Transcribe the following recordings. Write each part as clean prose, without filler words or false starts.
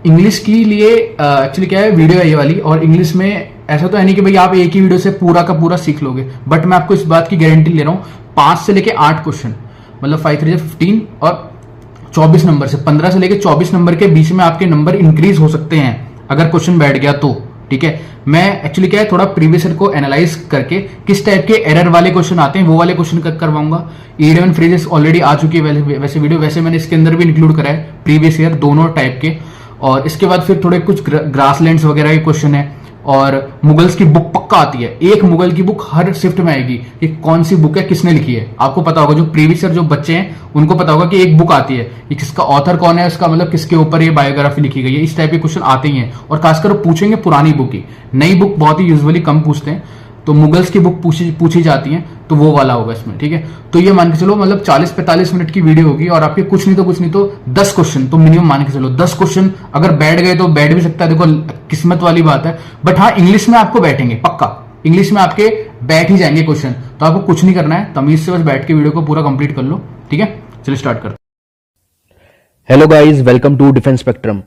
English के लिए actually क्या है, वीडियो है ये वाली, और इंग्लिश में ऐसा तो है नहीं कि भाई आप एक ही वीडियो से पूरा का पूरा सीख लोगे, बट मैं आपको इस बात की गारंटी ले रहा हूँ 5 से लेके 8 क्वेश्चन, मतलब 5 3 15 और 24 नंबर से 15 से लेके 24 नंबर के बीच में आपके नंबर इंक्रीज हो सकते हैं अगर क्वेश्चन बैठ गया तो। ठीक है, मैं एक्चुअली क्या है थोड़ा प्रीवियस ईयर को एनालाइज करके किस टाइप के एरर वाले क्वेश्चन आते हैं वो वाले क्वेश्चन करवाऊंगा। ईडियम फ्रेजेस ऑलरेडी आ चुकी है वैसे वीडियो, वैसे मैंने इसके अंदर भी इंक्लूड करा है प्रीवियस ईयर दोनों टाइप के। और इसके बाद फिर थोड़े कुछ ग्रासलैंड्स वगैरह के क्वेश्चन है, और मुगल्स की बुक पक्का आती है, एक मुगल की बुक हर शिफ्ट में आएगी कि कौन सी बुक है, किसने लिखी है, आपको पता होगा। जो प्रीवियस ईयर जो बच्चे हैं उनको पता होगा कि एक बुक आती है, कि किसका ऑथर कौन है, उसका मतलब किसके ऊपर ये बायोग्राफी लिखी गई है, इस टाइप के क्वेश्चन आते ही हैं। और खासकर पूछेंगे पुरानी बुक की, नई बुक बहुत ही यूजुअली कम पूछते हैं, तो मुगल्स की बुक पूछी जाती है, तो वो वाला होगा इसमें। ठीक है, तो ये मान के चलो मतलब 40-45 मिनट की वीडियो होगी, और आपके कुछ नहीं तो 10 क्वेश्चन तो मिनिमम मान के चलो। 10 क्वेश्चन अगर बैठ गए तो बैठ भी सकता है, देखो किस्मत वाली बात है, बट हाँ इंग्लिश में आपको बैठेंगे पक्का, इंग्लिश में आपके बैठ ही जाएंगे क्वेश्चन, तो आपको कुछ नहीं करना है, तमीज से बस बैठ के वीडियो को पूरा कंप्लीट कर लो। ठीक है, चलिए स्टार्ट करते हैं। Hello guys, welcome to Defence Spectrum.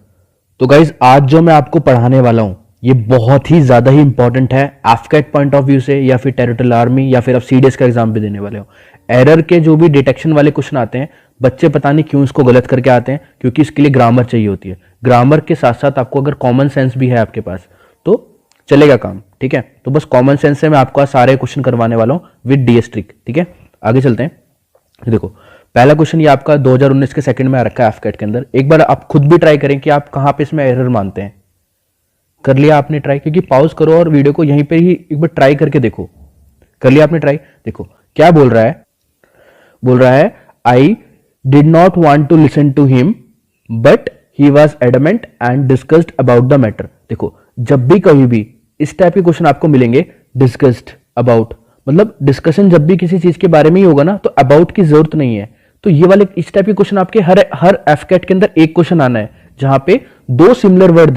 तो गाइस आज जो मैं आपको पढ़ाने वाला हूं ये बहुत ही ज्यादा ही इंपॉर्टेंट है एफकेट पॉइंट ऑफ व्यू से, या फिर टेरिटोरियल आर्मी, या फिर आप सीडीएस का एग्जाम भी देने वाले हो। एरर के जो भी डिटेक्शन वाले क्वेश्चन आते हैं, बच्चे पता नहीं क्यों इसको गलत करके आते हैं, क्योंकि इसके लिए ग्रामर चाहिए होती है। ग्रामर के साथ साथ आपको अगर कॉमन सेंस भी है आपके पास तो चलेगा काम। ठीक है, तो बस कॉमन सेंस से मैं आपको आज सारे क्वेश्चन करवाने वाला हूं विद डीएस ट्रिक। ठीक है, आगे चलते हैं। देखो पहला क्वेश्चन ये आपका 2019 के सेकंड में आ रखा है एफकेट के अंदर। एक बार आप खुद भी ट्राई करें कि आप कहां पे इसमें एरर मानते हैं। कर लिया आपने ट्राई, क्योंकि पॉज करो और वीडियो को यहीं पे ही एक बार ट्राई करके देखो। कर लिया आपने ट्राई, देखो क्या बोल रहा है I did not want to listen to him but he was adamant and discussed about the matter. देखो जब भी कभी भी इस टाइप के क्वेश्चन आपको मिलेंगे, डिस्कस्ड अबाउट मतलब डिस्कशन जब भी किसी चीज के बारे में ही होगा ना, तो अबाउट की जरूरत नहीं है। तो ये वाले इस टाइप के क्वेश्चन आपके हर एफकेट के अंदर एक क्वेश्चन आना है जहां पे दो सिमिलर वर्ड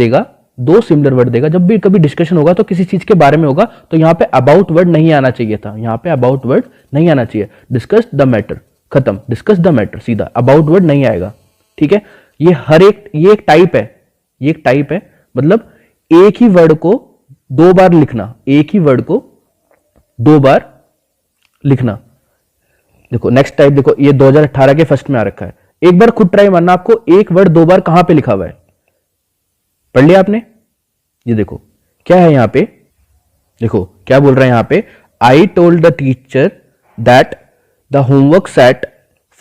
देगा। जब भी कभी डिस्कशन होगा तो किसी चीज के बारे में होगा, तो यहां पे अबाउट वर्ड नहीं आना चाहिए था, यहां पे अबाउट वर्ड नहीं आना चाहिए। डिस्कस द मैटर, खत्म, डिस्कस द मैटर, सीधा अबाउट वर्ड नहीं आएगा। ठीक है, ये एक टाइप है, मतलब एक ही वर्ड को दो बार लिखना, एक ही वर्ड को दो बार लिखना। देखो नेक्स्ट टाइप, देखो ये 2018 के फर्स्ट में आ रखा है। एक बार खुद ट्राई मारना, आपको एक वर्ड दो बार कहां पे लिखा हुआ है, पढ़ लिया आपने। ये देखो क्या है यहां पे, देखो क्या बोल रहा है यहां पे, I told the teacher that the homework set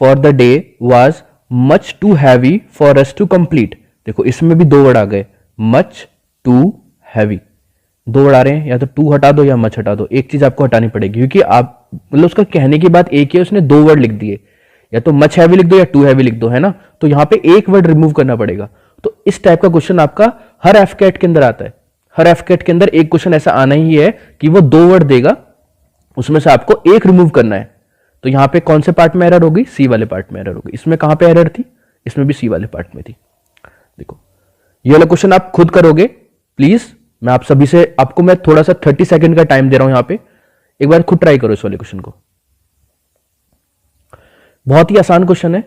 for the day was much too heavy for us to complete. देखो इसमें भी दो वर्ड आ गए, मच टू हैवी, दो वर्ड आ रहे हैं, या तो टू हटा दो या मच हटा दो, एक चीज आपको हटानी पड़ेगी, क्योंकि आप मतलब उसका कहने की बात एक ही है, उसने दो वर्ड लिख दिए, या तो मच हैवी लिख दो या टू हैवी लिख दो, है ना। तो यहां पे एक वर्ड रिमूव करना पड़ेगा। तो इस टाइप का क्वेश्चन आपका हर एफकेट के अंदर आता है। हर एफकेट के अंदर एक क्वेश्चन ऐसा आना ही है कि वो दो वर्ड देगा, उसमें से आपको एक रिमूव करना है। तो यहां पे कौन से पार्ट में एरर होगी, सी वाले पार्ट में एरर होगी। इसमें कहां पे एरर थी, इसमें भी सी वाले पार्ट में थी। देखो ये वाला क्वेश्चन आप खुद करोगे प्लीज, मैं आप सभी से, आपको मैं थोड़ा सा 30 सेकंड का टाइम दे रहा हूं यहां पे, एक बार खुद ट्राई करो इस वाले क्वेश्चन को। बहुत ही आसान क्वेश्चन है,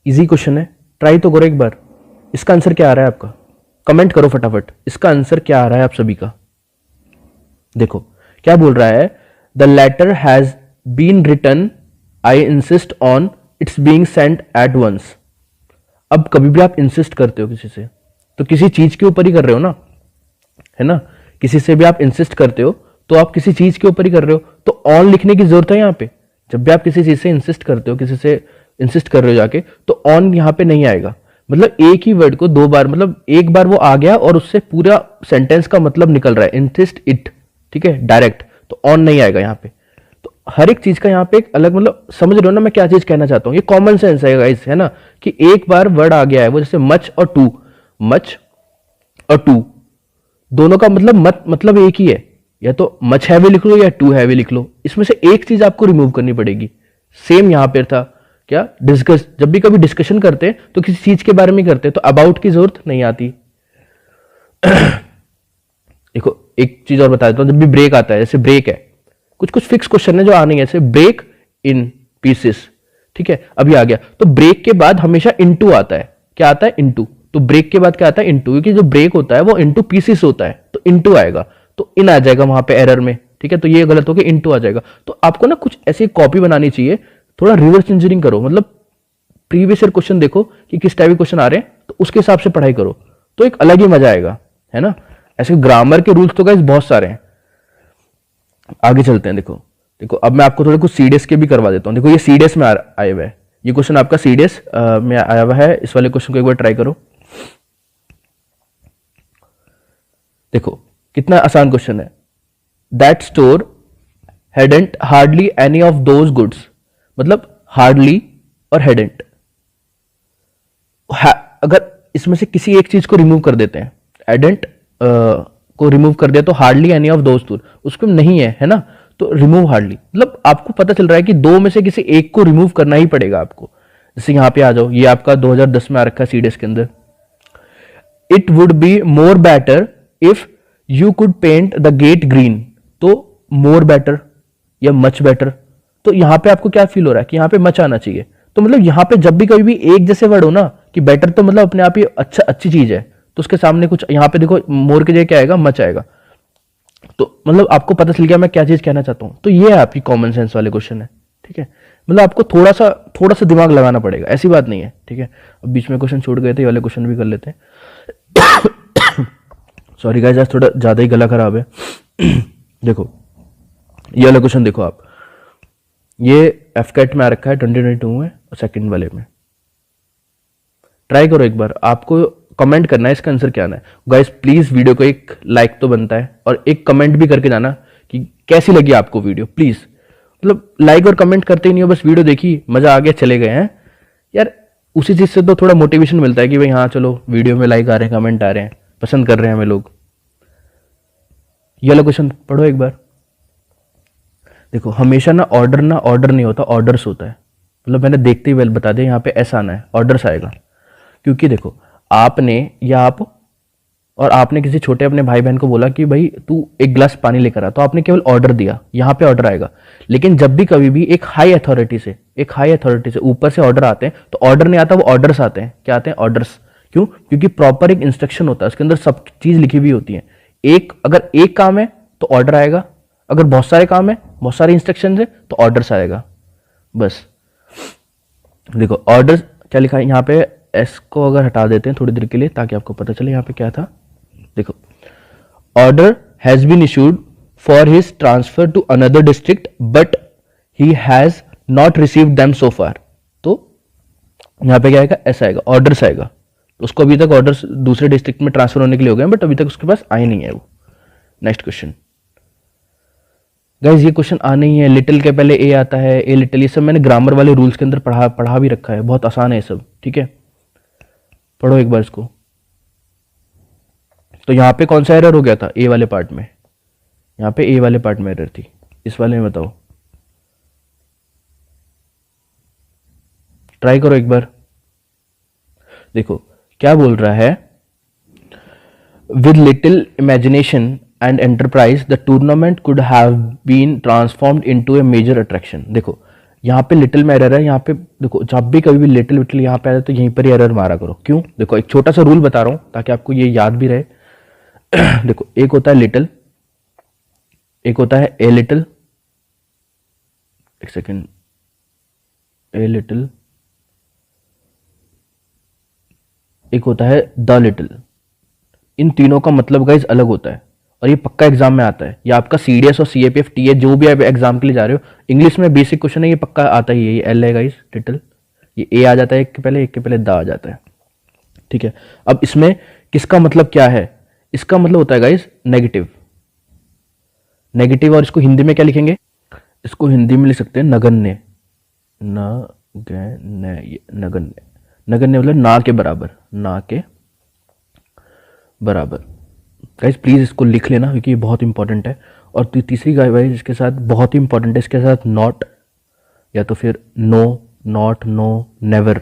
इजी क्वेश्चन है, ट्राई तो करो एक बार। इसका आंसर क्या आ रहा है आपका, कमेंट करो फटाफट, इसका आंसर क्या आ रहा है आप सभी का। देखो क्या बोल रहा है, the letter has been written, I insist on its being sent at once. अब कभी भी आप इंसिस्ट करते हो किसी से, तो किसी चीज के ऊपर ही कर रहे हो ना, है ना। किसी से भी आप इंसिस्ट करते हो तो आप किसी चीज के ऊपर ही कर रहे हो, तो ऑन लिखने की जरूरत है यहां पे। जब भी आप किसी चीज से इंसिस्ट करते हो, किसी से इंसिस्ट कर रहे हो जाके, तो ऑन यहां पे नहीं आएगा। मतलब एक ही वर्ड को दो बार, मतलब एक बार वो आ गया और उससे पूरा सेंटेंस का मतलब निकल रहा है, इंसिस्ट इट, ठीक है, डायरेक्ट, तो ऑन नहीं आएगा यहाँ पे। तो हर एक चीज का यहाँ पे एक अलग, मतलब समझ रहे हो ना मैं क्या चीज कहना चाहता हूँ। ये कॉमन सेंस है गाइस, है ना, कि एक बार वर्ड आ गया है, वो जैसे मच और टू, दोनों का मतलब एक ही है, या तो मच हैवी लिख लो या टू हैवी लिख लो, इसमें से एक चीज आपको रिमूव करनी पड़ेगी। सेम यहां पर था क्या, डिस्कस, जब भी कभी डिस्कशन करते हैं तो किसी चीज के बारे में करते हैं, तो अबाउट की जरूरत नहीं आती। देखो एक चीज और बता देता हूं, जब भी ब्रेक आता है, जैसे ब्रेक है, कुछ फिक्स क्वेश्चन है जो आने हैं, जैसे ब्रेक इन पीसेस, ठीक है, अभी आ गया, तो ब्रेक के बाद हमेशा इनटू आता है। क्या आता है, इनटू। तो ब्रेक के बाद क्या आता है इनटू, क्योंकि जो ब्रेक होता है वो इनटू पीसी से होता है, तो इनटू आएगा, तो इन आ जाएगा वहां पे एरर में, ठीक है। तो ये गलत हो गया, इनटू आ जाएगा। तो आपको ना कुछ ऐसी कॉपी बनानी चाहिए, थोड़ा रिवर्स इंजीनियरिंग करो, मतलब प्रीवियस ईयर क्वेश्चन देखो कि किस टाइप के क्वेश्चन आ रहे हैं, तो उसके हिसाब से पढ़ाई करो, तो एक अलग ही मजा आएगा, है ना। ऐसे ग्रामर के रूल्स तो गाइस बहुत सारे हैं। आगे चलते हैं। देखो देखो अब मैं आपको थोड़े कुछ सीडीएस के भी करवा देता हूं। देखो ये सीडीएस में आया हुआ है, ये क्वेश्चन आपका सीडीएस में आया हुआ है। इस वाले क्वेश्चन को एक बार ट्राई करो। देखो कितना आसान क्वेश्चन है। That store hadn't hardly any of those goods, मतलब हार्डली और हैडंट, अगर इसमें से किसी एक चीज को रिमूव कर देते हैं, एडेंट को रिमूव कर दिया तो hardly any of those two, उसको नहीं है ना, तो रिमूव हार्डली, मतलब आपको पता चल रहा है कि दो में से किसी एक को रिमूव करना ही पड़ेगा आपको। जैसे यहां पे आ जाओ, ये आपका 2010 में आ रखा है सीडीएस के अंदर। It would be more better if you could paint the gate green, तो मोर बेटर या मच बेटर, तो यहां पे आपको क्या फील हो रहा है कि यहां पे मच आना चाहिए। तो मतलब यहां पे जब भी कभी भी एक जैसे वर्ड हो ना कि बेटर, तो मतलब अपने आप ही अच्छा अच्छी चीज है, तो उसके सामने कुछ यहां पे देखो मोर के जगह क्या आएगा, मच आएगा। तो मतलब आपको पता चल गया मैं क्या चीज कहना चाहता हूं। तो ये है आपकी कॉमन सेंस वाले क्वेश्चन है, ठीक है। मतलब आपको थोड़ा सा दिमाग लगाना पड़ेगा, ऐसी बात नहीं है, ठीक है। अब बीच में क्वेश्चन छूट गए थे, ये वाले क्वेश्चन भी कर लेते हैं। सॉरी गाइस, आज थोड़ा ज्यादा ही गला खराब है। देखो ये वाला क्वेश्चन देखो आप, ये एफकेट में आ रखा है 2022 में, और सेकंड वाले में। ट्राई करो एक बार, आपको कमेंट करना है इसका आंसर क्या आना है। गाइस प्लीज वीडियो को एक लाइक तो बनता है, और एक कमेंट भी करके जाना कि कैसी लगी आपको वीडियो, प्लीज। मतलब लाइक और कमेंट करते ही नहीं हो, बस वीडियो देखी, मजा आ गया, चले गए हैं यार। उसी चीज से तो थोड़ा मोटिवेशन मिलता है कि भाई हाँ चलो वीडियो में लाइक आ रहे हैं, कमेंट आ रहे हैं, पसंद कर रहे हैं हमें लोग। ये वाला क्वेश्चन पढ़ो एक बार। देखो हमेशा ना ऑर्डर नहीं होता, ऑर्डर्स होता है। मतलब मैंने देखते ही वेल बता दिया, यहाँ पे ऐसा आना है, ऑर्डर्स आएगा। क्योंकि देखो आपने या आपने किसी छोटे अपने भाई बहन को बोला कि भाई तू एक गिलास पानी लेकर आ, तो आपने केवल ऑर्डर दिया, यहाँ पे ऑर्डर आएगा। लेकिन जब भी कभी भी एक हाई अथॉरिटी से ऊपर से ऑर्डर आते हैं, तो ऑर्डर नहीं आता, वो ऑर्डर्स आते हैं। क्या आते हैं? ऑर्डर्स। क्यों? क्योंकि प्रॉपर एक इंस्ट्रक्शन होता है, उसके अंदर सब चीज लिखी हुई होती है। अगर एक काम है तो ऑर्डर आएगा, अगर बहुत सारे काम है, बहुत सारे इंस्ट्रक्शन है, तो ऑर्डर्स आएगा। बस देखो ऑर्डर क्या लिखा है यहाँ पे, एस को अगर हटा देते हैं थोड़ी देर के लिए ताकि आपको पता चले यहाँ पे क्या था। देखो order has been issued for his transfer to another district but he has not received them so far, तो यहाँ पे क्या आएगा? ऐसा आएगा, ऑर्डर्स आएगा। उसको अभी तक ऑर्डर्स दूसरे डिस्ट्रिक्ट में ट्रांसफर होने के लिए हो गए, बट अभी तक उसके पास आए नहीं है वो। नेक्स्ट क्वेश्चन गाइज, ये क्वेश्चन आने ही है। लिटिल के पहले ए आता है, ए लिटिल, ये सब मैंने ग्रामर वाले रूल्स के अंदर पढ़ा भी रखा है, बहुत आसान है ये सब, ठीक है। पढ़ो एक बार इसको। तो यहाँ पे कौन सा एरर हो गया था? ए वाले पार्ट में, यहाँ पे ए वाले पार्ट में एरर थी, इस वाले में बताओ। ट्राई करो एक बार। देखो क्या बोल रहा है, with little imagination and enterprise the tournament could have been transformed into a major attraction. देखो यहाँ पे लिटिल में एरर है, यहाँ पे देखो जब भी कभी भी लिटिल यहाँ पे आ जाए तो यहीं पर ही एरर मारा करो। क्यों? देखो एक छोटा सा रूल बता रहा हूं ताकि आपको ये याद भी रहे। देखो एक होता है लिटिल, एक होता है ए लिटिल, एक सेकेंड, ए लिटिल, एक होता है द लिटिल। इन तीनों का मतलब गाइज अलग होता है, और ये पक्का एग्जाम में आता है। ये आपका सीडीएस और सीएपीएफ टीए जो भी आप एग्जाम के लिए जा रहे हो, इंग्लिश में बेसिक क्वेश्चन है, ये पक्का आता ही है। ये एल है गाइज, लिटिल, ये ए आ जाता है एक के पहले द आ जाता है, ठीक है। अब इसमें किसका मतलब क्या है? इसका मतलब होता है गाइज नेगेटिव, नेगेटिव। और इसको हिंदी में क्या लिखेंगे? इसको हिंदी में लिख सकते हैं नगण्य, नगण्य। नगण्य मतलब ना के बराबर, ना के बराबर। गाइज प्लीज इसको लिख लेना क्योंकि ये बहुत इंपॉर्टेंट है। और तीसरी गाइज इसके साथ बहुत ही इंपॉर्टेंट है, इसके साथ नॉट या तो फिर नो, नॉट, नो, नेवर,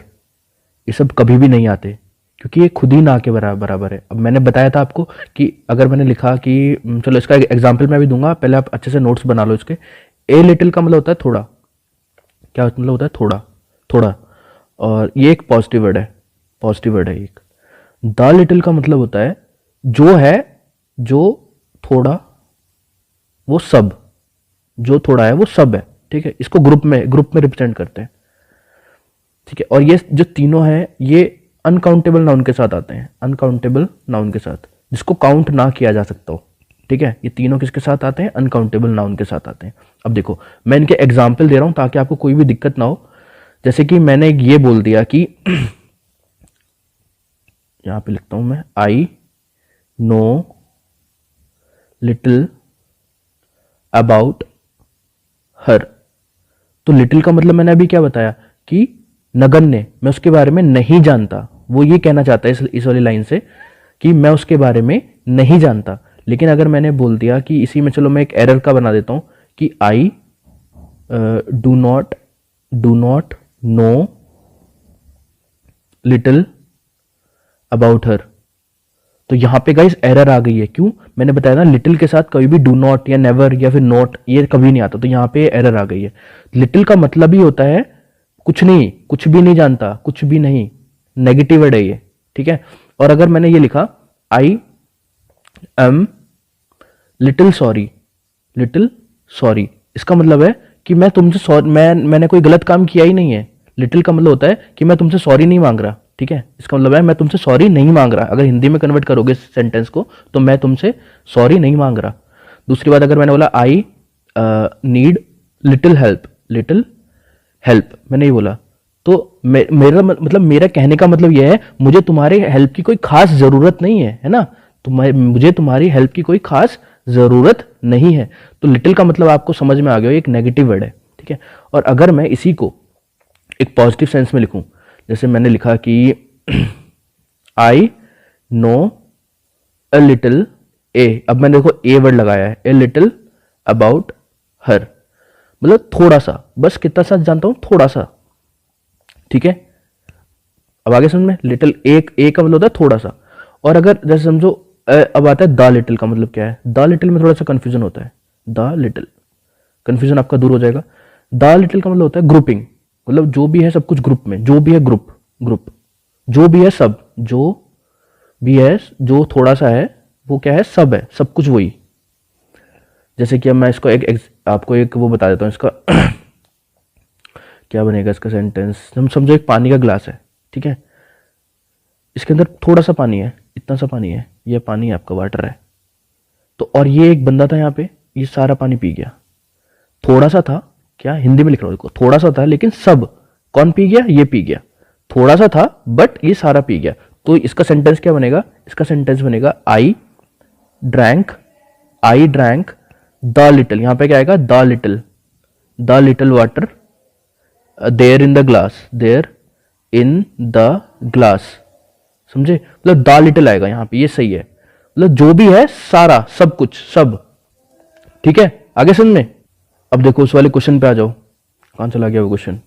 ये सब कभी भी नहीं आते क्योंकि ये खुद ही ना के बराबर है। अब मैंने बताया था आपको कि अगर मैंने लिखा कि चलो इसका एग्जाम्पल मैं भी दूंगा, पहले आप अच्छे से नोट्स बना लो इसके। ए लिटिल का मतलब होता है थोड़ा, क्या मतलब होता है? थोड़ा, थोड़ा। और ये एक पॉजिटिव वर्ड है, पॉजिटिव वर्ड है एक। द लिटिल का मतलब होता है जो है, जो थोड़ा, वो सब, जो थोड़ा है वो सब है, ठीक है। इसको ग्रुप में रिप्रेजेंट करते हैं, ठीक है। और ये जो तीनों हैं ये अनकाउंटेबल नाउन के साथ आते हैं, अनकाउंटेबल नाउन के साथ, जिसको काउंट ना किया जा सकता हो, ठीक है। ये तीनों किसके साथ आते हैं? अनकाउंटेबल नाउन के साथ आते हैं। अब देखो मैं इनके एग्जाम्पल दे रहा हूं ताकि आपको कोई भी दिक्कत ना हो। जैसे कि मैंने ये बोल दिया कि यहां पे लिखता हूं मैं, I know little about her. तो लिटिल का मतलब मैंने अभी क्या बताया कि नगण्य, मैं उसके बारे में नहीं जानता। वो ये कहना चाहता है इस वाली लाइन से कि मैं उसके बारे में नहीं जानता। लेकिन अगर मैंने बोल दिया कि इसी में, चलो मैं एक एरर का बना देता हूं कि I do not know little about her, तो यहां पे गाइस एरर आ गई है। क्यों? मैंने बताया ना लिटिल के साथ कभी भी डू नॉट या नेवर या फिर नॉट ये कभी नहीं आता, तो यहां पे एरर आ गई है। लिटिल का मतलब ही होता है कुछ नहीं, कुछ भी नहीं जानता, कुछ भी नहीं, नेगेटिव वर्ड है ये, ठीक है। और अगर मैंने ये लिखा आई एम लिटिल सॉरी, इसका मतलब है कि मैं तुमसे सॉरी, मैंने कोई गलत काम किया ही नहीं है। लिटिल का मतलब होता है कि मैं तुमसे सॉरी नहीं मांग रहा, ठीक है। इसका मतलब है मैं तुमसे सॉरी नहीं मांग रहा। अगर हिंदी में कन्वर्ट करोगे सेंटेंस को तो मैं तुमसे सॉरी नहीं मांग रहा। दूसरी बात, अगर मैंने बोला आई नीड लिटिल हेल्प, मैंने ये बोला, तो मेरा मतलब, मेरा कहने का मतलब यह है मुझे तुम्हारे हेल्प की कोई खास जरूरत नहीं है, है ना। मुझे तुम्हारी हेल्प की कोई खास जरूरत नहीं है। तो लिटिल का मतलब आपको समझ में आ गया, एक नेगेटिव वर्ड है, ठीक है। और अगर मैं इसी को एक पॉजिटिव सेंस में लिखूं, जैसे मैंने लिखा कि आई नो अ लिटिल ए, अब मैंने देखो ए वर्ड लगाया है, ए लिटिल अबाउट हर, मतलब थोड़ा सा, बस कितना सा जानता हूं, थोड़ा सा, ठीक है। अब आगे समझ में, लिटिल ए का मतलब होता है थोड़ा सा। और अगर जैसे समझो अब आता है द लिटिल का मतलब क्या है। द लिटिल में थोड़ा सा कंफ्यूजन होता है, द लिटिल, कंफ्यूजन आपका दूर हो जाएगा। द लिटिल का मतलब होता है ग्रुपिंग, मतलब जो भी है सब कुछ ग्रुप में, जो भी है ग्रुप, जो भी है सब, जो भी है, जो थोड़ा सा है वो क्या है, सब है, सब कुछ वही। जैसे कि अब मैं इसको आपको एक वो बता देता हूं इसका क्या बनेगा इसका सेंटेंस। हम समझो एक पानी का ग्लास है, ठीक है, इसके अंदर थोड़ा सा पानी है, इतना सा पानी है, ये पानी है आपका, वाटर है। तो और ये एक बंदा था यहाँ पे, ये सारा पानी पी गया। थोड़ा सा था, क्या हिंदी में लिख रहा हूं, थोड़ा सा था लेकिन सब, कौन पी गया, ये पी गया। थोड़ा सा था बट ये सारा पी गया। तो इसका सेंटेंस क्या बनेगा, इसका सेंटेंस बनेगा आई ड्रैंक द लिटिल। यहां पे क्या आएगा, the little water there in the glass, समझे। मतलब द लिटिल आएगा यहां पे, ये सही है, मतलब जो भी है सारा, सब कुछ, सब, ठीक है। आगे समझ में। अब देखो उस वाले क्वेश्चन पे आ जाओ, कहां चला गया वो क्वेश्चन।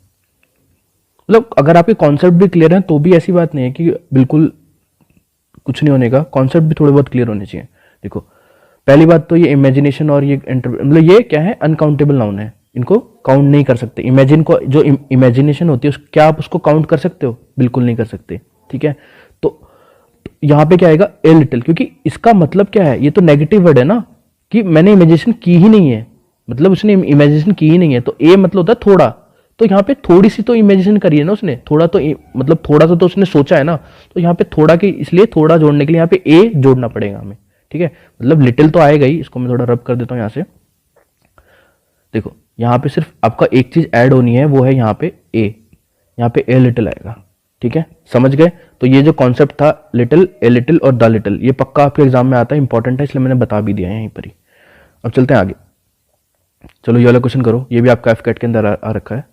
मतलब अगर आपके कॉन्सेप्ट भी क्लियर है तो भी ऐसी बात नहीं है कि बिल्कुल कुछ नहीं होने का, कॉन्सेप्ट भी थोड़े बहुत क्लियर होने चाहिए। देखो पहली बात तो ये इमेजिनेशन और ये मतलब ये क्या है, अनकाउंटेबल नाउन है, इनको काउंट नहीं कर सकते। इमेजिन को, जो इमेजिनेशन होती है क्या आप उसको काउंट कर सकते हो? बिल्कुल नहीं कर सकते, ठीक है। तो यहां पे क्या आएगा, ए लिटिल, क्योंकि इसका मतलब क्या है, ये तो नेगेटिव वर्ड है ना, कि मैंने इमेजिनेशन की ही नहीं है, मतलब उसने इमेजिनेशन की ही नहीं है। तो ए मतलब होता है थोड़ा, तो यहाँ पे थोड़ी सी तो इमेजिनेशन करी है ना उसने, थोड़ा तो मतलब थोड़ा सा तो उसने सोचा है ना। तो यहाँ पे थोड़ा की, इसलिए थोड़ा जोड़ने के लिए यहाँ पे ए जोड़ना पड़ेगा हमें, ठीक है। मतलब लिटिल तो आएगा ही, इसको मैं थोड़ा रब कर देता हूँ यहाँ से। देखो यहाँ पे सिर्फ आपका एक चीज ऐड होनी है, वो है यहाँ पे ए, यहाँ पे ए लिटिल आएगा, ठीक है, समझ गए। तो ये जो कॉन्सेप्ट था लिटिल, ए लिटिल और द लिटिल, ये पक्का आपके एग्जाम में आता है, इंपॉर्टेंट है, इसलिए मैंने बता भी दिया है यहीं पर ही। अब चलते हैं आगे। चलो ये वाला क्वेश्चन करो, ये भी आपका एफकेट के अंदर आ रखा है।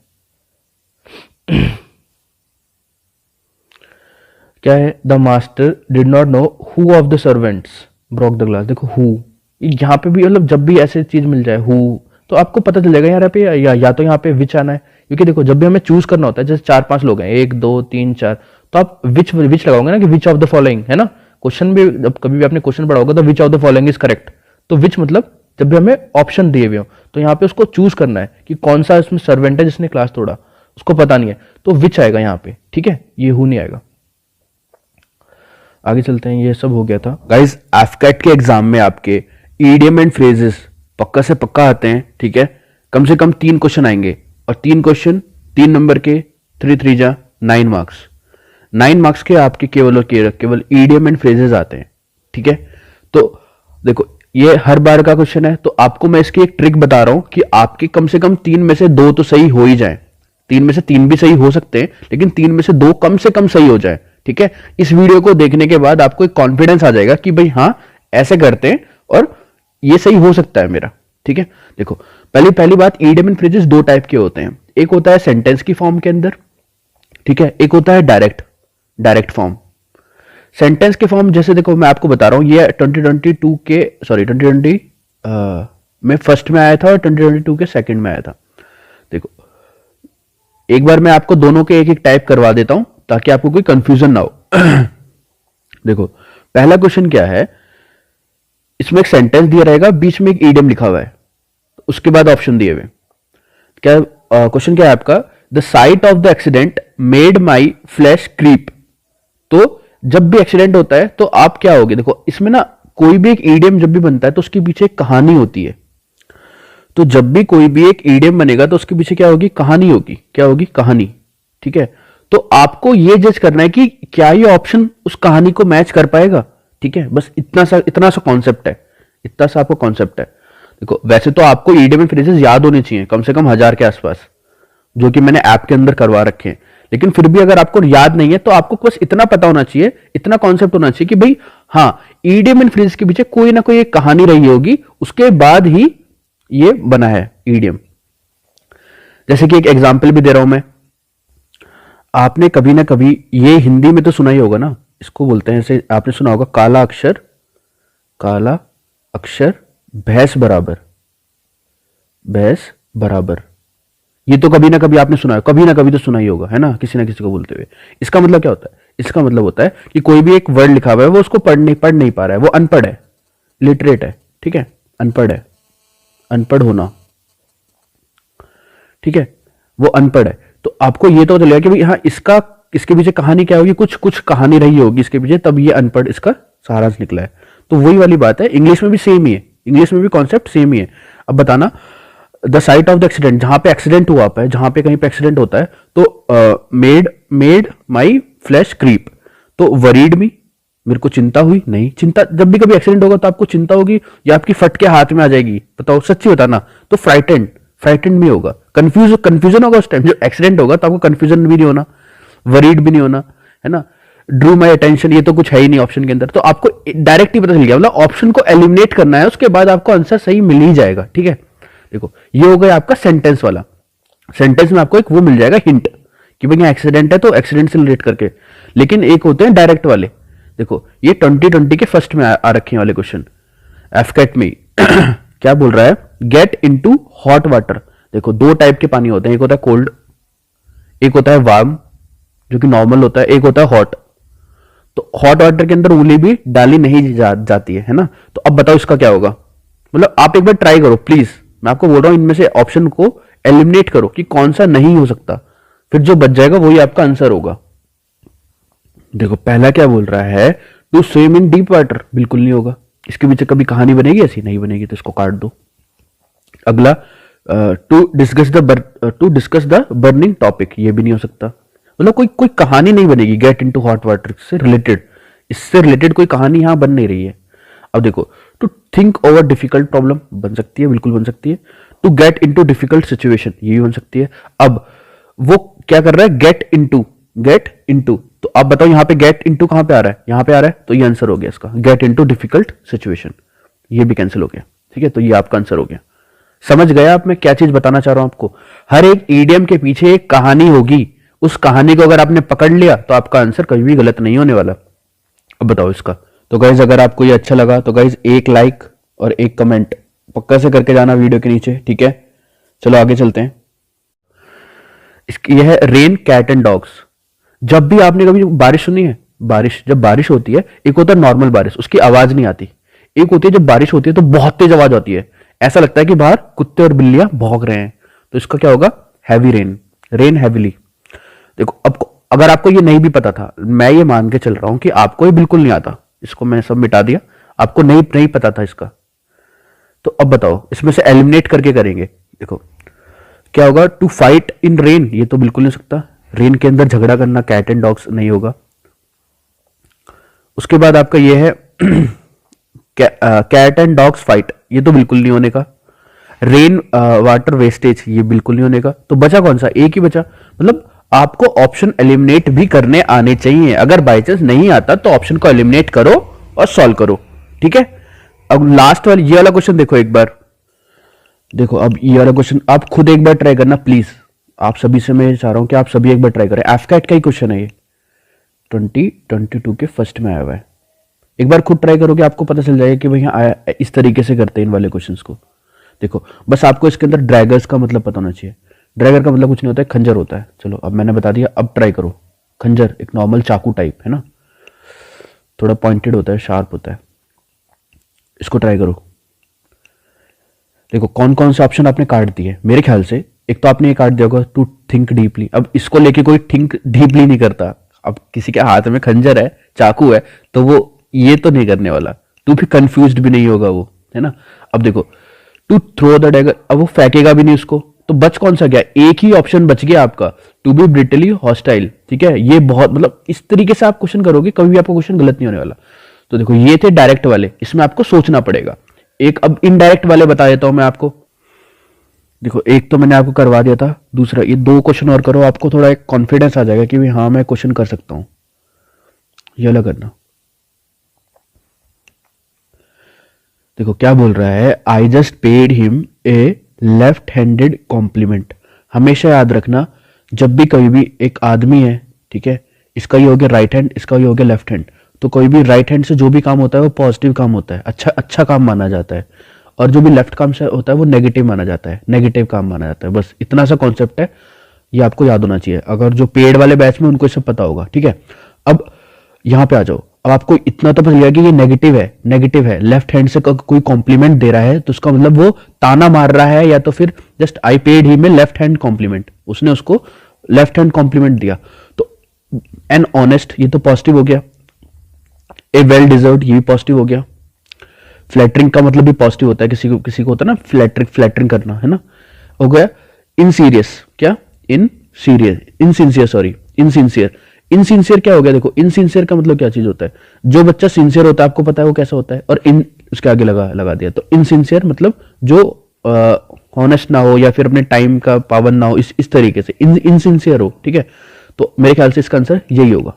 क्या है, the master did not know who of the servants broke the glass. देखो हु, यहाँ पे भी मतलब जब भी ऐसे चीज मिल जाए हु, तो आपको पता चल जाएगा यहाँ पे या तो यहाँ पे विच आना है, क्योंकि देखो जब भी हमें चूज करना होता है, जैसे 4-5 लोग हैं, 1 2 3 4, तो आप विच लगाओगे ना, कि विच ऑफ द फॉलोइंग, है ना। क्वेश्चन भी जब कभी भी आपने क्वेश्चन पढ़ा होगा तो which of the following is correct, तो विच मतलब जब भी हमें ऑप्शन दिए हुए हो तो यहाँ पे उसको चूज करना है कि कौन सा इसमें सर्वेंट है जिसने क्लास तोड़ा, उसको पता नहीं है, तो विच आएगा यहाँ पे, ठीक है, ये हु नहीं आएगा। आगे चलते हैं। ये सब हो गया था गाइज। एफकेट के एग्जाम में आपके ईडियम एंड फ्रेजेस पक्का से पक्का आते हैं, ठीक है। कम से कम 3 क्वेश्चन आएंगे, और 3 क्वेश्चन 3 नंबर के, 3 3 जा 9 मार्क्स। 9 मार्क्स के आपके केवल और केवल ईडियम एंड फ्रेजेस आते हैं, ठीक है। तो देखो ये हर बार का क्वेश्चन है, तो आपको मैं इसकी एक ट्रिक बता रहा हूं कि आपके कम से कम 3 में से 2 तो सही हो ही जाए। 3 में से 3 भी सही हो सकते हैं, लेकिन 3 में से 2 कम से कम सही हो जाए, ठीक है। इस वीडियो को देखने के बाद आपको एक कॉन्फिडेंस आ जाएगा कि भाई हाँ ऐसे करते हैं और ये सही हो सकता है मेरा, ठीक है। देखो पहली बात, ईडियम एंड फ्रेजेस 2 टाइप के होते हैं। एक होता है सेंटेंस की फॉर्म के अंदर, ठीक है। एक होता है डायरेक्ट फॉर्म। सेंटेंस के फॉर्म जैसे देखो मैं आपको बता रहा हूं, ये 2020 में फर्स्ट में आया था और 2022 के सेकंड में आया था। देखो एक बार मैं आपको दोनों के एक एक टाइप करवा देता हूं ताकि आपको कोई कंफ्यूजन ना हो। देखो पहला क्वेश्चन क्या है, इसमें एक सेंटेंस दिया रहेगा, बीच में एक ईडियम लिखा हुआ है, उसके बाद ऑप्शन दिए हुए। क्या क्वेश्चन क्या है आपका, the sight of the accident made my flash creep. तो जब भी एक्सीडेंट होता है तो आप क्या होगे, देखो इसमें ना कोई भी एक ईडियम जब भी बनता है तो उसके पीछे एक कहानी होती है। तो जब भी कोई भी एक ईडियम बनेगा तो उसके पीछे क्या होगी, कहानी होगी। क्या होगी, कहानी, ठीक है। तो आपको यह जज करना है कि क्या ये ऑप्शन उस कहानी को मैच कर पाएगा, ठीक है। बस इतना सा कॉन्सेप्ट है, इतना सा आपको कॉन्सेप्ट है। देखो वैसे तो आपको ईडियम फ्रेजेस याद होने चाहिए कम से कम 1000 के आसपास, जो कि मैंने ऐप के अंदर करवा रखे हैं। लेकिन फिर भी अगर आपको याद नहीं है तो आपको बस इतना पता होना चाहिए, इतना कॉन्सेप्ट होना चाहिए कि भाई हाँ ईडियम एंड फ्रेज के पीछे कोई ना कोई एक कहानी रही होगी, उसके बाद ही ये बना है ईडियम। जैसे कि एक एग्जांपल भी दे रहा हूं मैं, आपने कभी ना कभी ये हिंदी में तो सुना ही होगा ना, इसको बोलते हैं ऐसे, आपने सुना होगा काला अक्षर भैंस बराबर। ये तो कभी ना कभी आपने सुना है, कभी ना कभी तो सुना ही होगा, है ना, किसी ना किसी को बोलते हुए। इसका मतलब क्या होता है, इसका मतलब होता है कि कोई भी एक वर्ड लिखा हुआ है, वो उसको पढ़ नहीं पा रहा है, वो अनपढ़ है, लिटरेट है, ठीक है, अनपढ़ है, अनपढ़ होना, ठीक है, वो अनपढ़ है। तो आपको ये तो चलेगा कि भाई हाँ इसके पीछे कहानी क्या होगी, कुछ कहानी रही होगी इसके पीछे, तब ये अनपढ़ इसका सारांश निकला है। तो वही वाली बात है, इंग्लिश में भी सेम ही है, इंग्लिश में भी कॉन्सेप्ट सेम ही है। अब बताना, the sight of the accident, जहां पे एक्सीडेंट हुआ है, जहां पे कहीं पे एक्सीडेंट होता है, तो मेड माई फ्लैश क्रीप। तो वरीड मी, मेरे को चिंता हुई, नहीं चिंता, जब भी कभी एक्सीडेंट होगा तो आपको चिंता होगी या आपकी फट के हाथ में आ जाएगी, बताओ सच्ची बताना। तो फ्राइटेंड भी होगा, कंफ्यूजन होगा उस टाइम जब एक्सीडेंट होगा, तो आपको कंफ्यूजन भी नहीं होना, वरीड भी नहीं होना, है ना। ड्रू माई अटेंशन, ये तो कुछ है ही नहीं ऑप्शन के अंदर, तो आपको डायरेक्ट ही पता चल गया, मतलब ऑप्शन को एलिमिनेट करना है, उसके बाद आपको आंसर सही मिल ही जाएगा, ठीक है। देखो ये हो गया आपका सेंटेंस वाला। सेंटेंस में आपको एक वो मिल जाएगा हिंट कि भाई यहाँ एक्सीडेंट है तो एक्सीडेंट से रिलेट करके। लेकिन एक होते हैं डायरेक्ट वाले, देखो ये 2020 के फर्स्ट में आ रखे वाले क्वेश्चन एफकेट में। क्या बोल रहा है, गेट इनटू हॉट वाटर। देखो 2 टाइप के पानी होते हैं, एक होता है कोल्ड, एक होता है वार्म जो कि नॉर्मल होता है, एक होता है हॉट। तो हॉट वाटर के अंदर उंगली भी डाली नहीं जाती है ना। तो अब बताओ इसका क्या होगा, मतलब आप एक बार ट्राई करो प्लीज, मैं आपको बोल रहा हूं इनमें से ऑप्शन को एलिमिनेट करो कि कौन सा नहीं हो सकता, फिर जो बच जाएगा वही आपका आंसर होगा। देखो पहला क्या बोल रहा है, to swim in deep water, बिल्कुल नहीं होगा, इसके पीछे कभी कहानी बनेगी, ऐसी नहीं बनेगी, तो इसको काट दो। अगला to discuss the burning topic, ये भी नहीं हो सकता, मतलब कोई कहानी नहीं बनेगी गेट इनटू हॉट वाटर से रिलेटेड, इससे रिलेटेड कोई कहानी यहां बन नहीं रही है। अब देखो to think over difficult problem बन सकती है, बिल्कुल बन सकती है। To get into difficult situation, ये भी बन सकती है। अब वो क्या कर रहा है, गेट इनटू, तो आप बताओ यहां पे गेट इनटू कहां पे आ रहा है, यहां पे आ रहा है, तो ये आंसर हो गया इसका, गेट इनटू डिफिकल्ट सिचुएशन, ये भी कैंसिल हो गया, ठीक है। तो ये आपका आंसर हो गया। समझ गया आप मैं क्या चीज बताना चाह रहा हूं आपको, हर एक ईडियम के पीछे एक कहानी होगी, उस कहानी को अगर आपने पकड़ लिया तो आपका आंसर कभी भी गलत नहीं होने वाला। अब बताओ इसका। तो गाइज अगर आपको ये अच्छा लगा तो गाइज एक लाइक और एक कमेंट पक्का से करके जाना वीडियो के नीचे, ठीक है। चलो आगे चलते हैं। इसकी यह है रेन कैट एंड डॉग्स। जब भी आपने कभी बारिश सुनी है, जब बारिश होती है, एक होता है नॉर्मल बारिश, उसकी आवाज नहीं आती, एक होती है जब बारिश होती है तो बहुत तेज आवाज आती है, ऐसा लगता है कि बाहर कुत्ते और बिल्लियां भौंक रहे हैं, तो इसका क्या होगा, हैवी रेन, रेन हैवीली। देखो अब अगर आपको ये नहीं भी पता था, मैं ये मान के चल रहा हूं कि आपको ये बिल्कुल नहीं आता, इसको मैं सब मिटा दिया, आपको नहीं नहीं पता था इसका, तो अब बताओ इसमें से एलिमिनेट करके करेंगे। देखो क्या होगा, टू फाइट इन रेन, ये तो बिल्कुल नहीं हो सकता, रेन के अंदर झगड़ा करना, कैट एंड डॉग्स नहीं होगा। उसके बाद आपका ये है कैट एंड डॉग्स फाइट, ये तो बिल्कुल नहीं होने का। रेन वाटर वेस्टेज, ये बिल्कुल नहीं होने का। तो बचा कौन सा, एक ही बचा। मतलब आपको ऑप्शन एलिमिनेट भी करने आने चाहिए, अगर बाई चांस नहीं आता तो ऑप्शन को एलिमिनेट करो और सॉल्व करो, ठीक है। अब लास्ट वाली ये वाला क्वेश्चन देखो एक बार, देखो अब ये वाला क्वेश्चन आप खुद एक बार ट्राई करना प्लीज, आप सभी से मैं चाह रहा हूं कि आप सभी एक बार ट्राई करें। एफकैट का ही क्वेश्चन है ये, 2022 के फर्स्ट में आया हुआ है। एक बार खुद ट्राई करोगे आपको पता चल जाएगा कि भैया इस तरीके से करते हैं इन वाले क्वेश्चंस को। देखो बस आपको इसके अंदर ड्रैगर्स का मतलब पता होना चाहिए। ड्रैगर का मतलब कुछ नहीं होता है, खंजर होता है। चलो अब मैंने बता दिया, अब ट्राई करो। खंजर एक नॉर्मल चाकू टाइप है ना, थोड़ा पॉइंटेड होता है, शार्प होता है, इसको ट्राई करो। देखो कौन कौन से ऑप्शन आपने काट दिए, मेरे ख्याल से एक तो आपने ये काट दिया होगा टू थिंक डीपली। अब इसको लेके कोई थिंक डीपली नहीं करता। अब किसी के हाथ में खंजर है, चाकू है, तो वो ये तो नहीं करने वाला, तू भी कंफ्यूज्ड भी नहीं होगा वो, है ना। अब देखो टू थ्रो द डैगर, अब वो फेंकेगा भी नहीं उसको, तो बच कौन सा गया, एक ही ऑप्शन बच गया आपका, टू बी ब्रिटली हॉस्टाइल, ठीक है। ये बहुत मतलब इस तरीके से आप क्वेश्चन करोगे कभी भी आपका क्वेश्चन गलत नहीं होने वाला। तो देखो ये थे डायरेक्ट वाले, इसमें आपको सोचना पड़ेगा। एक अब इनडायरेक्ट वाले बता देता हूं मैं आपको। देखो एक तो मैंने आपको करवा दिया था, दूसरा ये 2 क्वेश्चन और करो, आपको थोड़ा एक कॉन्फिडेंस आ जाएगा कि भाई हाँ मैं क्वेश्चन कर सकता हूं। ये वाला करना। देखो क्या बोल रहा है, I just paid him a left handed compliment. हमेशा याद रखना जब भी कभी भी एक आदमी है, ठीक है, इसका ये हो गया राइट हैंड, इसका ये हो गया लेफ्ट हैंड, तो कोई भी राइट हैंड से जो भी काम होता है वो पॉजिटिव काम होता है, अच्छा अच्छा काम माना जाता है, और जो भी लेफ्ट काम से होता है वो नेगेटिव माना जाता है, नेगेटिव काम माना जाता है। बस इतना सा कॉन्सेप्ट है, ये आपको याद होना चाहिए। अगर जो पेड वाले बैच में उनको सब पता होगा, ठीक है। अब यहां पे आ जाओ, अब आपको इतना तो पता चल गया कि ये नेगेटिव है, नेगेटिव है, लेफ्ट हैंड से कोई कॉम्प्लीमेंट दे रहा है तो उसका मतलब वो ताना मार रहा है, या तो फिर जस्ट आई पेड ही में लेफ्ट हैंड कॉम्प्लीमेंट, उसने उसको लेफ्ट हैंड कॉम्प्लीमेंट दिया। तो एन ऑनेस्ट, ये तो पॉजिटिव हो गया। ए वेल डिजर्व्ड, ये भी पॉजिटिव हो गया। फ्लैटरिंग का मतलब भी पॉजिटिव होता है, किसी को होता है ना फ्लैटरिंग करना, है ना, हो गया। इन सीरियस, क्या in serious, insincere, sorry insincere. Insincere क्या हो गया, देखो इनसिंसियर का मतलब क्या चीज होता है, जो बच्चा सिंसियर होता है आपको पता है वो कैसा होता है, और इन उसके आगे लगा दिया, तो इनसिंसियर मतलब जो हॉनेस्ट ना हो या फिर अपने टाइम का पाबंद ना हो, इस तरीके से इनसिंसियर हो, ठीक है। तो मेरे ख्याल से इसका आंसर यही होगा,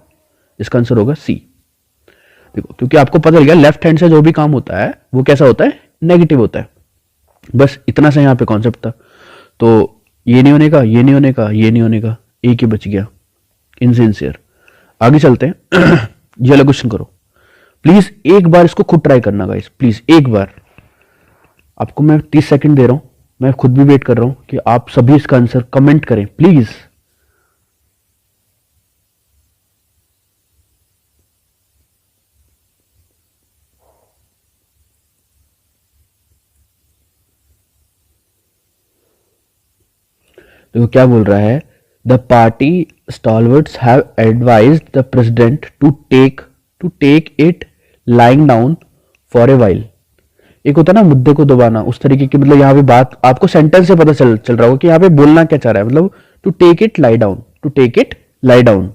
इसका आंसर होगा सी। देखो क्योंकि आपको पता लग गया लेफ्ट हैंड से जो भी काम होता है वो कैसा होता है, नेगेटिव होता है। बस इतना सा यहाँ पे कॉन्सेप्ट था। तो ये नहीं होने का, ये नहीं होने का, ये नहीं होने का, एक ही बच गया, इनसिंसियर। आगे चलते हैं। ये वाला क्वेश्चन करो प्लीज, एक बार इसको खुद ट्राई करना गाइस, प्लीज एक बार। आपको मैं 30 सेकंड दे रहा हूं, मैं खुद भी वेट कर रहा हूं कि आप सभी इसका आंसर कमेंट करें प्लीज। देखो क्या बोल रहा है, the party stalwarts have advised the president to take it lying down for a while. एक होता है ना मुद्दे को दबाना, उस तरीके की, मतलब यहाँ पे बात आपको सेंटेंस से पता चल रहा होगा कि यहाँ पे बोलना क्या चाह रहा है, मतलब to take it lie down, to take it lie down.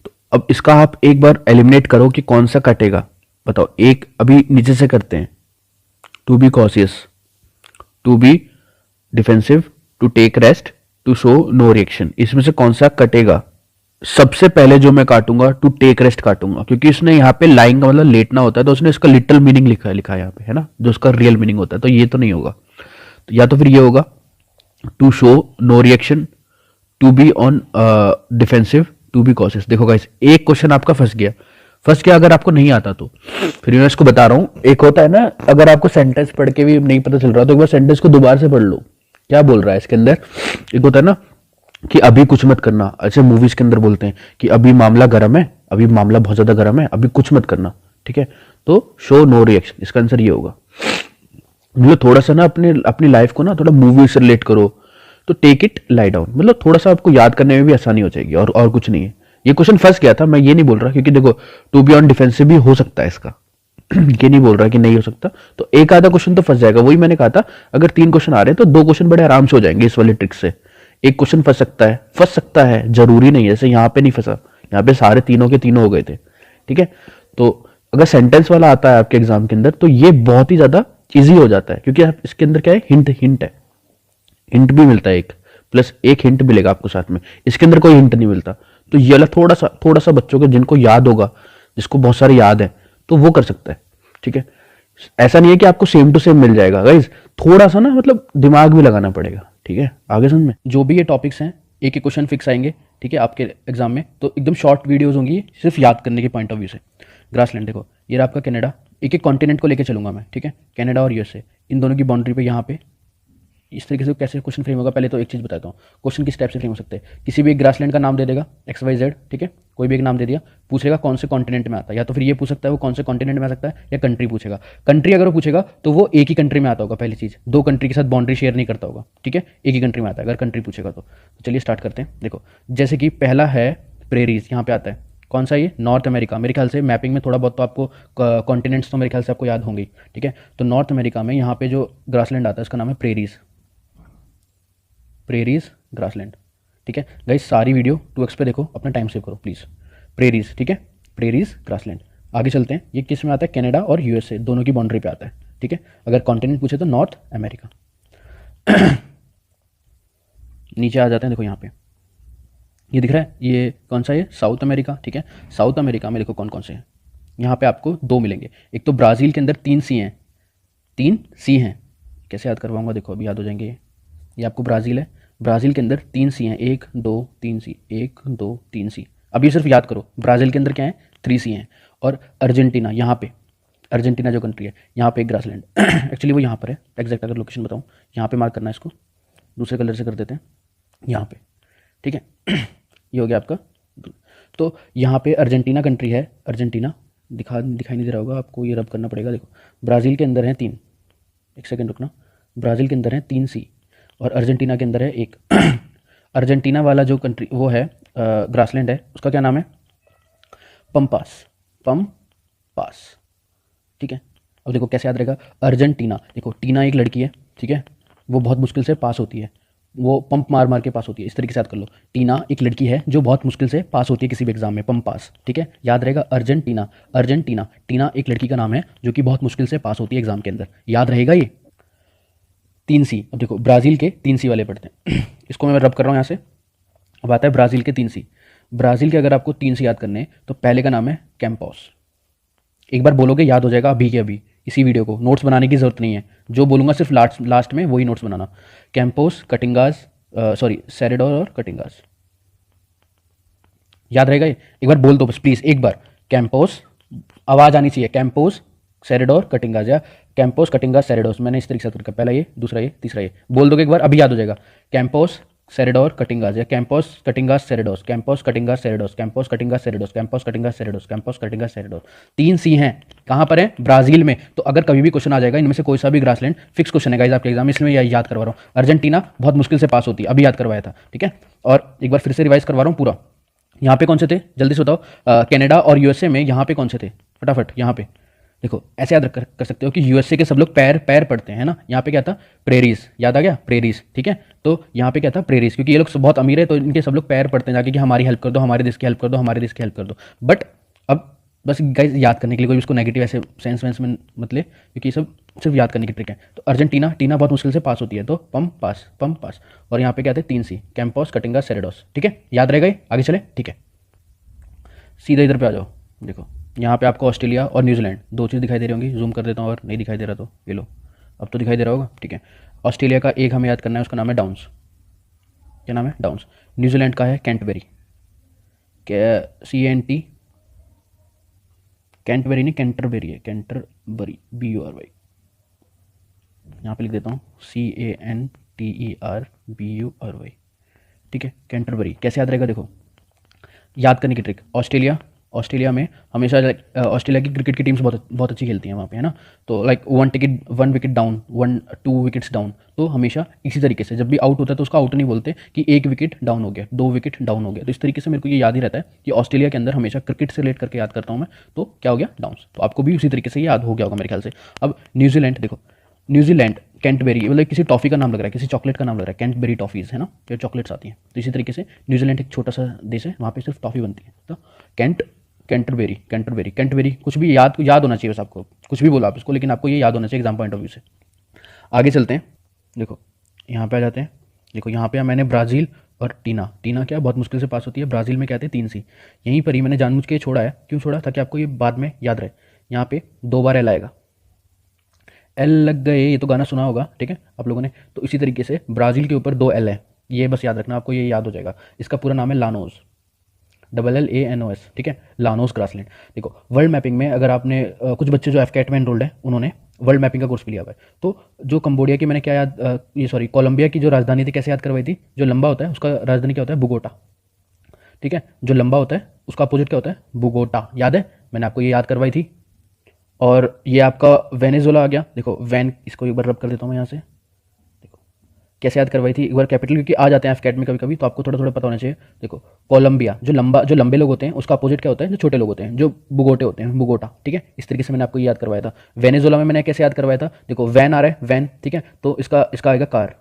तो अब इसका आप एक बार एलिमिनेट करो कि कौन सा कटेगा, बताओ। एक अभी नीचे से करते हैं, to be cautious, to be defensive, to take rest, to show no reaction, इसमें से कौन सा कटेगा। सबसे पहले जो मैं काटूंगा टू टेक रेस्ट काटूंगा, क्योंकि इसने यहाँ पे लाइंग का मतलब लेटना होता है, तो उसने इसका लिटिल मीनिंग लिखा है यहाँ पे, है ना, जो उसका रियल मीनिंग होता है, तो ये तो नहीं होगा। तो या तो फिर ये होगा to show no reaction, to be on defensive, to be cautious. देखो गाइस एक क्वेश्चन आपका फंस गया अगर आपको नहीं आता तो। फिर मैं इसको बता रहा हूं, एक होता है ना अगर आपको सेंटेंस पढ़ के भी नहीं पता चल रहा तो एक बार सेंटेंस को दोबारा से पढ़ लो, क्या बोल रहा है इसके अंदर। एक होता है ना कि अभी कुछ मत करना, ऐसे मूवीज के अंदर बोलते हैं कि अभी मामला गर्म है, अभी मामला बहुत ज्यादा गर्म है, अभी कुछ मत करना, ठीक है। तो शो नो रिएक्शन, इसका आंसर ये होगा। मतलब थोड़ा सा ना अपनी लाइफ को ना थोड़ा मूवी से रिलेट करो, तो टेक इट लाई डाउन, मतलब थोड़ा सा आपको याद करने में भी आसानी हो जाएगी, और कुछ नहीं है। ये क्वेश्चन फंस गया था, मैं ये नहीं बोल रहा, क्योंकि देखो टू बी ऑन डिफेंसिव भी हो सकता है इसका ये नहीं बोल रहा कि नहीं हो सकता, तो एक आधा क्वेश्चन तो फंस जाएगा। वही मैंने कहा था, अगर 3 क्वेश्चन आ रहे हैं तो 2 क्वेश्चन बड़े आराम से हो जाएंगे इस वाली ट्रिक से। एक क्वेश्चन फंस सकता है, जरूरी नहीं है, जैसे यहाँ पे नहीं फंसा, यहाँ पे सारे तीनों के तीनों हो गए थे, ठीक है। तो अगर सेंटेंस वाला आता है आपके एग्जाम के अंदर तो ये बहुत ही ज्यादा इजी हो जाता है, क्योंकि आप इसके अंदर क्या है, हिंट है, हिंट भी मिलता है एक, प्लस एक हिंट मिलेगा आपको साथ में। इसके अंदर कोई हिंट नहीं मिलता, तो ये वाला थोड़ा सा बच्चों के जिनको याद होगा, जिसको बहुत सारे याद है, तो वो कर सकता है, ठीक है। ऐसा नहीं है कि आपको सेम टू सेम मिल जाएगा गाइज, थोड़ा सा ना मतलब दिमाग भी लगाना पड़ेगा, ठीक है। आगे समझ में, जो भी ये टॉपिक्स हैं एक एक क्वेश्चन फिक्स आएंगे, ठीक है, आपके एग्जाम में, तो एकदम शॉर्ट वीडियोस होंगी सिर्फ याद करने के पॉइंट ऑफ व्यू से। ग्रासलैंड देखो, ये रहा आपका कनाडा, एक एक कॉन्टिनेंट को लेकर चलूंगा मैं, ठीक है। कनाडा और यूएसए, इन दोनों की बाउंड्री पे यहाँ पे इस तरीके से कैसे क्वेश्चन फ्रेम होगा, पहले तो एक चीज़ बताता हूँ, क्वेश्चन किस टाइप से फ्रेम हो सकते हैं। किसी भी एक ग्रासलैंड का नाम दे देगा, XYZ, ठीक है, कोई भी एक नाम दे दिया, पूछेगा कौन से कॉन्टिनेंट में आता है, या तो फिर ये पूछ सकता है वो कौन से कॉन्टिनेंट में आ सकता है, या कंट्री पूछेगा। कंट्री अगर वो पूछेगा तो वो एक ही कंट्री में आता होगा, पहली चीज़, 2 कंट्री के साथ बाउंड्री शेयर नहीं करता होगा, ठीक है, एक ही कंट्री में आता है अगर कंट्री पूछेगा तो। चलिए स्टार्ट करते हैं। देखो जैसे कि पहला है प्रेरीज, यहाँ पे आता है कौन सा, ये नॉर्थ अमेरिका। मेरे ख्याल से मैपिंग में थोड़ा बहुत तो आपको कॉन्टिनेंट्स तो मेरे ख्याल से आपको याद होंगे, ठीक है। तो नॉर्थ अमेरिका में यहाँ पे जो ग्रासलैंड आता है उसका नाम है प्रेरीज ग्रासलैंड, ठीक है। गाइस सारी वीडियो 2x पे देखो, अपना टाइम सेव करो प्लीज़। प्रेरीज, ठीक है, प्रेरीज ग्रासलैंड। आगे चलते हैं, ये किस में आता है, कनाडा और यूएसए दोनों की बाउंड्री पे आता है, ठीक है। अगर कॉन्टिनेंट पूछे तो नॉर्थ अमेरिका। नीचे आ जाते हैं, देखो यहाँ पे ये दिख रहा है, ये कौन सा है, साउथ अमेरिका, ठीक है। साउथ अमेरिका में देखो कौन कौन से हैं, यहाँ पे आपको 2 मिलेंगे। एक तो ब्राज़ील के अंदर 3 सी हैं, 3 सी हैं, कैसे याद करवाऊंगा, देखो अभी याद हो जाएंगे। ये आपको ब्राज़ील है, ब्राज़ील के अंदर 3 सी हैं, 1 2 3 सी, 1 2 3 सी। अब ये सिर्फ याद करो, ब्राज़ील के अंदर क्या है, 3 सी हैं। और अर्जेंटीना, यहाँ पे अर्जेंटीना जो कंट्री है, यहाँ पे एक ग्रासलैंड एक्चुअली वो यहाँ पर है, एग्जैक्ट अगर लोकेशन बताऊँ, यहाँ पे मार्क करना है इसको, दूसरे कलर से कर देते हैं यहाँ पे, ठीक है। ये हो गया आपका। तो यहाँ पे अर्जेंटीना कंट्री है, अर्जेंटीना दिखाई नहीं दे रहा होगा आपको, ये रब करना पड़ेगा। देखो ब्राज़ील के अंदर है 3, एक सेकेंड रुकना, ब्राज़ील के अंदर है 3 सी और अर्जेंटीना के अंदर है 1। अर्जेंटीना वाला जो कंट्री वो है ग्रासलैंड है, उसका क्या नाम है, पम्पास, ठीक है। अब देखो कैसे याद रहेगा, अर्जेंटीना, देखो टीना एक लड़की है, ठीक है, वो बहुत मुश्किल से पास होती है, वो पंप मार मार के पास होती है, इस तरीके से याद कर लो। टीना एक लड़की है जो बहुत मुश्किल से पास होती है किसी भी एग्जाम में, पंप पास, ठीक है, याद रहेगा। अर्जेंटीना, अर्जेंटीना, टीना एक लड़की का नाम है जो कि बहुत मुश्किल से पास होती है एग्जाम के अंदर, याद रहेगा ये। 3 सी, अब देखो ब्राज़ील के 3 सी वाले पढ़ते हैं इसको मैं रब कर रहा हूँ यहाँ से। अब आता है ब्राज़ील के 3 सी। ब्राज़ील के अगर आपको 3 सी याद करने हैं तो पहले का नाम है कैंपॉस। एक बार बोलोगे याद हो जाएगा अभी के अभी, इसी वीडियो को नोट्स बनाने की जरूरत नहीं है, जो बोलूँगा सिर्फ लास्ट में वही नोट्स बनाना। कैंपोस, कटिंगास, सॉरी सेरेडोर और कटिंगास, याद रहेगा ये, एक बार बोल दो बस प्लीज़ एक बार, कैंपोस, आवाज़ आनी चाहिए, कैंपोस सेरेडोर कटिंगास, या कैंपोस कटिंगास सेरेडोस, मैंने इस तरीके से करके पहला ये, दूसरा ये, तीसरा ये बोल दोगे एक बार, अभी याद हो जाएगा। कैंपोस सेरेडोर कटिंगास, या कैंपोस कटिंगास सेरेडोस, कैंपोस कटिंगास सेरेडोस, कैंपोस कटिंगास सेरेडोस, कैंपोस कटिंगास सेरेडोस, कैंपोस कटिंगास सेरेडोस। 3 सी हैं, कहाँ पर है, ब्राज़ील में। तो अगर कभी भी क्वेश्चन आ जाएगा इनमें से कोई सा भी ग्रासलैंड, फिक्स क्वेश्चन है गाइस आपके एग्जाम में, इसलिए मैं याद करवा रहा हूँ। अर्जेंटीना बहुत मुश्किल से पास होती है, अभी याद करवाया था, ठीक है। और एक बार फिर से रिवाइज करवा रहा हूँ पूरा। यहाँ पे कौन से थे जल्दी से बताओ, कनाडा और यूएसए में यहाँ पे कौन से थे, फटाफट यहाँ पे देखो, ऐसे याद कर सकते हो कि यूएसए के सब लोग पैर पढ़ते हैं ना। यहाँ पे क्या था, प्रेरीज, याद आ गया, प्रेरीज, ठीक है। तो यहाँ पे क्या था, प्रेरीज, क्योंकि ये लोग बहुत अमीर है तो इनके सब लोग पैर पढ़ते हैं जाके कि हमारी हेल्प कर दो, हमारे देश की हेल्प कर दो, हमारे देश की हेल्प कर दो। बट अब बस गाइस याद करने के लिए, कोई उसको नेगेटिव ऐसे सेंस में मत ले, क्योंकि ये सब सिर्फ याद करने की ट्रिक है। तो अर्जेंटीना, टीना बहुत मुश्किल से पास होती है, तो पंप पास। और यहाँ पे क्या थे, 3 सी, कैंपोस कटिंगास सेरेडोस, ठीक है, याद रहेगा ये, आगे चले, ठीक है। सीधा इधर पे आ जाओ, देखो यहाँ पे आपको ऑस्ट्रेलिया और न्यूजीलैंड 2 चीज़ दिखाई दे रही होंगी, जूम कर देता हूँ, और नहीं दिखाई दे रहा तो ये लो, अब तो दिखाई दे रहा होगा, ठीक है। ऑस्ट्रेलिया का एक हमें याद करना है, उसका नाम है डाउन्स, क्या नाम है, डाउन्स। न्यूजीलैंड का है कैंटबेरी, CANT, कैंटबेरी नहीं, कैंटरबेरी है, कैंटरबरी, BURY, यहाँ पे लिख देता हूँ CANTERBURY, ठीक है, कैंटरबरी। कैसे याद रहेगा, देखो याद करने की ट्रिक, ऑस्ट्रेलिया ऑस्ट्रेलिया में हमेशा ऑस्ट्रेलिया की क्रिकेट की टीम्स बहुत अच्छी खेलती हैं वहाँ पे, है ना। तो like one wicket down, 1-2 wickets down, तो हमेशा इसी तरीके से जब भी आउट होता है तो उसका आउट नहीं बोलते कि 1 विकेट डाउन हो गया, 2 विकेट डाउन हो गया। तो इस तरीके से मेरे को ये याद ही रहता है कि ऑस्ट्रेलिया के अंदर हमेशा क्रिकेट से रिलेट करके याद करता हूँ मैं, तो क्या हो गया, डाउन्स। तो आपको भी उसी तरीके से याद हो गया होगा मेरे ख्याल से। अब न्यूजीलैंड देखो, न्यूजीलैंड कैंटबेरी, मतलब किसी टॉफ़ी का नाम लग रहा है, किसी चॉकलेट का नाम लग रहा है, कैंटबेरी टॉफ़ीज़, है ना, जो चॉकलेट्स आती हैं। तो इसी तरीके से न्यूजीलैंड एक छोटा सा देश है, वहाँ पे सिर्फ टॉफ़ी बनती है। तो कैंटरबेरी कुछ भी याद होना चाहिए बस आपको, कुछ भी बोला आप इसको, लेकिन आपको ये याद होना चाहिए एग्जाम पॉइंट ऑफ व्यू से। आगे चलते हैं, देखो यहाँ पे आ जाते हैं। देखो यहाँ पे मैंने ब्राज़ील और टीना क्या बहुत मुश्किल से पास होती है, ब्राज़ील में कहते हैं 3 सी। यहीं पर ही मैंने जानबूझ के छोड़ा है, क्यों छोड़ा, ताकि आपको ये बाद में याद रहे। यहाँ पे 2 बार एल आएगा, एल लग गए, ये तो गाना सुना होगा, ठीक है आप लोगों ने। तो इसी तरीके से ब्राज़ील के ऊपर 2 एल है, ये बस याद रखना, आपको ये याद हो जाएगा। इसका पूरा नाम है लानोस, LLANOS, ठीक है, लानोस ग्रासलैंड। देखो वर्ल्ड मैपिंग में अगर आपने कुछ बच्चे जो एफकेट में एनरोल्ड है, उन्होंने वर्ल्ड मैपिंग का कोर्स भी लिया हुआ है। तो जो कंबोडिया की मैंने क्या याद कोलंबिया की जो राजधानी थी कैसे याद करवाई थी, जो लंबा होता है उसका राजधानी क्या होता है, बोगोटा, ठीक है। जो लंबा होता है उसका अपोजिट क्या होता है, बोगोटा, याद है, मैंने आपको ये याद करवाई थी। और ये आपका वेनेजुएला आ गया, देखो इसको एक बार रब कर देता हूँ मैं यहाँ से, देखो कैसे याद करवाई थी एक बार, कैपिटल, क्योंकि आ जाते हैं एफकेट में कभी कभी, तो आपको थोड़ा थोड़ा पता होना चाहिए। देखो कोलंबिया, जो लंबे लोग होते हैं उसका अपोजिट क्या होता है, जो छोटे लोग होते हैं, जो बुगोटे होते हैं, बुगोटा, ठीक है। इस तरीके से मैंने आपको याद करवाया था। वेनेजुएला में मैंने कैसे याद करवाया था, देखो वैन आ रहा है, वैन, ठीक है, तो इसका आएगा कार,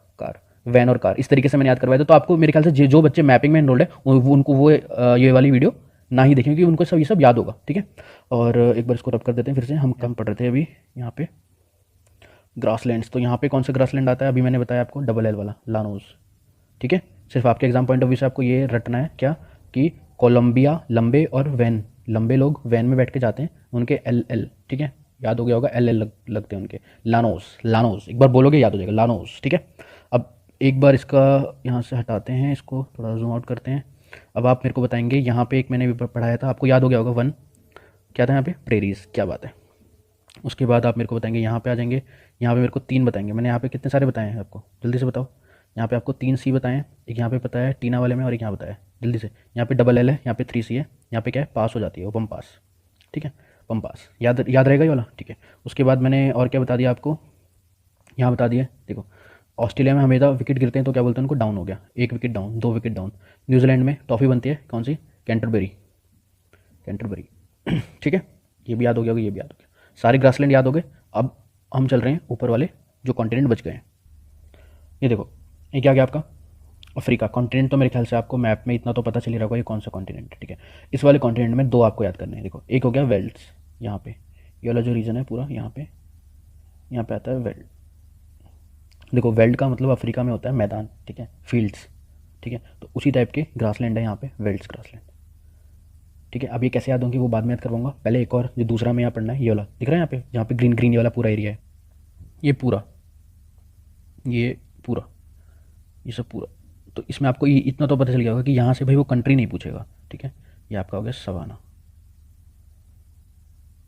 वैन और कार, इस तरीके से मैंने याद करवाया था। तो आपको मेरे ख्याल से जो बच्चे मैपिंग में एनरोल्ड है उनको वो ये वाली वीडियो ना ही देखें, क्योंकि उनको ये सब याद होगा, ठीक है। और एक बार इसको रब कर देते हैं फिर से, हम कम पढ़ रहे थे अभी यहाँ पे ग्रासलैंड्स। तो यहाँ पे कौन सा ग्रासलैंड आता है, अभी मैंने बताया आपको LL वाला, लानोस, ठीक है। सिर्फ आपके एग्जाम पॉइंट ऑफ व्यू से आपको ये रटना है क्या, कि कोलंबिया लंबे और वैन, लंबे लोग वैन में बैठ के जाते हैं, उनके LL, ठीक है, याद हो गया होगा, LL लगते हैं उनके, लानोस, एक बार बोलोगे याद हो जाएगा, लानोस, ठीक है। अब एक बार इसका यहाँ से हटाते हैं, इसको थोड़ा जूम आउट करते हैं। अब आप मेरे को बताएंगे, यहाँ पे एक मैंने भी पढ़ाया था, आपको याद हो गया होगा, 1 क्या था यहाँ पे, प्रेरीज, क्या बात है। उसके बाद आप मेरे को बताएंगे, यहाँ पे आ जाएंगे, यहाँ पे मेरे को 3 बताएंगे। मैंने यहाँ पे कितने सारे बताए हैं आपको, जल्दी से बताओ। यहाँ पे आपको 3 सी बताएं, एक यहाँ पे बताया टीना वाले में, और एक यहाँ बताया, जल्दी से। यहाँ पे LL है, यहाँ पे 3 सी है, यहाँ पे क्या है, पास हो जाती है वो, बम पास, ठीक है, बम पास, याद रहेगा ये वाला, ठीक है। उसके बाद मैंने और क्या बता दिया आपको, यहाँ बता दिया, देखो ऑस्ट्रेलिया में हमेशा विकेट गिरते हैं तो क्या बोलते हैं उनको, डाउन हो गया, 1 wicket down, 2 wicket down. New Zealand में टॉफ़ी बनती है, कौन सी, कैंटरबेरी, ठीक है, ये भी याद हो गया, ये भी याद हो गया, सारे ग्रासलैंड याद हो गए। अब हम चल रहे हैं ऊपर वाले जो कॉन्टिनेंट बच गए हैं। ये देखो, ये क्या गया आपका, अफ्रीका कॉन्टिनेंट। तो मेरे ख्याल से आपको मैप में इतना तो पता चल ही रहा होगा ये कौन सा कॉन्टिनेंट है, ठीक है। इस वाले कॉन्टिनेंट में 2 आपको याद करने हैं। देखो एक हो गया वेल्स, यहाँ पे ये वाला जो रीजन है पूरा, यहाँ पे आता है वेल्ट। देखो वेल्ट का मतलब अफ्रीका में होता है मैदान, ठीक है, फील्ड्स, ठीक है। तो उसी टाइप के ग्रासलैंड है यहाँ पे, वेल्ट्स ग्रासलैंड, ठीक है। अब ये कैसे याद होंगे वो बाद में याद करवाऊंगा, पहले एक और जो दूसरा में यहाँ पढ़ना है, ये वाला दिख रहा है यहाँ पे, जहाँ पे ग्रीन ये वाला पूरा एरिया है, ये सब पूरा। तो इसमें आपको ये इतना तो पता चल गया होगा कि यहाँ से भाई वो कंट्री नहीं पूछेगा, ठीक है। ये आपका हो गया सवाना,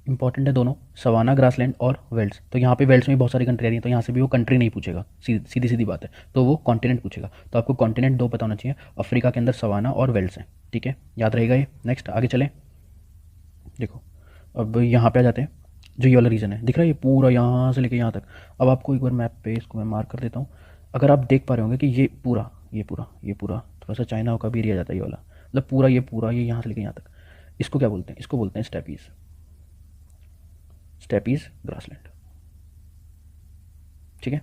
इंपॉर्टेंट है दोनों, सवाना ग्रासलैंड और वेल्ट्स। तो यहाँ पे वेल्ट्स में भी बहुत सारी कंट्री आ रही है, तो यहाँ से भी वो कंट्री नहीं पूछेगा, सीधी बात है, तो वो कॉन्टिनेंट पूछेगा। तो आपको कॉन्टिनेंट 2 पता होना चाहिए, अफ्रीका के अंदर सवाना और वेल्ट्स हैं, ठीक है, याद रहेगा ये। नेक्स्ट आगे चलें, देखो अब यहाँ पे आ जाते हैं, जो ये वाला रीजन है दिख रहा है, ये पूरा यहाँ से लेके यहाँ तक। अब आपको एक बार मैप पे इसको मैं मार्क कर देता हूँ, अगर आप देख पा रहे होंगे कि ये पूरा थोड़ा सा चाइना का भी एरिया जाता है, ये वाला मतलब पूरा ये यहाँ से लेके यहाँ तक, इसको क्या बोलते हैं, इसको बोलते हैं स्टेपीज ग्रासलैंड, ठीक है,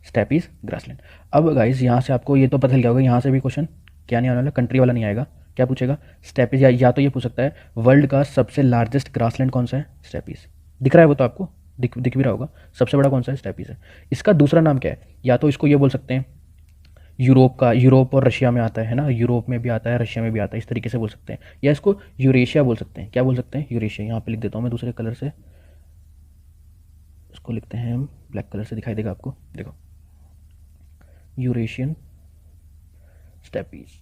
स्टेपीज ग्रासलैंड। अब गाइस यहाँ से आपको ये तो पता चल गया होगा, यहाँ से भी क्वेश्चन क्या नहीं आने वाला, कंट्री वाला नहीं आएगा, क्या पूछेगा, स्टेपीज, या तो ये पूछ सकता है वर्ल्ड का सबसे लार्जेस्ट ग्रासलैंड कौन सा है, स्टेपीज, दिख रहा है वो तो आपको, दिख भी रहा होगा, सबसे बड़ा कौन सा है, स्टेपीज है। इसका दूसरा नाम क्या है, या तो इसको ये बोल सकते हैं यूरोप और रशिया में आता है ना, यूरोप में भी आता है, रशिया में भी आता है, इस तरीके से बोल सकते हैं, या इसको यूरेशिया बोल सकते हैं, क्या बोल सकते हैं, यूरेशिया। यहाँ पे लिख देता हूँ मैं दूसरे कलर से, इसको लिखते हैं हम, ब्लैक कलर से दिखाई देगा आपको, देखो यूरेशियन स्टेपीज,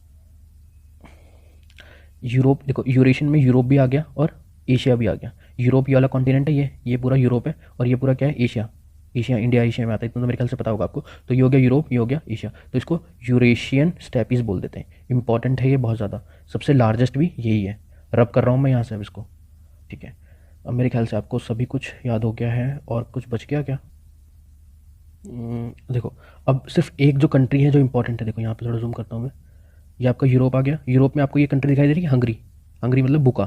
यूरोप। देखो यूरेशियन में यूरोप भी आ गया और एशिया भी आ गया, यूरोप ये वाला कॉन्टिनेंट है, ये पूरा यूरोप है, और ये पूरा क्या है, एशिया, इंडिया एशिया में आता है, इतना तो मेरे ख्याल से पता होगा आपको। तो ये हो गया यूरोप, ये हो गया एशिया, तो इसको यूरेशियन स्टेपीज बोल देते हैं। इंपॉर्टेंट है ये बहुत ज़्यादा, सबसे लार्जेस्ट भी यही है, रब कर रहा हूँ मैं यहाँ से अब इसको, ठीक है। अब मेरे ख्याल से आपको सभी कुछ याद हो गया है, और कुछ बच गया क्या? देखो, अब सिर्फ एक जो कंट्री है जो इंपॉर्टेंट है, देखो यहाँ पे थोड़ा जूम करता हूँ मैं, ये आपका यूरोप आ गया। यूरोप में आपको ये कंट्री दिखाई दे रही है, हंगरी। हंगरी मतलब बुका,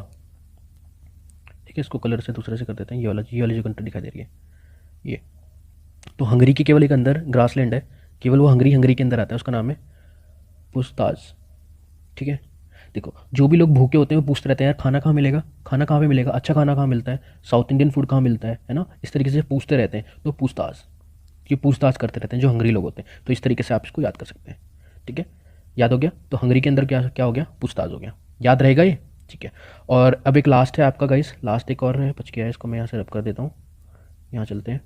ठीक है। इसको कलर से दूसरे से कर देते हैं, ये वाली जो कंट्री दिखाई दे रही है ये, तो हंगरी की केवल एक अंदर ग्रासलैंड है, केवल वो हंगरी हंगरी के अंदर आता है, उसका नाम है पुस्ताज, ठीक है। देखो, जो भी लोग भूखे होते हैं वो पूछते रहते हैं यार खाना कहाँ मिलेगा, खाना कहाँ पे मिलेगा, अच्छा खाना कहाँ मिलता है, साउथ इंडियन फूड कहाँ मिलता है ना, इस तरीके से पूछते रहते हैं, तो पूछताछ, ये पूछताछ करते रहते हैं जो हंगरी लोग होते हैं। तो इस तरीके से आप इसको याद कर सकते हैं, ठीक है। याद हो गया, तो हंगरी के अंदर क्या क्या हो गया, पूछताछ हो गया, याद रहेगा ये, ठीक है। और अब एक लास्ट है आपका गाइस, लास्ट एक और है, बच गया है, इसको मैं यहाँ से रब कर देता हूँ। यहाँ चलते हैं,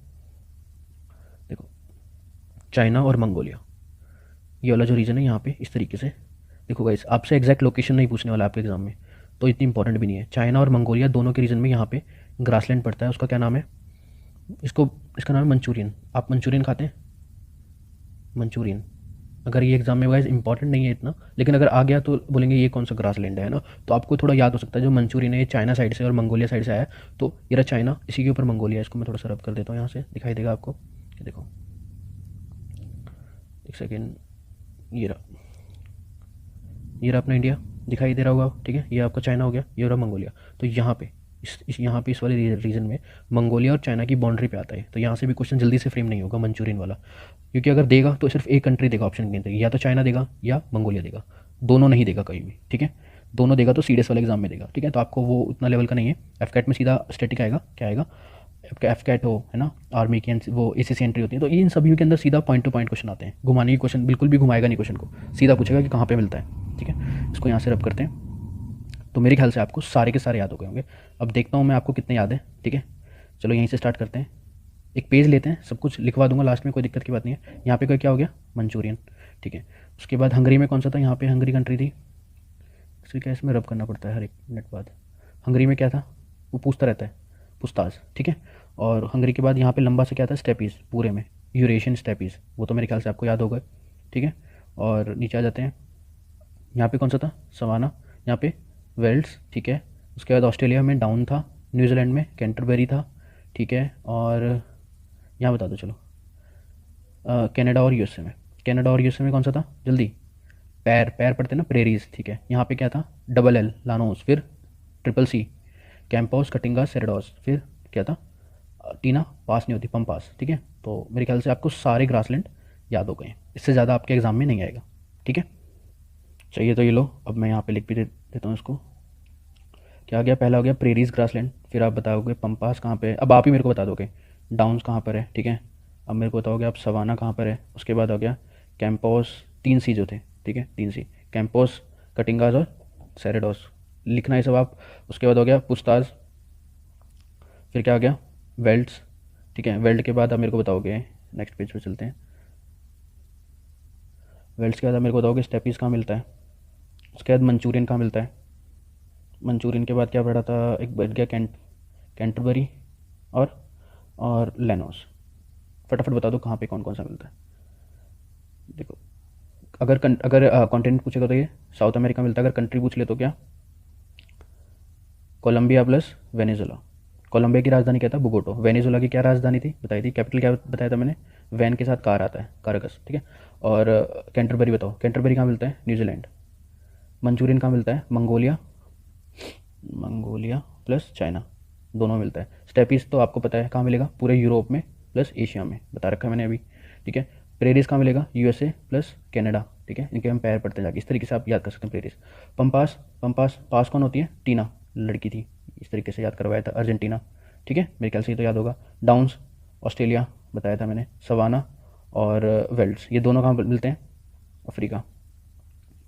देखो चाइना और मंगोलिया, ये वाला जो रीजन है यहाँ पे इस तरीके से। देखो गाइस, आपसे एग्जैक्ट लोकेशन नहीं पूछने वाला आपके एग्जाम में, तो इतनी इंपॉर्टेंट भी नहीं है। चाइना और मंगोलिया दोनों के रीजन में यहाँ पे ग्रासलैंड पड़ता है, उसका क्या नाम है, इसका नाम है मंचूरियन। आप मंचूरियन खाते हैं, मंचूरियन। अगर ये एग्जाम में गाइस इंपॉर्टेंट नहीं है इतना, लेकिन अगर आ गया तो बोलेंगे ये कौन सा ग्रासलैंड है ना, तो आपको थोड़ा याद हो सकता है जो मंचूरियन है ये चाइना साइड से और मंगोलिया साइड से आया है। तो ये रहा चाइना, इसी के ऊपर मंगोलिया, इसको मैं थोड़ा सा रब कर देता हूँ, यहाँ से दिखाई देगा आपको, ये देखो, एक सेकेंड, ये रहा अपना इंडिया, दिखाई दे रहा होगा, ठीक है। ये आपका चाइना हो गया, ये रहा मंगोलिया। तो यहाँ पे यहाँ पे इस वाले रीजन में मंगोलिया और चाइना की बाउंड्री पे आता है, तो यहाँ से भी क्वेश्चन जल्दी से फ्रेम नहीं होगा मंचूरियन वाला, क्योंकि अगर देगा तो सिर्फ एक कंट्री देगा ऑप्शन के अंदर, या तो चाइना देगा या मंगोलिया देगा, दोनों नहीं देगा कहीं भी, ठीक है। दोनों देगा तो सीडीएस वाले एग्जाम में देगा, ठीक है। तो आपको वो उतना लेवल का नहीं है। एफकैट में सीधा स्टैटिक आएगा, क्या आएगा, आपका एफकैट हो है ना, आर्मी की वो एसीसी एंट्री होती है, तो इन सभी के अंदर सीधा पॉइंट टू पॉइंट क्वेश्चन आते हैं। घुमाने की क्वेश्चन बिल्कुल भी घुमाएगा नहीं, क्वेश्चन को सीधा पूछेगा कि कहाँ पे मिलता है, ठीक है। इसको यहाँ से रब करते हैं, तो मेरे ख्याल से आपको सारे के सारे याद हो गए होंगे। अब देखता हूँ मैं आपको कितने याद है, ठीक है। चलो यहीं से स्टार्ट करते हैं, एक पेज लेते हैं, सब कुछ लिखवा दूंगा लास्ट में, कोई दिक्कत की बात नहीं है। यहाँ पे क्या हो गया, मंचूरियन, ठीक है। उसके बाद हंगरी में कौन सा था, यहाँ पे हंगरी कंट्री थी, इसमें क्या, इसमें रब करना पड़ता है हर एक मिनट बाद। हंगरी में क्या था, वो पूछता रहता है, पूछताछ, ठीक है। और हंगरी के बाद यहाँ पे लंबा से क्या था, स्टेपीज, पूरे में यूरेशियन स्टेपीज, वो तो मेरे ख्याल से आपको याद होगा, ठीक है। और नीचे आ जाते हैं, यहाँ पे कौन सा था, सवाना, यहाँ पे वेल्स, ठीक है। उसके बाद ऑस्ट्रेलिया में डाउन था, न्यूजीलैंड में कैंटरबरी था, ठीक है। और यहाँ बता दो चलो, कनाडा और यूएसए में, कनाडा और यूएसए में कौन सा था, जल्दी, पैर पैर पढ़ते ना, प्रेरीज, ठीक है। यहाँ पे क्या था, डबल एल लानोस, फिर ट्रिपल सी कैंपोस, कटिंगा, सेरेडोस, फिर क्या था, टीना पास नहीं होती, पंपास, ठीक है। तो मेरे ख्याल से आपको सारे ग्रासलैंड याद हो गए हैं, इससे ज़्यादा आपके एग्जाम में नहीं आएगा, ठीक है। चाहिए तो ये लो, अब मैं यहाँ पे लिख भी देता हूँ इसको। क्या आ गया, पहला हो गया प्रेरीज ग्रासलैंड, फिर आप बताओगे पंपास कहाँ पे है, अब आप ही मेरे को बता दोगे डाउन्स कहाँ पर है, ठीक है। अब मेरे को बताओगे आप सवाना कहाँ पर है। उसके बाद हो गया कैंपोस, 3 सी जो थे, ठीक है, 3 सी, कैंपोस, कटिंगास और सेरेडोस, लिखना है सब आप। उसके बाद हो गया पुस्ताज, फिर क्या आ गया, वेल्ट्स, ठीक है। वेल्ट के बाद आप मेरे को बताओगे, नेक्स्ट पेज पे चलते हैं, वेल्ट्स के बाद आप मेरे को बताओगे स्टेपीज कहाँ मिलता है। उसके बाद मंचूरियन कहाँ मिलता है, मंचूरियन के बाद क्या पड़ा था, एक बैठ गया कैंटरबरी और लेनोस। फटाफट बता दो कहाँ पे कौन कौन सा मिलता है। देखो, अगर कॉन्टिनेंट पूछेगा तो ये साउथ अमेरिका मिलता है, अगर कंट्री पूछ ले तो क्या, कोलंबिया प्लस वेनेजुला। कोलंबिया की राजधानी क्या था, बोगोटो। वेनेजुला की क्या राजधानी थी, बताई थी, कैपिटल क्या बताया था मैंने, वैन के साथ कार आता है, कारगस, ठीक है। और कैंटरबरी बताओ, कैंटरबरी कहाँ मिलता है, न्यूजीलैंड। मंचूरियन कहाँ मिलता है, मंगोलिया प्लस चाइना, दोनों मिलता है। स्टेपीज तो आपको पता है कहाँ मिलेगा, पूरे यूरोप में प्लस एशिया में, बता रखा है मैंने अभी, ठीक है। प्रेरिस कहाँ मिलेगा, यूएसए प्लस कनाडा, ठीक है। इनके हम पैर पढ़ते जाके, इस तरीके से आप याद कर सकते हैं प्रेरिस। पंपास पास कौन होती है, टीना, लड़की थी, इस तरीके से याद करवाया था, अर्जेंटीना, ठीक है। मेरे ख्याल से ये तो याद होगा। डाउन्स, ऑस्ट्रेलिया बताया था मैंने, सवाना और वेल्ट्स, ये दोनों कहाँ मिलते हैं, अफ्रीका।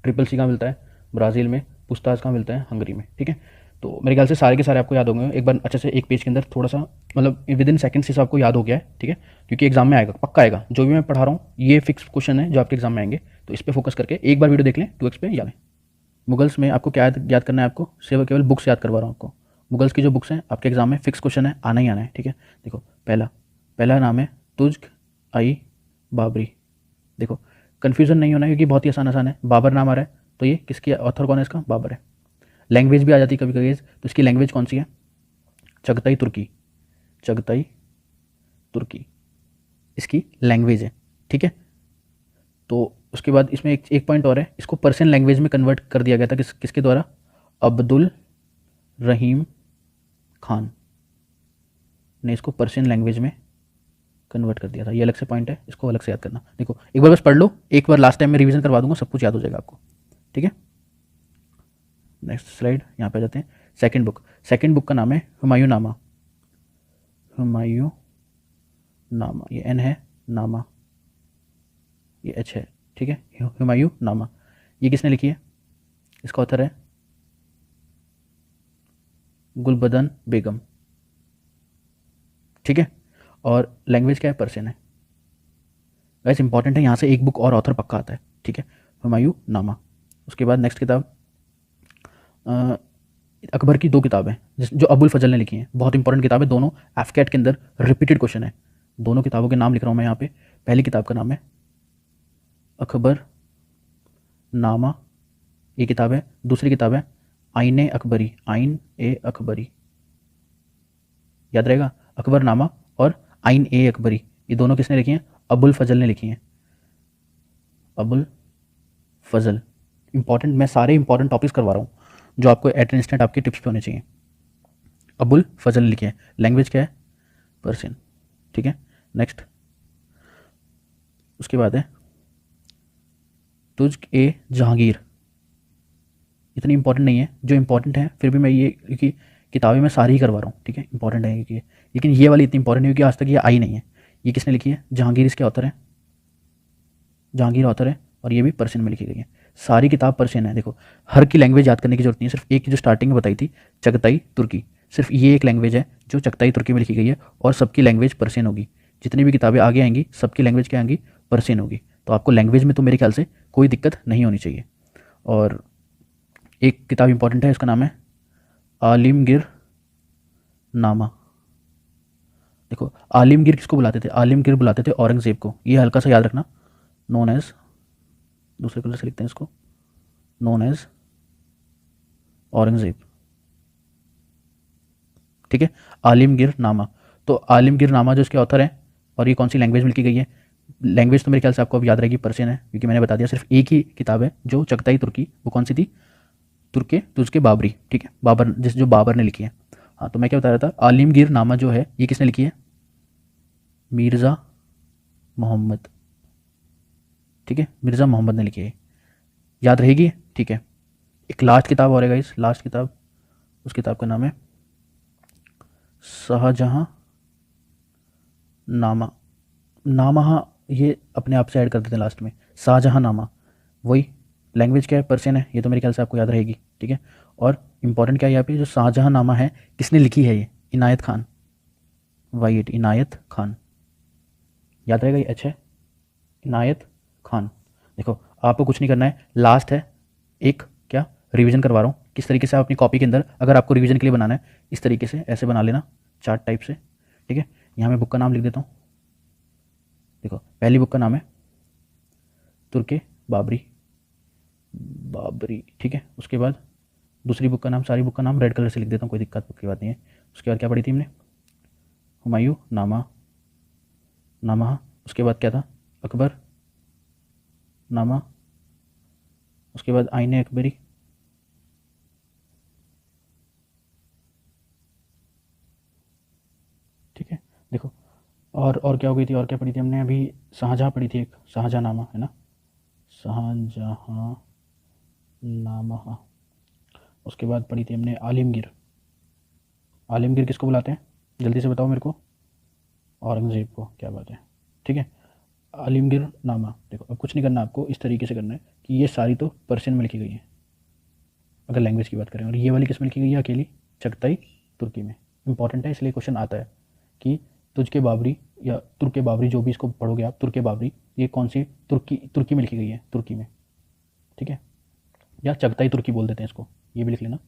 ट्रिपल सी कहाँ मिलता है, ब्राज़ील में। पुस्ताज कहाँ मिलता है, हंगरी में, ठीक है। तो मेरे ख्याल से सारे के सारे आपको याद होंगे एक बार अच्छे से, एक पेज के अंदर थोड़ा सा, मतलब विद इन सेकंड से आपको याद हो गया है, ठीक है। क्योंकि एग्जाम में आएगा, पक्का आएगा, जो भी मैं पढ़ा रहा हूँ ये फिक्स क्वेश्चन है जो आपके एग्जाम में आएंगे, तो इस पर फोकस करके एक बार वीडियो देख लें, 2x पे याद है। मुगल्स में आपको क्या याद करना है, आपको सिर्फ केवल बुक्स याद करवा रहा हूँ आपको। मुगल्स की जो बुक्स हैं आपके एग्जाम में फिक्स क्वेश्चन है, आना ही आना है, ठीक है। देखो, पहला नाम है तुज्क आई बाबरी। देखो, कन्फ्यूजन नहीं होना क्योंकि बहुत ही आसान है। बाबर नाम आ रहा है, तो ये किसकी ऑथर कौन है, इसका बाबर है। लैंग्वेज भी आ जाती है कभी कभी, तो इसकी लैंग्वेज कौन सी है? चगताई तुर्की, चगताई तुर्की इसकी लैंग्वेज है, ठीक है। तो उसके बाद इसमें एक पॉइंट और है, इसको पर्शियन लैंग्वेज में कन्वर्ट कर दिया गया था किसके द्वारा? अब्दुल रहीम खान ने इसको पर्शियन लैंग्वेज में कन्वर्ट कर दिया था। ये अलग से पॉइंट है, इसको अलग से याद करना। देखो एक बार बस पढ़ लो, एक बार लास्ट टाइम में रिवीजन करवा दूंगा, सब कुछ याद हो जाएगा आपको, ठीक है। नेक्स्ट स्लाइड, यहाँ पे आ जाते हैं। सेकंड बुक का नाम है हुमायूं नामा। हुमायूं नामा, ये एन है, नामा ये एच है, ठीक है। हुमायूं नामा, ये किसने लिखी है? इसका ऑथर है गुलबदन बेगम, ठीक है। और लैंग्वेज क्या है? पर्शियन है। गाइस इंपॉर्टेंट है, यहाँ से एक बुक और ऑथर पक्का आता है, ठीक है, हुमायूं नामा। उसके बाद नेक्स्ट किताब अकबर की 2 किताबें जो अबुल फजल ने लिखी हैं, बहुत इंपॉर्टेंट किताब है दोनों, एफकेट के अंदर रिपीटेड क्वेश्चन है। दोनों किताबों के नाम लिख रहा हूँ मैं यहाँ पे। पहली किताब का नाम है अकबर नामा, ये किताब है। दूसरी किताब है आईन अकबरी, आईन ए अकबरी, याद रहेगा, अकबर नामा और आईन ए अकबरी, ये दोनों किसने लिखी हैं? अबुल फजल ने लिखी हैं, अबुल फजल। इंपॉर्टेंट, मैं सारे इंपॉर्टेंट टॉपिक्स करवा रहा हूँ जो आपको एट इंस्टेंट आपके टिप्स पे होने चाहिए। अबुल फजल ने लिखे हैं, लैंग्वेज क्या है? पर्शियन, ठीक है। नेक्स्ट उसके बाद है तुझ ए जहांगीर। इतनी इंपॉर्टेंट नहीं है, जो इंपॉर्टेंट है फिर भी मैं ये, क्योंकि किताबें मैं सारी ही करवा रहा हूँ, ठीक है, इंपॉर्टेंट है क्योंकि, लेकिन ये वाली इतनी इंपॉर्टेंट है क्योंकि आज तक ये आई नहीं है। ये किसने लिखी है? जहांगीर इसके ऑथर है, जहांगीर ऑथर है, और ये भी पर्शियन में लिखी गई है। सारी किताब पर्शियन है। देखो हर की लैंग्वेज याद करने की जरूरत नहीं है, सिर्फ एक जो स्टार्टिंग में बताई थी चगताई तुर्की, सिर्फ ये एक लैंग्वेज है जो चगताई तुर्की में लिखी गई है, और सबकी लैंग्वेज पर्शियन होगी। जितनी भी किताबें आगे आएंगी सबकी लैंग्वेज क्या आएंगी? पर्शियन होगी। तो आपको लैंग्वेज में तो मेरे ख्याल से कोई दिक्कत नहीं होनी चाहिए। और एक किताब इंपॉर्टेंट है, उसका नाम है आलिमगिर नामा। देखो आलिमगिर किसको बुलाते थे? आलिमगिर बुलाते थे औरंगजेब को, ये हल्का सा याद रखना। नोन एज, दूसरे कलर से लिखते हैं इसको, नोन एज औरंगजेब, ठीक है। आलिमगिर नामा, तो आलिमगिर नामा जो इसके ऑथर है, और ये कौन सी लैंग्वेज में लिखी गई है? लैंग्वेज तो मेरे ख्याल से आपको अब याद रहेगी, पर्शियन है, क्योंकि मैंने बता दिया सिर्फ एक ही किताब है जो चगताई तुर्की, वो कौन सी थी? तुर्के तुझके बाबरी, ठीक है, बाबर, जो बाबर ने लिखी है। हाँ तो मैं क्या बता रहा था, आलिमगिर नामा जो है ये किसने लिखी है? मिर्ज़ा मोहम्मद, ठीक है, मिर्ज़ा मोहम्मद ने लिखी है, याद रहेगी, ठीक है। एक लास्ट किताब और है गाइस, लास्ट किताब, उस किताब का नाम है शाहजहां नामा। नामा ये अपने आप से ऐड कर देते हैं लास्ट में, शाहजहां नामा, वही लैंग्वेज क्या है? पर्शियन है, ये तो मेरे ख्याल से आपको याद रहेगी, ठीक है। और इंपॉर्टेंट क्या है यहाँ पे, जो शाहजहां नामा है किसने लिखी है? ये इनायत खान, वाई इनायत खान, याद रहेगा ये, अच्छा है, इनायत खान। देखो आपको कुछ नहीं करना है, लास्ट है एक क्या, रिवीजन करवा रहा हूँ किस तरीके से आप अपनी कॉपी के अंदर, अगर आपको रिवीजन के लिए बनाना है इस तरीके से ऐसे बना लेना, चार्ट टाइप से, ठीक है। यहाँ मैं बुक का नाम लिख देता हूँ। देखो पहली बुक का नाम है तुर्के बाबरी, बाबरी, ठीक है। उसके बाद दूसरी बुक का नाम, सारी बुक का नाम रेड कलर से लिख देता हूँ, कोई दिक्कत की बात नहीं है। उसके बाद क्या पढ़ी थी हमने? हुमायूं नामा, नामा। उसके बाद क्या था? अकबर नामा। उसके बाद आईने अकबरी, ठीक है। देखो और क्या हो गई थी, और क्या पढ़ी थी हमने अभी? शाहजहाँ पढ़ी थी एक, शाहजहाँ नामा है ना, शाहजहाँ नामा। उसके बाद पढ़ी थी हमने आलिमगिर। आलिमगिर किसको बुलाते हैं? जल्दी से बताओ मेरे को। औरंगज़ेब को, क्या बात है, ठीक है। आलिमगिर नामा, देखो अब कुछ नहीं करना आपको, इस तरीके से करना है कि ये सारी तो पर्शियन में लिखी गई है अगर लैंग्वेज की बात करें, और ये वाली किस में लिखी गई है? अकेली चगताई तुर्की में। इंपॉर्टेंट है इसलिए क्वेश्चन आता है कि तुझके बाबरी या तुर्के बाबरी, जो भी इसको पढ़ोगे आप, तुर्के बाबरी, ये कौन सी तुर्की में लिखी गई है? तुर्की में, ठीक है, या चगताई तुर्की बोल देते हैं इसको, ये भी लिख लेना,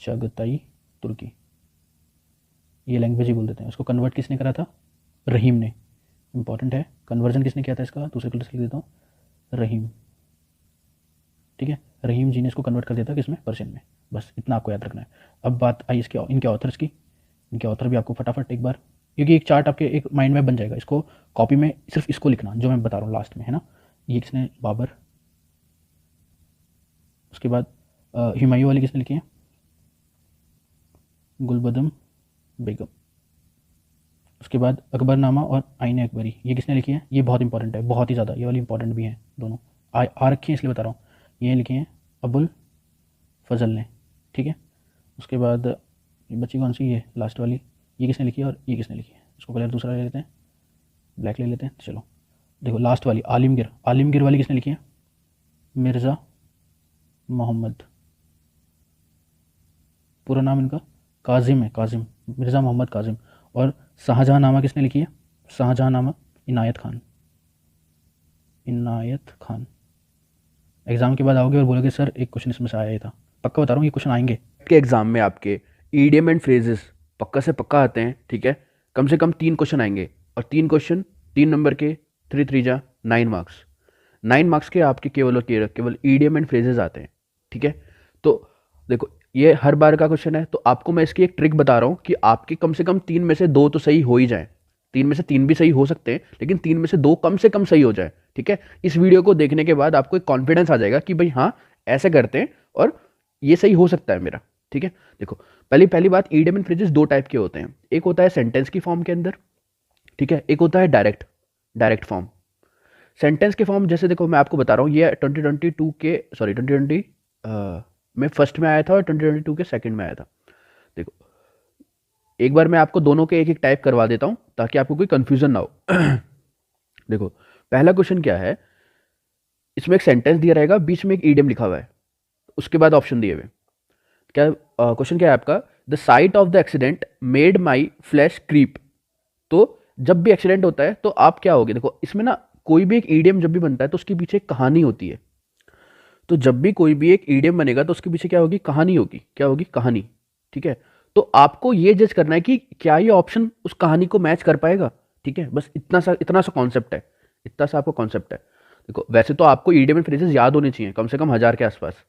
चगताई तुर्की, ये लैंग्वेज ही बोल देते हैं। उसको कन्वर्ट किसने करा था? रहीम ने। इंपॉर्टेंट है, कन्वर्जन किसने किया था इसका? दूसरे कलर से लिख देता हूँ, रहीम, ठीक है, रहीम जी ने इसको कन्वर्ट कर दिया था किसमें, पर्शियन में। बस इतना आपको याद रखना है। अब बात आई इसके इनके ऑथर्स की। इनके ऑथर भी आपको फटाफट एक बार, क्योंकि एक चार्ट आपके एक माइंड में बन जाएगा, इसको कॉपी में सिर्फ इसको लिखना जो मैं बता रहा हूँ लास्ट में, है ना। ये किसने, बाबर। उसके बाद हुमायूं वाली किसने लिखी है, गुलबदम बेगम। उसके बाद अकबरनामा और आईन अकबरी, ये किसने लिखी है, ये बहुत इंपॉर्टेंट है, बहुत ही ज़्यादा, ये वाली इंपॉर्टेंट भी है दोनों। आ रखी है इसलिए बता रहा हूँ। ये लिखी हैं अबुल फजल ने, ठीक है। उसके बाद ये बच्ची कौन सी, ये लास्ट वाली, ये किसने लिखी है और ये किसने लिखी है। इसको कलर दूसरा ले लेते हैं, ब्लैक ले लेते हैं। चलो देखो लास्ट वाली आलिमगीर, आलिमगीर वाली किसने लिखी है, मिर्ज़ा मोहम्मद। पूरा नाम इनका काजिम है, काजिम, मिर्ज़ा मोहम्मद काजिम। और शाहजहाँनामा किसने लिखी है, शाहजहाँनामा इनायत खान, इनायत खान। एग्जाम के बाद आओगे और बोलोगे सर एक क्वेश्चन इसमें से आया ही था, पक्का बता रहा हूँ ये क्वेश्चन आएंगे के एग्जाम में आपके ईडियम एंड फ्रेजेस पक्का से पक्का आते हैं, ठीक है। कम से कम 3 क्वेश्चन आएंगे, और 3 क्वेश्चन 3 नंबर के, 3 3 जा 9 मार्क्स। 9 मार्क्स के आपके केवल और केवल ईडियम एंड फ्रेजेस आते हैं, ठीक है। तो देखो ये हर बार का क्वेश्चन है, तो आपको मैं इसकी एक ट्रिक बता रहा हूँ कि आपके कम से कम 3 में से 2 तो सही हो ही जाए। 3 में से 3 भी सही हो सकते हैं, लेकिन 3 में से 2 कम से कम सही हो जाए, ठीक है। इस वीडियो को देखने के बाद आपको एक कॉन्फिडेंस आ जाएगा कि भाई हाँ ऐसे करते हैं और ये सही हो सकता है मेरा, ठीक है। देखो पहली बात, ईडियम एंड फ्रेजेस 2 टाइप के होते हैं। एक होता है सेंटेंस की फॉर्म के अंदर, ठीक है। एक होता है डायरेक्ट फॉर्म। सेंटेंस के फॉर्म जैसे देखो मैं आपको बता रहा हूँ, ये 2022 के, सॉरी 2020 में फर्स्ट में आया था और 2022 के सेकंड में आया था। देखो एक बार मैं आपको दोनों के एक एक टाइप करवा देता हूँ ताकि आपको कोई कंफ्यूजन ना हो। देखो पहला क्वेश्चन क्या है, इसमें एक सेंटेंस दिया रहेगा, बीच में एक ईडियम लिखा हुआ है, उसके बाद ऑप्शन दिए हुए। क्या क्वेश्चन क्या है आपका, the sight of the accident made my flash creep. तो जब भी एक्सीडेंट होता है तो आप क्या होगे, देखो इसमें ना कोई भी एक ईडियम जब भी बनता है तो उसके पीछे एक कहानी होती है। तो जब भी कोई भी एक ईडियम बनेगा तो उसके पीछे क्या होगी, कहानी होगी। क्या होगी, कहानी, ठीक है। तो आपको ये जज करना है कि क्या ये ऑप्शन उस कहानी को मैच कर पाएगा, ठीक है। बस इतना सा कॉन्सेप्ट है, इतना सा आपको कॉन्सेप्ट है। देखो वैसे तो आपको ईडियम एंड फ्रेजेस याद होने चाहिए कम से कम 1000 के आसपास,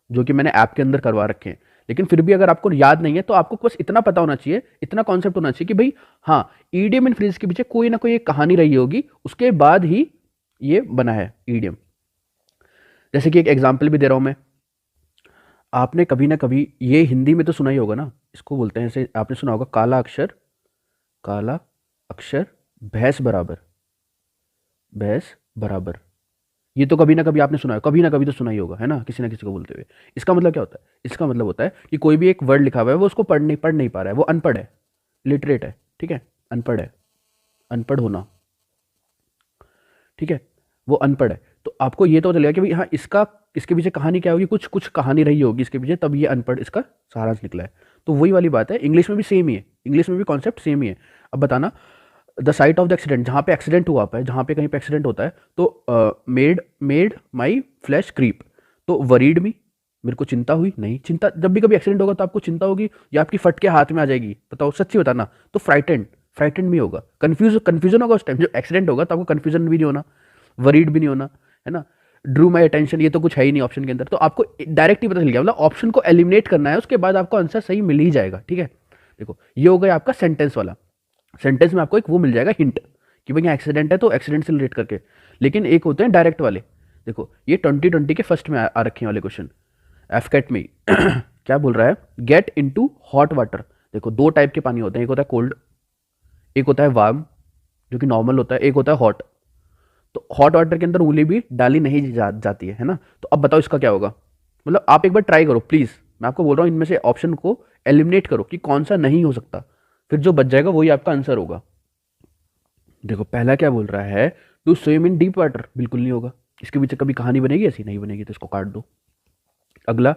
जो कि मैंने ऐप के अंदर करवा रखे हैं। लेकिन फिर भी अगर आपको याद नहीं है तो आपको बस इतना पता होना चाहिए, इतना कॉन्सेप्ट होना चाहिए कि भाई हाँ ईडियम एंड फ्रेजेस के पीछे कोई ना कोई एक कहानी रही होगी, उसके बाद ही ये बना है ईडियम। जैसे कि एक एग्जाम्पल भी दे रहा हूं मैं, आपने कभी ना कभी ये हिंदी में तो सुना ही होगा ना, इसको बोलते हैं, जैसे आपने सुना होगा काला अक्षर भैंस बराबर। ये तो कभी ना कभी आपने सुना है, कभी ना कभी तो सुना ही होगा, है ना, किसी ना किसी को बोलते हुए। इसका मतलब क्या होता है, इसका मतलब होता है कि कोई भी एक वर्ड लिखा हुआ है वो उसको पढ़ नहीं पा रहा है, वो अनपढ़ है, लिटरेट है, ठीक है, अनपढ़ है, अनपढ़ होना, ठीक है, वो अनपढ़ है। तो आपको ये तो चलेगा कि भाई हाँ इसके पीछे कहानी क्या होगी, कुछ कहानी रही होगी इसके पीछे, तब ये अनपढ़ इसका सारांश निकला है। तो वही वाली बात है, इंग्लिश में भी सेम ही है, इंग्लिश में भी कॉन्सेप्ट सेम ही है। अब बताना, the sight of the accident, जहाँ पे एक्सीडेंट हुआ है, जहाँ पे कहीं पे एक्सीडेंट होता है, तो मेड माई फ्लैश क्रीप। तो वरीड मी, मेरे को चिंता हुई, नहीं चिंता, जब भी कभी एक्सीडेंट होगा तो आपको चिंता होगी या आपकी फट के हाथ में आ जाएगी, बताओ सच्ची बताना। तो फ्राइटेंड भी होगा, कन्फ्यूजन होगा उस टाइम, जब एक्सीडेंट होगा तो आपको कन्फ्यूजन भी नहीं होना, वरीड भी नहीं होना, है ना। ड्रू माई अटेंशन, ये तो कुछ है ही नहीं ऑप्शन के अंदर, तो आपको डायरेक्ट ही पता चल गया, मतलब ऑप्शन को एलिमिनेट करना है, उसके बाद आपको आंसर सही मिल ही जाएगा, ठीक है। देखो ये हो गया आपका सेंटेंस वाला। सेंटेंस में आपको एक वो मिल जाएगा हिंट कि भाई यहाँ एक्सीडेंट है तो एक्सीडेंट से रिलेट करके। लेकिन एक होते हैं डायरेक्ट वाले, देखो ये 2020 के फर्स्ट में आ रखे वाले क्वेश्चन, एफकेट में क्या बोल रहा है, गेट इनटू हॉट वाटर। देखो 2 टाइप के पानी होते हैं, एक होता है कोल्ड, एक होता है वार्म जो कि नॉर्मल होता है, एक होता है हॉट। तो हॉट वाटर के अंदर उंगली भी डाली नहीं जाती है ना। तो अब बताओ इसका क्या होगा, मतलब आप एक बार ट्राई करो प्लीज, मैं आपको बोल रहा हूँ इनमें से ऑप्शन को एलिमिनेट करो कि कौन सा नहीं हो सकता, फिर जो बच जाएगा वही आपका आंसर होगा। देखो पहला क्या बोल रहा है, to swim in deep water, बिल्कुल नहीं होगा, इसके पीछे कभी कहानी बनेगी, ऐसी नहीं बनेगी, तो इसको काट दो। अगला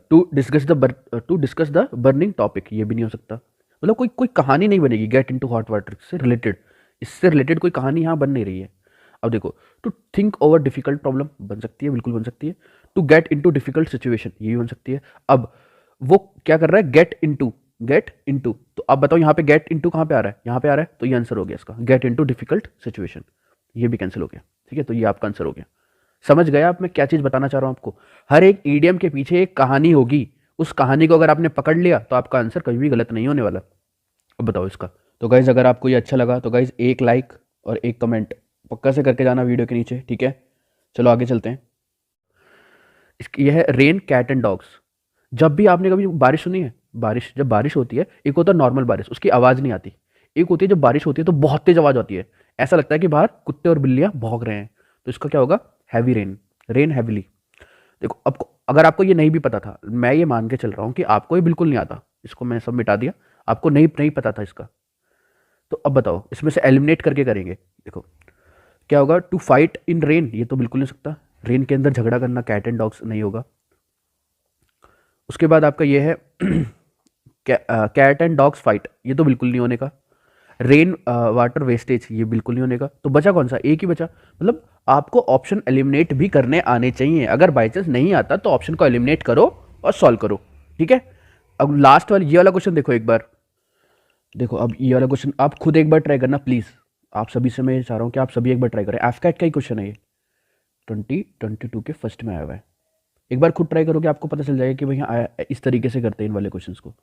to discuss the burning topic, ये भी नहीं हो सकता, मतलब कोई कहानी नहीं बनेगी गेट इनटू हॉट वाटर से रिलेटेड, इससे रिलेटेड कोई कहानी यहाँ बन नहीं रही है। अब देखो to think over difficult problem, बन सकती है, बिल्कुल बन सकती है। To get into difficult situation, ये भी बन सकती है। अब वो क्या कर रहा है, गेट इनटू, तो अब बताओ यहाँ पे गेट इनटू कहाँ पे आ रहा है, यहाँ पे आ रहा है, तो ये आंसर हो गया इसका, गेट इनटू डिफिकल्ट सिचुएशन, ये भी कैंसिल हो गया, ठीक है। तो ये आपका आंसर हो गया, समझ गए आप मैं क्या चीज़ बताना चाह रहा हूँ आपको? हर एक ईडियम के पीछे एक कहानी होगी, उस कहानी को अगर आपने पकड़ लिया तो आपका आंसर कभी भी गलत नहीं होने वाला। अब बताओ इसका। तो गाइज अगर आपको ये अच्छा लगा तो गाइज एक लाइक और एक कमेंट पक्का से करके जाना वीडियो के नीचे, ठीक है? चलो आगे चलते हैं। इसकी यह है रेन कैट एंड डॉग्स। जब भी आपने कभी बारिश सुनी है, बारिश जब बारिश होती है, एक होता है नॉर्मल बारिश, उसकी आवाज़ नहीं आती। एक होती है जब बारिश होती है तो बहुत तेज आवाज़ आती है, ऐसा लगता है कि बाहर कुत्ते और बिल्लियाँ भौंक रहे हैं। तो इसका क्या होगा? Heavy rain, rain heavily. देखो अब अगर आपको ये नहीं भी पता था, मैं ये मान के चल रहा हूँ कि आपको ये बिल्कुल नहीं आता, इसको मैं सब मिटा दिया, आपको नहीं नहीं पता था इसका। तो अब बताओ इसमें से एलिमिनेट करके करेंगे। देखो क्या होगा? टू फाइट इन रेन, ये तो बिल्कुल नहीं सकता। रेन के अंदर झगड़ा करना कैट एंड डॉग्स नहीं होगा। उसके बाद आपका ये है कैट एंड डॉग्स फाइट, ये तो बिल्कुल नहीं होने का। रेन वाटर वेस्टेज, ये बिल्कुल नहीं होने का। तो बचा कौन सा? एक ही बचा। मतलब आपको ऑप्शन एलिमिनेट भी करने आने चाहिए। अगर बाई चांस नहीं आता तो ऑप्शन को एलिमिनेट करो और सॉल्व करो, ठीक है? अब लास्ट वाला ये वाला क्वेश्चन देखो एक बार। देखो अब ये वाला क्वेश्चन आप खुद एक बार ट्राई करना प्लीज़। आप सभी से मैं चाह रहा हूँ कि आप सभी एक बार ट्राई करें। एफकैट का ही क्वेश्चन है ये, 2022 के फर्स्ट में आया हुआ है। एक बार खुद ट्राई करोगे आपको पता चल जाएगा कि भैया इस तरीके से करते हैं इन वाले क्वेश्चंस को।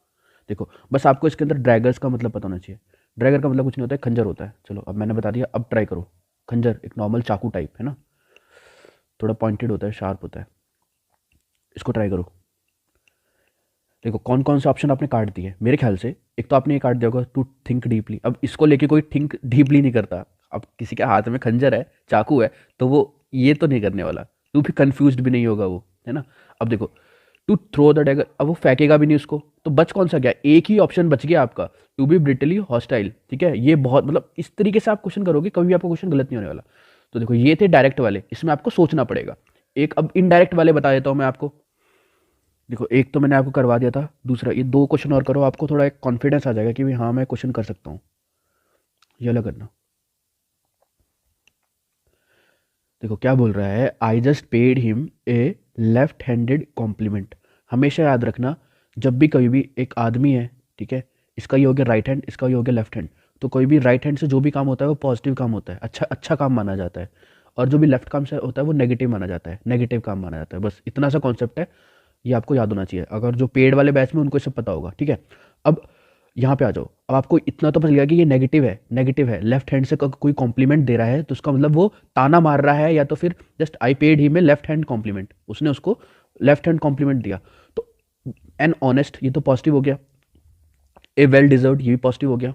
देखो बस आपको इसके अंदर ड्रैगर्स का मतलब पता होना चाहिए। ड्रैगर का मतलब कुछ नहीं होता है, खंजर होता है। चलो अब मैंने बता दिया, अब ट्राई करो। खंजर एक नॉर्मल चाकू टाइप है ना, थोड़ा पॉइंटेड होता है, शार्प होता है। इसको ट्राई करो। देखो कौन कौन से ऑप्शन आपने काट दिए मेरे ख्याल से। एक तो आपने ये काट दिया होगा टू थिंक डीपली। अब इसको लेके कोई थिंक डीपली नहीं करता। अब किसी के हाथ में खंजर है, चाकू है, तो वो ये तो नहीं करने वाला। तू भी कंफ्यूज्ड भी नहीं होगा वो, है ना? अब देखो टू थ्रो द डैगर, अब वो फेंकेगा भी नहीं उसको, तो बच कौन सा गया? एक ही ऑप्शन बच गया आपका, टू बी ब्रिटली हॉस्टाइल, ठीक है? ये बहुत मतलब इस तरीके से आप क्वेश्चन करोगे कभी भी आपका क्वेश्चन गलत नहीं होने वाला। तो देखो ये थे डायरेक्ट वाले, इसमें आपको सोचना पड़ेगा। एक अब इनडायरेक्ट वाले बता देता हूँ मैं आपको। देखो एक तो मैंने आपको करवा दिया था, दूसरा ये 2 क्वेश्चन और करो, आपको थोड़ा एक कॉन्फिडेंस आ जाएगा कि भाई हाँ मैं क्वेश्चन कर सकता हूँ। ये अलग करना। देखो क्या बोल रहा है, I just paid him a left handed compliment. हमेशा याद रखना जब भी कभी भी एक आदमी है, ठीक है, इसका ये हो गया राइट हैंड, इसका ये हो गया लेफ्ट हैंड, तो कोई भी राइट हैंड से जो भी काम होता है वो पॉजिटिव काम होता है, अच्छा अच्छा काम माना जाता है। और जो भी लेफ्ट काम से होता है वो नेगेटिव माना जाता है, नेगेटिव काम माना जाता है। बस इतना सा कॉन्सेप्ट है, ये आपको याद होना चाहिए। अगर जो पेड वाले बैच में उनको ये सब पता होगा, ठीक है? अब यहाँ पे आ जाओ। अब आपको इतना तो पता चल गया कि ये नेगेटिव है, नेगेटिव है। लेफ्ट हैंड से कोई कॉम्प्लीमेंट दे रहा है तो उसका मतलब वो ताना मार रहा है, या तो फिर जस्ट आई पेड ही में लेफ्ट हैंड कॉम्प्लीमेंट, उसने उसको लेफ्ट हैंड कॉम्प्लीमेंट दिया। तो एन ऑनेस्ट, ये तो पॉजिटिव हो गया। ए वेल डिजर्व्ड, ये भी पॉजिटिव हो गया।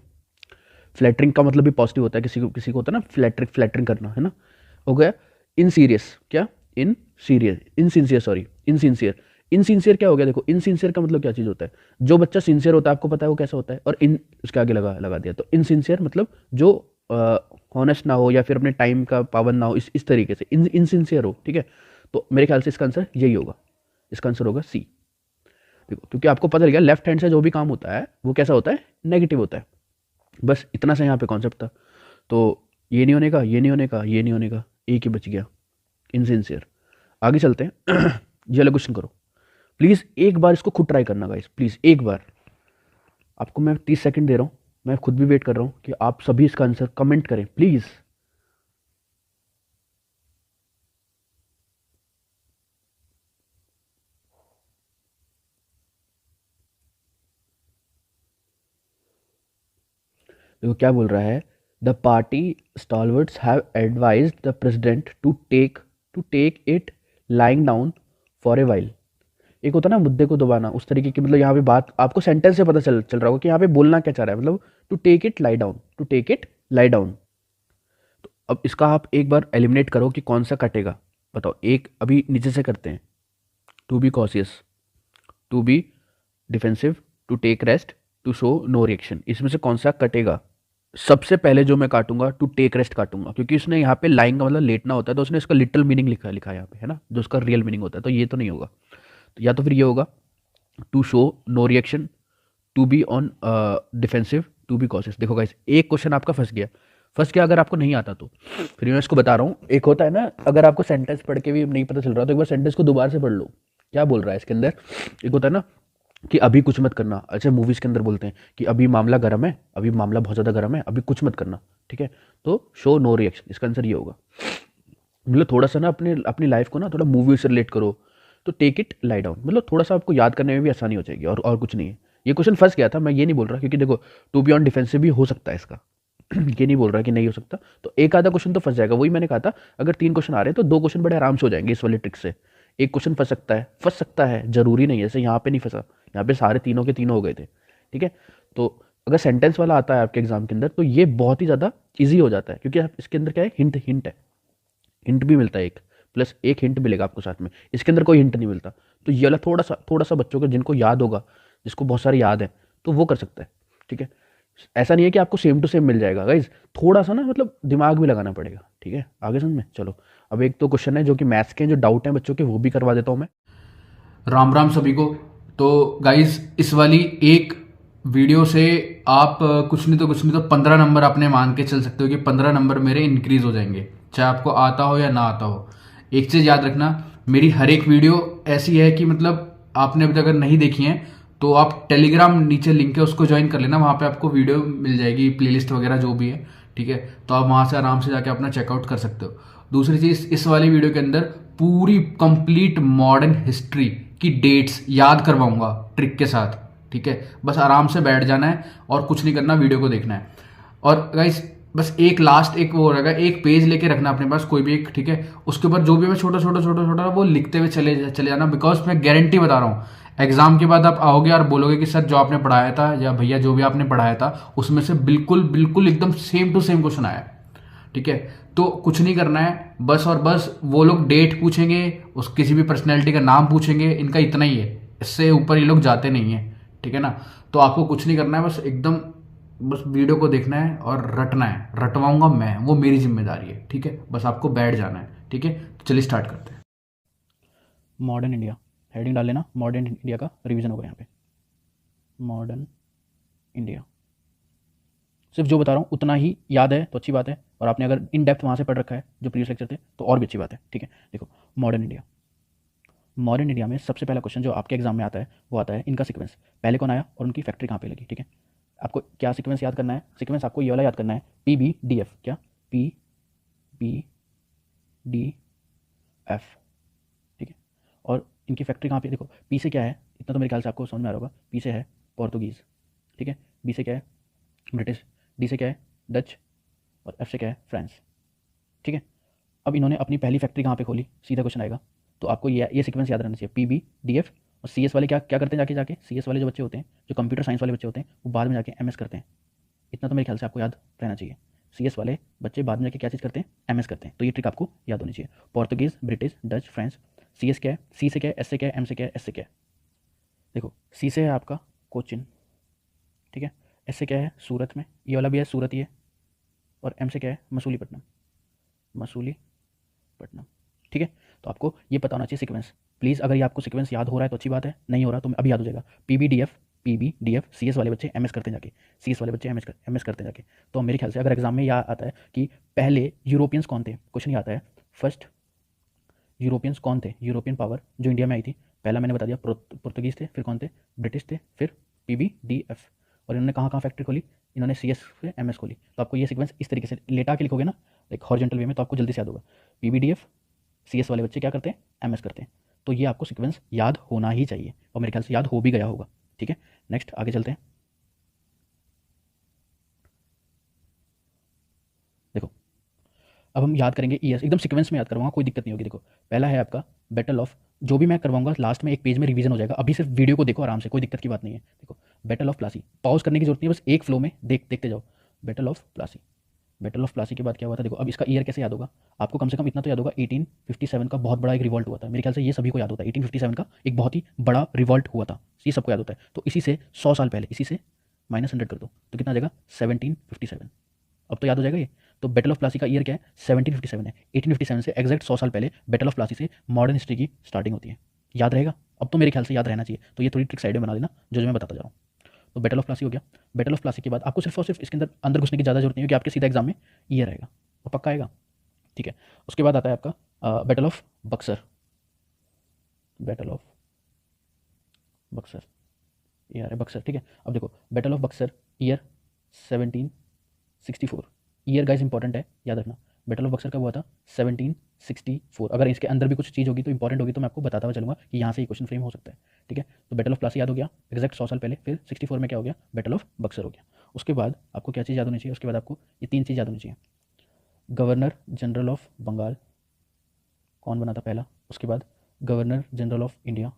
फ्लैटरिंग का मतलब भी पॉजिटिव होता है, किसी को होता है ना फ्लैटरिंग, फ्लैटरिंग करना, है ना? हो गया। इन सीरियस, क्या? In serious, insincere, sorry insincere. Insincere क्या हो गया? देखो इनसिंसियर का मतलब क्या चीज़ होता है? जो बच्चा सिंसियर होता है आपको पता है वो कैसा होता है, और इन उसके आगे लगा लगा दिया। तो इनसिंसियर मतलब जो हॉनेस्ट ना हो या फिर अपने टाइम का पाबंद ना हो, इस तरीके से इनसिंसियर हो, ठीक है? तो मेरे ख्याल से इसका आंसर यही होगा, इसका आंसर होगा सी। देखो क्योंकि आपको पता लग गया लेफ्ट हैंड से जो भी काम होता है वो कैसा होता है? नेगेटिव होता है। बस इतना सा यहाँ पे कॉन्सेप्ट था। तो ये नहीं होने का, ये नहीं होने का, ये नहीं होने का, एक ही बच गया, इनसिंसियर। आगे चलते हैं। ये वाला क्वेश्चन करो प्लीज़, एक बार इसको खुद ट्राई करना गाइस, प्लीज़ एक बार। आपको मैं 30 सेकंड दे रहा हूँ, मैं खुद भी वेट कर रहा हूँ कि आप सभी इसका आंसर कमेंट करें प्लीज़। देखो क्या बोल रहा है, the party stalwarts have advised the president to take it lying down for a while. एक होता है ना मुद्दे को दबाना, उस तरीके की मतलब यहाँ पे बात आपको सेंटेंस से पता चल रहा होगा कि यहाँ पे बोलना क्या चाह रहा है। मतलब to take it lie down, to take it lie down. तो अब इसका आप एक बार एलिमिनेट करो कि कौन सा कटेगा। बताओ, एक अभी नीचे से करते हैं। To be cautious, to be defensive, to take rest, to show no reaction, इसमें से कौन सा कटेगा? सबसे पहले जो मैं काटूंगा टू टेक रेस्ट काटूंगा, क्योंकि उसने यहाँ पे लाइंग का मतलब लेटना होता है, तो उसने इसका लिटिल मीनिंग लिखा है यहाँ पे, है ना, जो उसका रियल मीनिंग होता है। तो ये तो नहीं होगा, तो या तो फिर ये होगा to show no reaction, to be on defensive, to be cautious. देखो गाइस, एक क्वेश्चन आपका फंस गया अगर आपको नहीं आता तो। फिर मैं इसको बता रहा हूँ, एक होता है ना अगर आपको सेंटेंस पढ़ के भी नहीं पता चल रहा तो एक बार सेंटेंस को दोबारा से पढ़ लो, क्या बोल रहा है इसके अंदर। एक होता है ना कि अभी कुछ मत करना, अच्छा मूवीज़ के अंदर बोलते हैं कि अभी मामला गर्म है, अभी मामला बहुत ज़्यादा गर्म है, अभी कुछ मत करना, ठीक है? तो शो नो रिएक्शन, इसका आंसर ये होगा। मतलब थोड़ा सा ना अपने अपनी लाइफ को ना थोड़ा मूवी से रिलेट करो, तो टेक इट लाई डाउन, मतलब थोड़ा सा आपको याद करने में भी आसानी हो जाएगी, और कुछ नहीं है। ये क्वेश्चन फंस गया था, मैं ये नहीं बोल रहा, क्योंकि देखो टू बी ऑन डिफेंसिव भी हो सकता है इसका ये नहीं बोल रहा कि नहीं हो सकता, तो एक आधा क्वेश्चन तो फंस जाएगा। वही मैंने कहा था, अगर 3 क्वेश्चन आ रहे हैं तो 2 क्वेश्चन बड़े आराम से हो जाएंगे इस वाली ट्रिक से। एक क्वेश्चन फंस सकता है, जरूरी नहीं है, जैसे यहाँ पे नहीं फंसा, यहाँ पे सारे तीनों के तीनों हो गए थे, ठीक है। तो अगर सेंटेंस वाला आता है आपके एग्जाम के अंदर तो ये बहुत ही ज़्यादा ईजी हो जाता है, क्योंकि आप इसके अंदर क्या है, हिंट हिंट है, हिंट भी मिलता है एक, प्लस एक हिंट मिलेगा आपको साथ में। इसके अंदर कोई हिंट नहीं मिलता, तो ये वाला थोड़ा सा बच्चों को जिनको याद होगा, जिसको बहुत सारे याद है, तो वो कर सकता है, ठीक है। ऐसा नहीं है कि आपको सेम टू सेम मिल जाएगा गाइज, थोड़ा सा ना मतलब दिमाग भी लगाना पड़ेगा, ठीक है। आगे समझ में चलो। अब एक तो क्वेश्चन है जो कि मैथ्स के जो डाउट हैं बच्चों के, वो भी करवा देता हूँ मैं। राम राम सभी को। तो गाइज इस वाली एक वीडियो से आप कुछ नहीं तो 15 नंबर आपने मान के चल सकते हो कि 15 नंबर मेरे इंक्रीज हो जाएंगे, चाहे आपको आता हो या ना आता हो। एक चीज़ याद रखना, मेरी हर एक वीडियो ऐसी है कि मतलब आपने अभी तक अगर नहीं देखी है तो आप टेलीग्राम नीचे लिंक है उसको ज्वाइन कर लेना, वहाँ पे आपको वीडियो मिल जाएगी, प्लेलिस्ट वगैरह जो भी है, ठीक है। तो आप वहाँ से आराम से जाके अपना चेकआउट कर सकते हो। दूसरी चीज़, इस वाली वीडियो के अंदर पूरी कंप्लीट मॉडर्न हिस्ट्री की डेट्स याद करवाऊंगा ट्रिक के साथ, ठीक है। बस आराम से बैठ जाना है और कुछ नहीं करना, वीडियो को देखना है। और गाइस बस एक लास्ट एक वो रहेगा, एक पेज लेके रखना अपने पास कोई भी एक, ठीक है। उसके ऊपर जो भी मैं छोटा छोटा छोटा छोटा वो लिखते हुए चले जाना, बिकॉज मैं गारंटी बता रहा हूँ एग्जाम के बाद आप आओगे और बोलोगे कि सर जो आपने पढ़ाया था या भैया जो भी आपने पढ़ाया था उसमें से बिल्कुल बिल्कुल एकदम सेम टू सेम क्वेश्चन आया, ठीक है। तो कुछ नहीं करना है, बस और बस वो लोग डेट पूछेंगे, उस किसी भी पर्सनैलिटी का नाम पूछेंगे, इनका इतना ही है, इससे ऊपर ये लोग जाते नहीं है, ठीक है ना। तो आपको कुछ नहीं करना है, बस एकदम बस वीडियो को देखना है और रटना है, रटवाऊंगा मैं, वो मेरी जिम्मेदारी है, ठीक है। बस आपको बैठ जाना है, ठीक है। तो चलिए स्टार्ट करते हैं। मॉडर्न इंडिया हेडिंग डाल लेना, मॉडर्न इंडिया का रिवीजन होगा यहाँ पे। मॉडर्न इंडिया, सिर्फ जो बता रहा हूँ उतना ही याद है तो अच्छी बात है, और आपने अगर इन डेप्थ वहाँ से पढ़ रखा है जो प्रीवियस लेक्चर थे तो और भी अच्छी बात है, ठीक है। देखो मॉडर्न इंडिया, मॉडर्न इंडिया में सबसे पहला क्वेश्चन जो आपके एग्जाम में आता है वो आता है इनका सीक्वेंस, पहले कौन आया और उनकी फैक्ट्री कहाँ पे लगी, ठीक है। आपको क्या सीक्वेंस याद करना है, सीक्वेंस आपको ये वाला याद करना है, PBDF, क्या PBDF, ठीक है। और इनकी फैक्ट्री कहाँ पे, देखो पी से क्या है, इतना तो मेरे ख्याल से आपको समझ में आ रहा होगा, पी से है पोर्तुगीज़, ठीक है। बी से क्या है ब्रिटिश, डी से क्या है डच, और एफ से क्या है फ्रांस, ठीक है। अब इन्होंने अपनी पहली फैक्ट्री कहाँ पे खोली, सीधा क्वेश्चन आएगा। तो आपको ये सीक्वेंस याद रहना चाहिए, PBDF। और CS वाले क्या क्या करते हैं, जाके जाके CS वाले जो बच्चे होते हैं, जो कंप्यूटर साइंस वाले बच्चे होते हैं, वो बाद में जाके MS करते हैं। इतना तो मेरे ख्याल से आपको याद रहना चाहिए। CS वाले बच्चे बाद में जाके क्या चीज़ करते हैं, MS करते हैं, तो ये ट्रिक आपको याद होनी चाहिए। Portuguese, British, Dutch, French. CS क्या है, C से क्या है, S से क्या है, M से क्या है, S से क्या है। देखो C से है आपका कोचिन, ठीक है। S से क्या है सूरत में, ये वाला भी है सूरत ही है। और M से क्या है मसूलीपट्टनम, मसूलीपट्टनम, ठीक है। तो आपको ये पता होना चाहिए सीक्वेंस। प्लीज़ अगर ये आपको सीक्वेंस याद हो रहा है तो अच्छी बात है, नहीं हो रहा तो अभी याद हो जाएगा। PBDF CS वाले बच्चे MS करते हैं जाके, CS वाले बच्चे MS करते हैं जाके। तो मेरे ख्याल से अगर एग्जाम में यह आता है कि पहले यूरोपियंस कौन थे, क्वेश्चन ये आता है फर्स्ट यूरोपियंस कौन थे, यूरोपियन पावर जो इंडिया में आई थी, पहला मैंने बता दिया पुर्तगीज़ थे, फिर कौन थे ब्रिटिश थे, फिर PBDF। और इन्होंने कहाँ कहाँ फैक्ट्री खोली, इन्होंने CS से MS खोली। तो आपको ये सीक्वेंस इस तरीके से लेटा के लिखोगे ना, एक हॉरिजॉन्टल वे में, तो आपको जल्दी से याद होगा। PBDF, CS वाले बच्चे क्या करते हैं, MS करते हैं। तो ये आपको सीक्वेंस याद होना ही चाहिए, और मेरे ख्याल से याद हो भी गया होगा, ठीक है। नेक्स्ट आगे चलते हैं। देखो अब हम याद करेंगे ईयर्स, एकदम सीक्वेंस में याद करवाऊंगा, कोई दिक्कत नहीं होगी। देखो पहला है आपका बैटल ऑफ, जो भी मैं करवाऊंगा लास्ट में एक पेज में रिवीजन हो जाएगा, अभी सिर्फ वीडियो को देखो आराम से, कोई दिक्कत की बात नहीं है। देखो बैटल ऑफ प्लासी, पॉज करने की जरूरत नहीं है, बस एक फ्लो में देखते जाओ। Battle of Plassey, battle of Plassey के बाद क्या हुआ था, देखो अब इसका ईयर कैसे याद होगा आपको, कम से कम इतना तो याद होगा 1857 का बहुत बड़ा एक रिवॉल्ट हुआ था, मेरे ख्याल से ये सभी को याद होता है। 1857 का एक बहुत ही बड़ा रिवॉल्ट हुआ था, ये सबको याद होता है। तो इसी से 100 साल पहले, इसी से -100 कर दो तो कितना आ जाएगा 1757, अब तो याद हो जाएगा ये। तो बैटल ऑफ प्लासी का ईयर क्या है 1757 है, 1857 से एग्जैक्ट 100 साल पहले बैटल ऑफ प्लासी से मॉडर्न हिस्ट्री की स्टार्टिंग होती है। याद रहेगा, अब तो मेरे ख्याल से याद रहना चाहिए। तो ये थोड़ी ट्रिक साइड में बना देना जो मैं बताता जा रहा हूँ। तो बैटल ऑफ प्लासी हो गया। बैटल ऑफ प्लासी के बाद आपको सिर्फ और सिर्फ इसके अंदर घुसने की ज़्यादा जरूरत नहीं है, कि आपके सीधा एग्जाम में ईयर आएगा और पक्का आएगा, ठीक है। उसके बाद आता है आपका battle of Buxar, battle of Buxar, year है बक्सर, ठीक है। अब देखो battle of Buxar year 1764, year guys important है, याद रखना। बैटल ऑफ बक्सर कब हुआ था? 1764। अगर इसके अंदर भी कुछ चीज़ होगी तो इंपॉर्टेंट होगी तो मैं आपको बताता हुआ चलूँगा कि यहाँ से ये क्वेश्चन फ्रेम हो सकता है, ठीक है। तो बैटल ऑफ प्लासी याद हो गया एग्जैक्ट 100 साल पहले, फिर 64 में क्या हो गया? बैटल ऑफ बक्सर हो गया। उसके बाद आपको क्या चीज़ याद होनी चाहिए? उसके बाद आपको ये 3 चीज़ याद होनी चाहिए। गवर्नर जनरल ऑफ बंगाल कौन बना था पहला? उसके बाद गवर्नर जनरल ऑफ इंडिया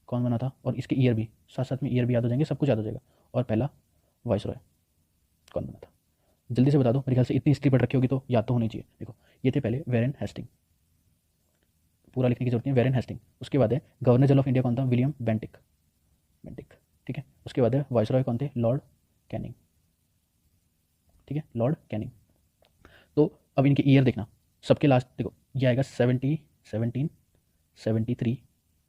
कौन बना था? और इसके ईयर भी साथ साथ में ईयर भी याद हो जाएंगे, सब कुछ याद हो जाएगा। और पहला वाइसरॉय कौन बना था? जल्दी से बता दो, मेरे ख्याल से इतनी हिस्ट्री पढ़ रखी होगी तो याद तो होनी चाहिए। देखो ये थे पहले वेरेन हेस्टिंग, पूरा लिखने की जरूरत नहीं है, वेरेन हेस्टिंग। उसके बाद है गवर्नर जनरल ऑफ इंडिया कौन था? विलियम बेंटिक, बेंटिक, ठीक है। उसके बाद है वाइसरॉय कौन थे? लॉर्ड कैनिंग, ठीक है, लॉर्ड कैनिंग। तो अब इनके ईयर देखना, सबके लास्ट देखो ये आएगा 1773,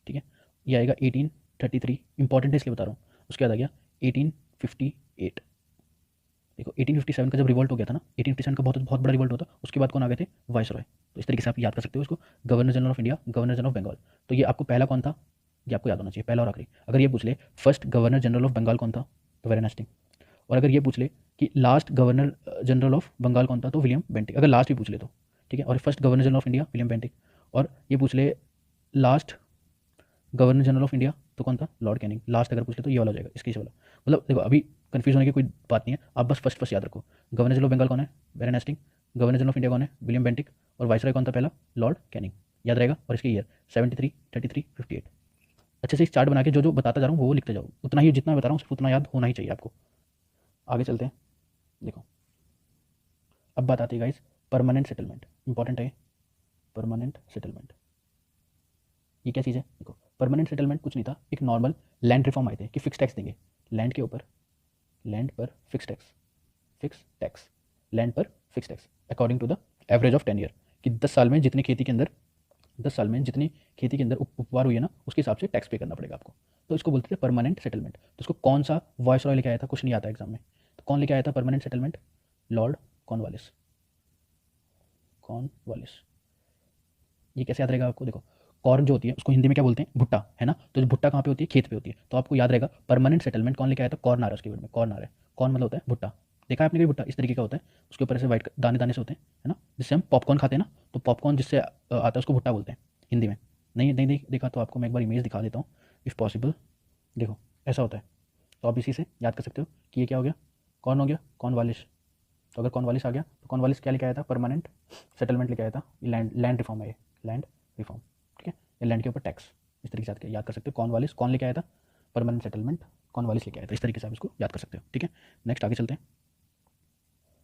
ठीक है, ये आएगा 1833, इंपॉर्टेंट है इसलिए बता रहा हूँ। उसके बाद आ गया 1858, देखो 1857 का जब रिवोल्ट हो गया था ना, 1857 का बहुत बहुत बड़ा रिवोल्ट होता, उसके बाद कौन आ गए थे? वाइसरॉय। तो इस तरीके से आप याद कर सकते हो इसको, governor general of India, governor general of Bengal. तो ये आपको पहला कौन था ये आपको याद होना चाहिए, पहला और आखिरी। अगर ये पूछ ले first governor general of Bengal कौन था, तो वेरेन हेस्टिंग। और अगर ये पूछ ले कि last governor general of Bengal कौन था, तो विलियम बेंटिक, अगर लास्ट भी पूछ ले तो, ठीक है। और first governor general of India William Bentinck. और ये पूछ ले last governor general of India तो कौन था? Lord Canning. लास्ट अगर पूछ ले तो ये वाला हो जाएगा, इसके वाला। मतलब देखो अभी कंफ्यूज होने की कोई बात नहीं है, आप बस फर्स्ट याद रखो। गवर्नर जनरल ऑफ बंगाल कौन है? Warren Hasting. Governor general of India कौन है? William Bentinck. और वाइसरॉय कौन था पहला? Lord Canning. याद रहेगा। और इसके ईयर 73, 33, 58। अच्छे से एक चार्ट बना के जो जो बताता जा रहा हूँ वो लिखते जाओ, उतना ही जितना बता रहा हूँ सिर्फ उतना याद होना ही चाहिए आपको। आगे चलते हैं। देखो अब बात आती है गाइस परमानेंट सेटलमेंट, इंपॉर्टेंट है परमानेंट सेटलमेंट। ये क्या चीज़ है? देखो परमानेंट सेटलमेंट कुछ नहीं था, एक नॉर्मल लैंड रिफॉर्म आए थे कि फिक्स टैक्स देंगे लैंड के ऊपर, लैंड पर fix tax, fix tax, land पर fix tax according to the average of 10 year, कि 10 साल में जितनी खेती के अंदर 10 साल में जितनी खेती के अंदर उपवार हुई है ना, उसके हिसाब से टैक्स पे करना पड़ेगा आपको। तो इसको बोलते थे परमानेंट सेटलमेंट। तो इसको कौन सा वॉइसरॉय लेके आया था? कुछ नहीं आता एग्जाम में। तो कौन लेके आया था permanent settlement? Lord Cornwallis, Cornwallis. ये कैसे याद रहेगा आपको? देखो कॉर्न जो होती है उसको हिंदी में क्या बोलते हैं? भुट्टा, है ना। तो जो भुट्टा कहाँ पे होती है? खेत पे होती है। तो आपको याद रहेगा परमानेंट सेटलमेंट कौन लेके आया था? कॉर्न आ रहा है उसके वर्ड में, कॉर्न आ रहा है। कॉर्न मतलब होता है भुट्टा। देखा है आपने कभी भुट्टा? इस तरीके का होता है, उसके ऊपर ऐसे वाइट दाने दाने से होते हैं, है ना, जिससे हम पॉपकॉर्न खाते हैं ना। तो पॉपकॉर्न जिससे आता है उसको भुट्टा बोलते हैं हिंदी में। नहीं देखा तो आपको मैं एक बार इमेज दिखा देता हूँ इफ़ पॉसिबल। देखो ऐसा होता है। तो आप इसी से याद कर सकते हो कि ये क्या हो गया? कौन हो गया? कॉर्नवालिस। तो अगर कॉर्नवालिस आ गया तो कॉर्नवालिस क्या लेके आया था? परमानेंट सेटलमेंट लेके आया था। लैंड रिफॉर्म है ये, लैंड रिफॉर्म, ठीक है। ये लैंड के ऊपर टैक्स, इस तरीके से याद कर सकते हो। कॉर्नवालिस कौन लेके आया था? परमानेंट सेटलमेंट कॉर्नवालिस लेके आया था। इस तरीके से आप इसको याद कर सकते हो, ठीक है। नेक्स्ट आगे चलते हैं।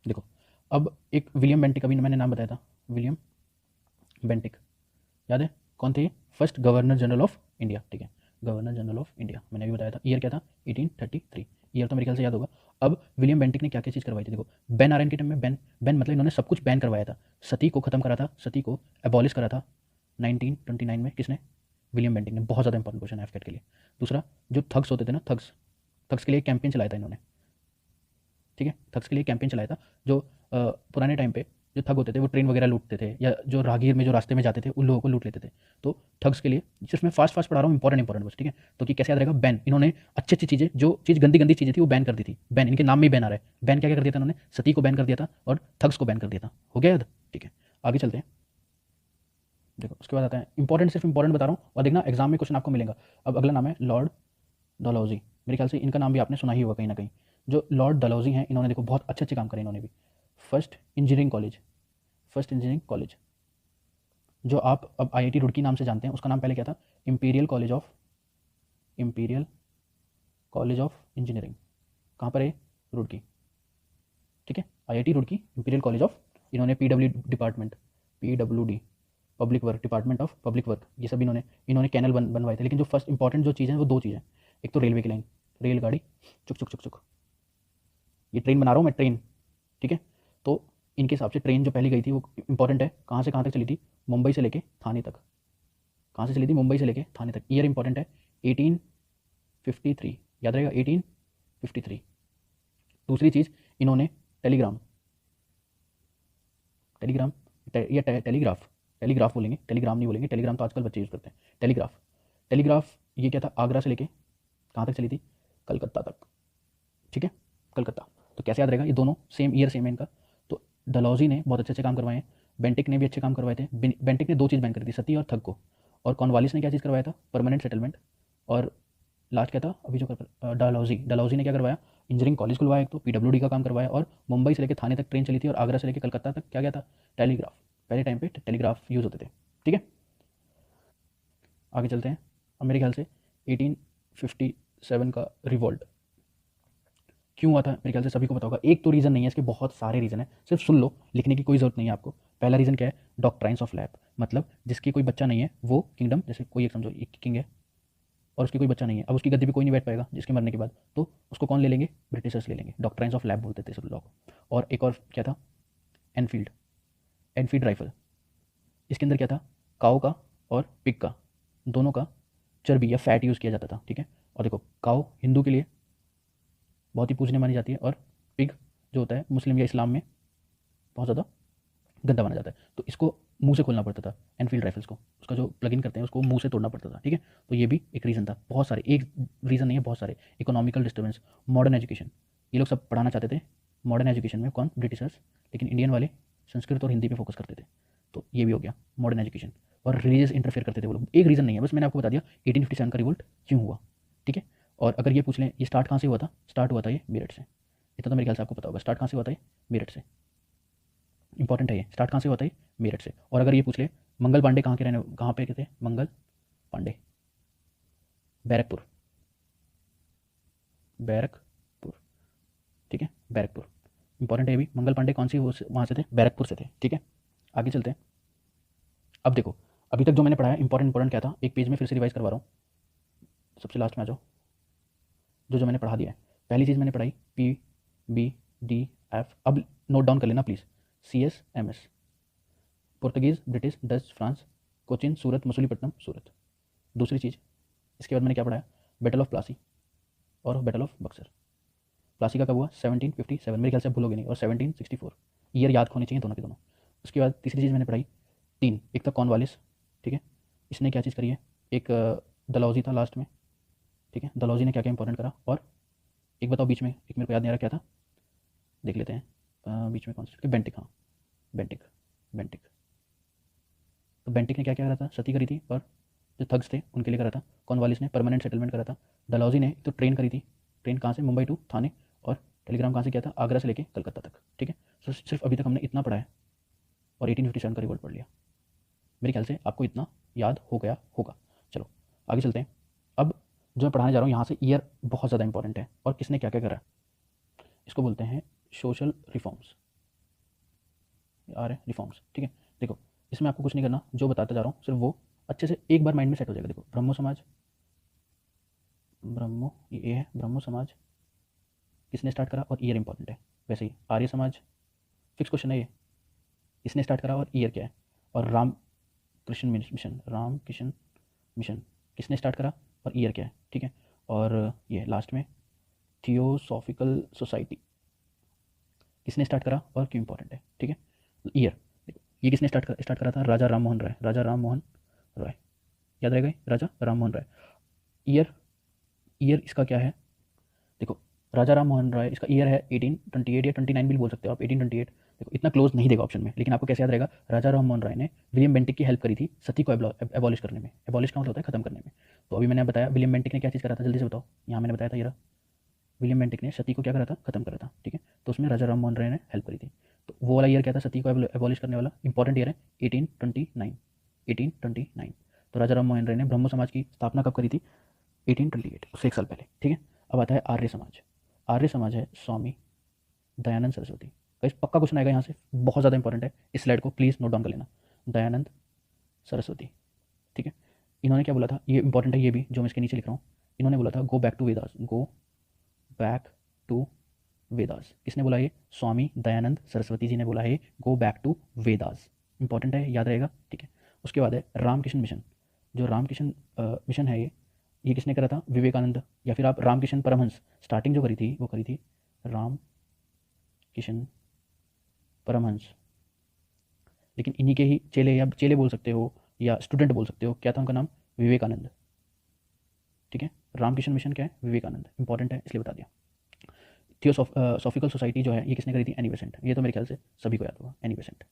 देखो अब एक विलियम बेंटिक, अभी मैंने नाम बताया था विलियम बेंटिक, याद है कौन थे? First governor general of India, ठीक है, गवर्नर जनरल ऑफ इंडिया। मैंने अभी बताया था। ईयर क्या था? 1833। ईयर तो मेरे ख्याल से याद होगा। अब विलियम बेंटिक ने क्या क्या चीज़ करवाई थी? देखो बैन आर्यन के टाइम में, बैन मतलब इन्होंने सब कुछ बैन करवाया था। सती को खत्म करा था, सती को एबॉलिश करा था 1929 में। किसने? विलियम बेंटिक ने। बहुत ज़्यादा इंपॉर्टेंट क्वेश्चन है एफकेट के लिए। दूसरा जो थग्स होते थे ना, थग्स के लिए कैंपेन चलाया था इन्होंने, ठीक है। थग्स के लिए कैंपेन चलाया था। जो पुराने टाइम पे जो थग होते थे वो ट्रेन वगैरह लूटते थे, या जो राहगीर में जो रास्ते में जाते थे उन लोगों को लूट लेते थे। तो थग्स के लिए, सिर्फ मैं फास्ट पढ़ा रहा हूँ, इंपॉर्टेंट बस, ठीक है। तो कि कैसे याद रहेगा? बैन, इन्होंने अच्छी चीज़ें, जो चीज़ गंदी चीज़ें थी वो बैन कर दी थी। बैन इनके नाम में ही बैन आ रहा है। बैन क्या क्या कर दिया था इन्होंने? सती को बैन कर दिया था और थग्स को बैन कर दिया था। हो गया याद? ठीक है, आगे चलते हैं। देखो उसके बाद आता है इंपॉर्टेंट, सिर्फ इंपॉर्टेंट बता रहा हूँ और देखना एग्जाम में क्वेश्चन आपको मिलेगा। अब अगला नाम है लॉर्ड डलहौजी। मेरे ख्याल से इनका नाम भी आपने सुना ही होगा कहीं ना कहीं। जो लॉर्ड डलहौजी हैं, इन्होंने देखो बहुत अच्छे काम करे इन्होंने भी। फर्स्ट इंजीनियरिंग कॉलेज जो आप अब IIT रुड़की नाम से जानते हैं, उसका नाम पहले क्या था? Imperial college of engineering. कहाँ पर है? रुड़की, ठीक है। IIT Roorkee imperial college of, इन्होंने PWD public work, department of public work, ये सब इन्होंने कैनल बनवाए थे। लेकिन जो फर्स्ट इंपॉर्टेंट जो चीज़ है वो दो चीज़ें, एक तो रेलवे की लाइन, रेलगाड़ी चुक चुक चुक चुक, ये ट्रेन बना रहा हूँ मैं, ट्रेन, ठीक है। तो इनके हिसाब से ट्रेन जो पहली गई थी वो इंपॉर्टेंट है। कहाँ से कहाँ तक चली थी? मुंबई से लेके थाने तक। कहाँ से चली थी? मुंबई से लेके थाने तक। ईयर इंपॉर्टेंट है 1853, याद रहेगा 1853। दूसरी चीज़, इन्होंने टेलीग्राफ बोलेंगे, टेलीग्राम नहीं बोलेंगे, टेलीग्राम तो आजकल बच्चे यूज़ करते हैं। टेलीग्राफ ये क्या था? आगरा से लेके कहाँ तक चली थी? कलकत्ता तक, ठीक है, कलकत्ता। तो कैसे याद रहेगा? ये दोनों सेम ईयर सेम है इनका। तो डलहौजी ने बहुत अच्छे अच्छे काम करवाए हैं, बेंटिक ने भी अच्छे काम करवाए थे। बेंटिक ने 2 चीज़ बैन करी थी, सती और थग को। और कॉर्नवालिस ने क्या चीज़ करवाया था, परमानेंट सेटलमेंट। और लास्ट क्या था अभी जो डलहौजी ने क्या करवाया, इंजीनियरिंग कॉलेज खुलवाया एक तो, पीडब्ल्यूडी का काम करवाया, और मुंबई से लेकर थाने तक ट्रेन चली थी, और आगरा से लेकर कलकत्ता तक क्या क्या था, टेलीग्राफ। पहले टाइम पे टेलीग्राफ यूज़ होते थे। ठीक है, आगे चलते हैं। अब मेरे ख्याल से 1857 का रिवॉल्ट क्यों हुआ था, मेरे ख्याल से सभी को पता होगा। एक तो रीज़न नहीं है, इसके बहुत सारे रीज़न है, सिर्फ सुन लो, लिखने की कोई ज़रूरत नहीं है आपको। पहला रीज़न क्या है, डॉक्ट्राइन्स ऑफ लैब, मतलब जिसकी कोई बच्चा नहीं है वो किंगडम, जैसे कोई एक समझो एक किंग है और उसकी कोई बच्चा नहीं है, अब उसकी गद्दी पे कोई नहीं बैठ पाएगा जिसके मरने के बाद, तो उसको कौन ले लेंगे, ब्रिटिशर्स ले लेंगे। डॉक्ट्राइन्स ऑफ लैब बोलते थे इस लॉ को। और एक और क्या था, एनफील्ड, एनफील्ड राइफल। इसके अंदर क्या था, काऊ का और पिग का, दोनों का चर्बी या फैट यूज़ किया जाता था। ठीक है, और देखो काऊ हिंदू के लिए बहुत ही पूजनीय मानी जाती है, और पिग जो होता है मुस्लिम या इस्लाम में बहुत ज़्यादा गंदा माना जाता है। तो इसको मुंह से खोलना पड़ता था, एनफील्ड राइफल्स को, उसका जो प्लग इन करते हैं उसको मुंह से तोड़ना पड़ता था। ठीक है, तो ये भी एक रीज़न था। बहुत सारे, एक रीज़न नहीं है, बहुत सारे। इकोनॉमिकल डिस्टर्बेंस, मॉडर्न एजुकेशन, ये लोग सब पढ़ाना चाहते थे मॉडर्न एजुकेशन में, कौन, ब्रिटिशर्स, लेकिन इंडियन वाले संस्कृत और हिंदी पे फोकस करते थे, तो ये भी हो गया मॉडर्न एजुकेशन। और रिलीजियस इंटरफेयर करते थे वो लोग, एक रीज़न नहीं है, बस मैंने आपको बता दिया 1857 का रिवोल्ट क्यों हुआ। ठीक है, और अगर ये पूछ लें ये स्टार्ट कहाँ से हुआ था, स्टार्ट हुआ था ये मेरठ से। इतना तो मेरे ख्याल से आपको पता होगा, स्टार्ट कहाँ से हुआ था ये, मेरठ से। इंपॉर्टेंट है ये, स्टार्ट कहाँ से होता है, मेरठ से। और अगर ये पूछ ले मंगल पांडे कहाँ पे थे, मंगल पांडे, बैरकपुर, बैरकपुर। ठीक है, बैरकपुर इंपॉर्टेंट है ये भी। मंगल पांडे कौन सी वहाँ से थे, बैरकपुर से थे। ठीक है, आगे चलते हैं। अब देखो अभी तक जो मैंने पढ़ाया इंपॉर्टेंट क्या था, एक पेज में फिर से रिवाइज करवा रहा हूँ, सबसे लास्ट में आ जाओ। जो जो मैंने पढ़ा दिया है, पहली चीज़ मैंने पढ़ाई PBDF, अब नोट डाउन कर लेना please, CSMS, Portuguese, British, Dutch, France, Cochin, Surat, Masulipatnam, Surat. दूसरी चीज़, इसके बाद मैंने क्या पढ़ाया, बैटल ऑफ प्लासी और बैटल ऑफ बक्सर। प्लासी का कब हुआ, 1757, मेरे ख्याल से भूलोगे नहीं, और 1764, ईयर याद होने चाहिए दोनों के दोनों। उसके बाद तीसरी चीज़ मैंने पढ़ाई, तीन, एक था कॉर्नवालिस। ठीक है, इसने क्या चीज़ करी है, एक डलहौजी था लास्ट में। ठीक है, डलहौजी ने क्या क्या इंपॉर्टेंट करा, और एक बताओ बीच में, एक मेरे को याद नहीं आ रहा क्या था, देख लेते हैं। बीच में कौन सा, बेंटिक, हाँ बेंटिक, बेंटिक। तो बेंटिक ने क्या क्या करा था, सती करी थी, और जो थग्स थे उनके लिए करा था। कॉर्नवालिस ने परमानेंट सेटलमेंट करा था। डलहौजी ने तो ट्रेन करी थी, ट्रेन कहाँ से, मुंबई टू थाने, और टेलीग्राम कहाँ से किया था, आगरा से लेके कलकत्ता तक। ठीक है, तो सिर्फ अभी तक हमने इतना पढ़ा है, और 1857 का रिवोल्ट पढ़ लिया। मेरे ख्याल से आपको इतना याद हो गया होगा। चलो आगे चलते हैं। अब जो मैं पढ़ाने जा रहा हूँ यहाँ से ईयर बहुत ज़्यादा इंपॉर्टेंट है, और किसने क्या क्या करा, इसको बोलते हैं सोशल रिफॉर्म्स, आ रहे रिफॉर्म्स। ठीक है, देखो इसमें आपको कुछ नहीं करना, जो बताता जा रहा हूँ सिर्फ वो अच्छे से एक बार माइंड में सेट हो जाएगा। देखो ब्रह्मो समाज, ब्रह्मो ये है, ब्रह्मो समाज किसने स्टार्ट करा, और ईयर इंपॉर्टेंट है। वैसे ही आर्य समाज, फिक्स क्वेश्चन है ये, इसने स्टार्ट करा और ईयर क्या है। और राम कृष्ण मिशन, राम कृष्ण मिशन किसने स्टार्ट करा और ईयर क्या है। ठीक है, और ये लास्ट में थियोसॉफिकल सोसाइटी किसने स्टार्ट करा और क्यों इंपॉर्टेंट है। ठीक है, ईयर ये किसने स्टार्ट करा था, राजा राम मोहन राय, राजा राम मोहन राय, याद रहेगा ये, राजा राम मोहन राय। ईयर, ईयर इसका क्या है, देखो राजा राम मोहन राय, इसका ईयर है 1828 या 29 भी बोल सकते हो आप, 1828। देखो इतना क्लोज नहीं देगा ऑप्शन में, लेकिन आपको कैसे याद रहेगा, राजा राम मोहन राय ने विलियम बेंटिक की हेल्प करी थी सती को एबॉलिश करने में। एबॉलिश का मतलब होता है खत्म करने में। तो अभी मैंने बताया विलियम बेंटिक ने क्या चीज़ करा था, जल्दी से बताओ, यहाँ मैंने बताया था, ये विलियम बेंटिक ने सती को क्या करा था, खत्म करा था। ठीक है, तो उसमें राजा राम मोहन राय ने हेल्प करी थी। तो वो वाला ईयर क्या था, सती को एबॉलिश करने वाला इंपॉर्टेंट ईयर है 1829, 1829। तो राजा राम मोहन राय ने ब्रह्मो समाज की स्थापना कब करी थी, 1828, उससे एक साल पहले। ठीक है, अब आता है आर्य समाज। आर्य समाज है स्वामी दयानंद सरस्वती। गाइस पक्का क्वेश्चन आएगा यहाँ से, बहुत ज़्यादा इंपॉर्टेंट है, इस स्लाइड को प्लीज़ नोट डाउन कर लेना, दयानंद सरस्वती। ठीक है, इन्होंने क्या बोला था, ये इंपॉर्टेंट है ये भी, जो मैं इसके नीचे लिख रहा हूँ। इन्होंने बोला था go back to Vedas, go back to Vedas. किसने बोला ये, स्वामी दयानंद सरस्वती जी ने बोला है go back to Vedas. Important है, याद रहेगा। ठीक है, उसके बाद है रामकृष्ण मिशन। जो रामकृष्ण मिशन है ये किसने करा था, विवेकानंद, या फिर आप रामकृष्ण परमहंस। स्टार्टिंग जो करी थी वो करी थी रामकृष्ण परमहंस, लेकिन इन्हीं के ही चेले, या चेले बोल सकते हो या स्टूडेंट बोल सकते हो। क्या था उनका नाम, विवेकानंद। ठीक है, रामकृष्ण मिशन क्या है, विवेकानंद। इंपॉर्टेंट है इसलिए बता दिया। थियोसॉफिकल सोसाइटी जो है ये किसने करी थी? Annie Besant. ये तो मेरे ख्याल से सभी को याद होगा, एनी बेसेंट।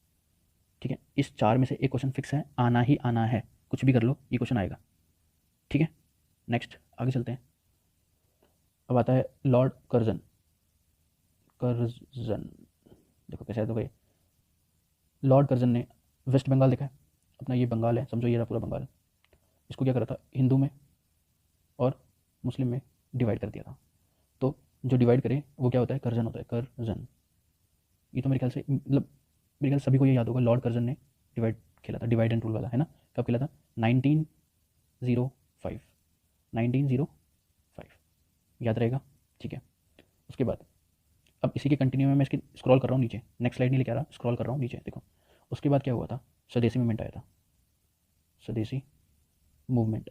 ठीक है, इस 4 में से एक क्वेश्चन फिक्स है, आना ही आना है, कुछ भी कर लो ये क्वेश्चन आएगा। ठीक है, नेक्स्ट आगे चलते हैं। अब आता है लॉर्ड कर्जन। कर्जन देखो कैसे है, तो भाई लॉर्ड कर्जन ने वेस्ट बंगाल देखा है अपना, ये बंगाल है समझो, ये रहा पूरा बंगाल। इसको क्या करा था? हिंदू में और मुस्लिम में डिवाइड कर दिया था। तो जो डिवाइड करे वो क्या होता है? कर्जन होता है, कर्जन। ये तो मेरे ख्याल से मतलब मेरे ख्याल सभी को ये याद होगा, लॉर्ड कर्जन ने डिवाइड खेला था, डिवाइड एंड रूल वाला, है ना? कब खेला था? 1905, 1905 याद रहेगा। ठीक है, उसके बाद अब इसी के कंटिन्यू में मैं इसकी स्क्रॉल कर रहा हूँ नीचे, नेक्स्ट स्लाइड नहीं लेके आ रहा, स्क्रॉल कर रहा हूँ नीचे, देखो उसके बाद क्या हुआ था? स्वदेशी मूवमेंट आया था, स्वदेशी मूवमेंट।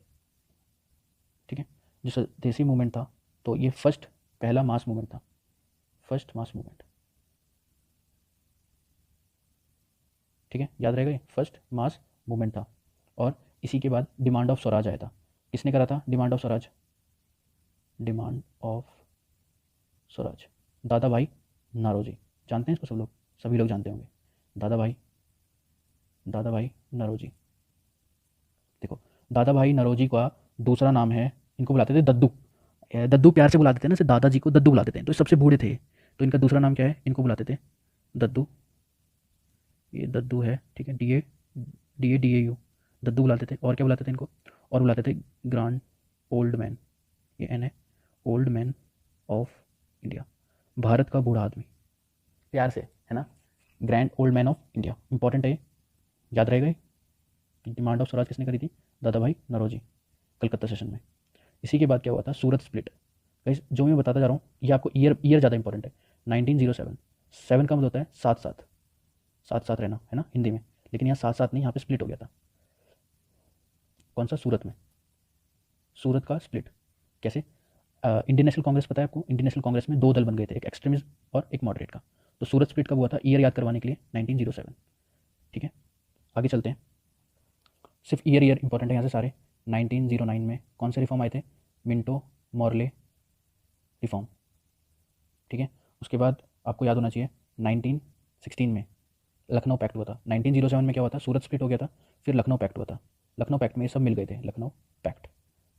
ठीक है, जो स्वदेशी मूवमेंट था तो ये पहला मास मूवमेंट था, फर्स्ट मास मूवमेंट। ठीक है, याद रहेगा, ये फर्स्ट मास मूवमेंट था। और इसी के बाद डिमांड ऑफ स्वराज आया था। किसने करा था demand of Swaraj? Demand of Swaraj दादा भाई नारोजी। जानते हैं इसको सब लोग, सभी लोग जानते होंगे, दादा भाई नरोजी। देखो दादा भाई नरोजी का दूसरा नाम है, इनको बुलाते थे दद्दू। दद्दू प्यार से बुलाते थे ना, से दादाजी को दद्दू बुलाते थे, तो सबसे बूढ़े थे, तो इनका दूसरा नाम क्या है? इनको बुलाते थे दद्दू। ये दद्दू है, ठीक है, DADAU दद्दू बुलाते थे। और क्या बुलाते थे इनको? और बुलाते थे ग्रांड ओल्ड मैन, ये एन है, old man of India, Bharat का बूढ़ा आदमी, प्यार से, है ना? Grand old man of India, important है ये, याद रहेगा ये। डिमांड ऑफ स्वराज किसने करी थी? दादा भाई नरोजी, कलकत्ता सेशन में। इसी के बाद क्या हुआ था? सूरत स्प्लिट। गाइस जो मैं बताता जा रहा हूँ ये आपको ईयर ज़्यादा इंपॉर्टेंट है। 1907, 7 का मतलब होता है साथ साथ रहना, है ना हिंदी में, लेकिन यहाँ साथ साथ नहीं, यहाँ पे स्प्लिट हो गया था। कौन सा? सूरत में, सूरत का स्प्लिट कैसे? इंडियन नेशनल कांग्रेस पता है आपको? इंडियन नेशनल कांग्रेस में 2 दल बन गए थे, एक एक्सट्रीमिस्ट और एक मॉडरेट का। तो सूरत स्प्लिट कब हुआ था? ईयर याद करवाने के लिए 1907। ठीक है, आगे चलते हैं, सिर्फ ईयर इंपॉर्टेंट है यहाँ से सारे। 1909 में कौन से रिफॉर्म आए थे? Minto Morley reform. ठीक है, उसके बाद आपको याद होना चाहिए 1916 में लखनऊ पैक्ट हुआ था। 1907 में क्या हुआ था? सूरत स्प्लिट हो गया था, फिर लखनऊ पैक्ट हुआ था। लखनऊ पैक्ट में ये सब मिल गए थे, लखनऊ पैक्ट,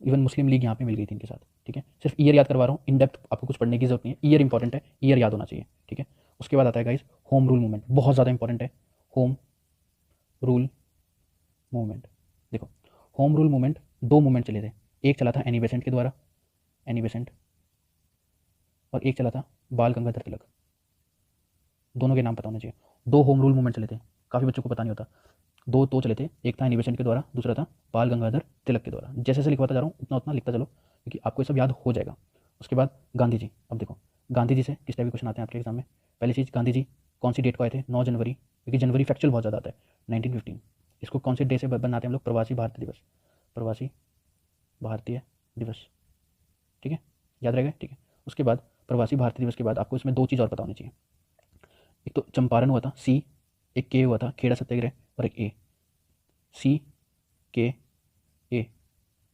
इवन मुस्लिम लीग यहाँ पे मिल गई थी इनके साथ। ठीक है, सिर्फ ईयर याद करवा रहा हूँ, इन डेप्थ आपको कुछ पढ़ने की जरूरत नहीं है, ईयर इंपॉर्टेंट है, ईयर याद होना चाहिए। ठीक है, उसके बाद आता है गाइस होम रूल मूवमेंट, बहुत ज़्यादा इंपॉर्टेंट है होम रूल मूवमेंट। देखो होम रूल मूवमेंट 2 मूवमेंट चले थे, एक चला था एनी बेसेंट के द्वारा, एनी बेसेंट, और एक चला था बाल गंगाधर तिलक। दोनों के नाम पता होने चाहिए। 2 होम रूल मूवमेंट चले थे, काफ़ी बच्चों को पता नहीं होता। 2 तो चले थे, एक था एनी बेसेंट के द्वारा, दूसरा था बाल गंगाधर तिलक के द्वारा। जैसे जैसे लिखवाता जा रहा हूँ उतना उतना लिखता चलो, क्योंकि आपको ये सब याद हो जाएगा। उसके बाद गांधी जी। अब देखो गांधी जी से किस टाइप के क्वेश्चन आते हैं आपके एग्जाम में। पहली चीज़, गांधी जी कौन सी डेट को आए थे? 9 जनवरी, क्योंकि जनवरी फैक्चुअल बहुत ज़्यादा आता है। 1915 इसको कौन से डे से बनाते हैं हम लोग? प्रवासी भारतीय दिवस, प्रवासी भारतीय दिवस। ठीक है, याद रहेगा। ठीक है, उसके बाद प्रवासी भारतीय दिवस के बाद आपको इसमें 2 चीज़ और पता होनी चाहिए। एक तो चंपारण हुआ था, C, एक K हुआ था, खेड़ा सत्याग्रह, और एक A, CKA,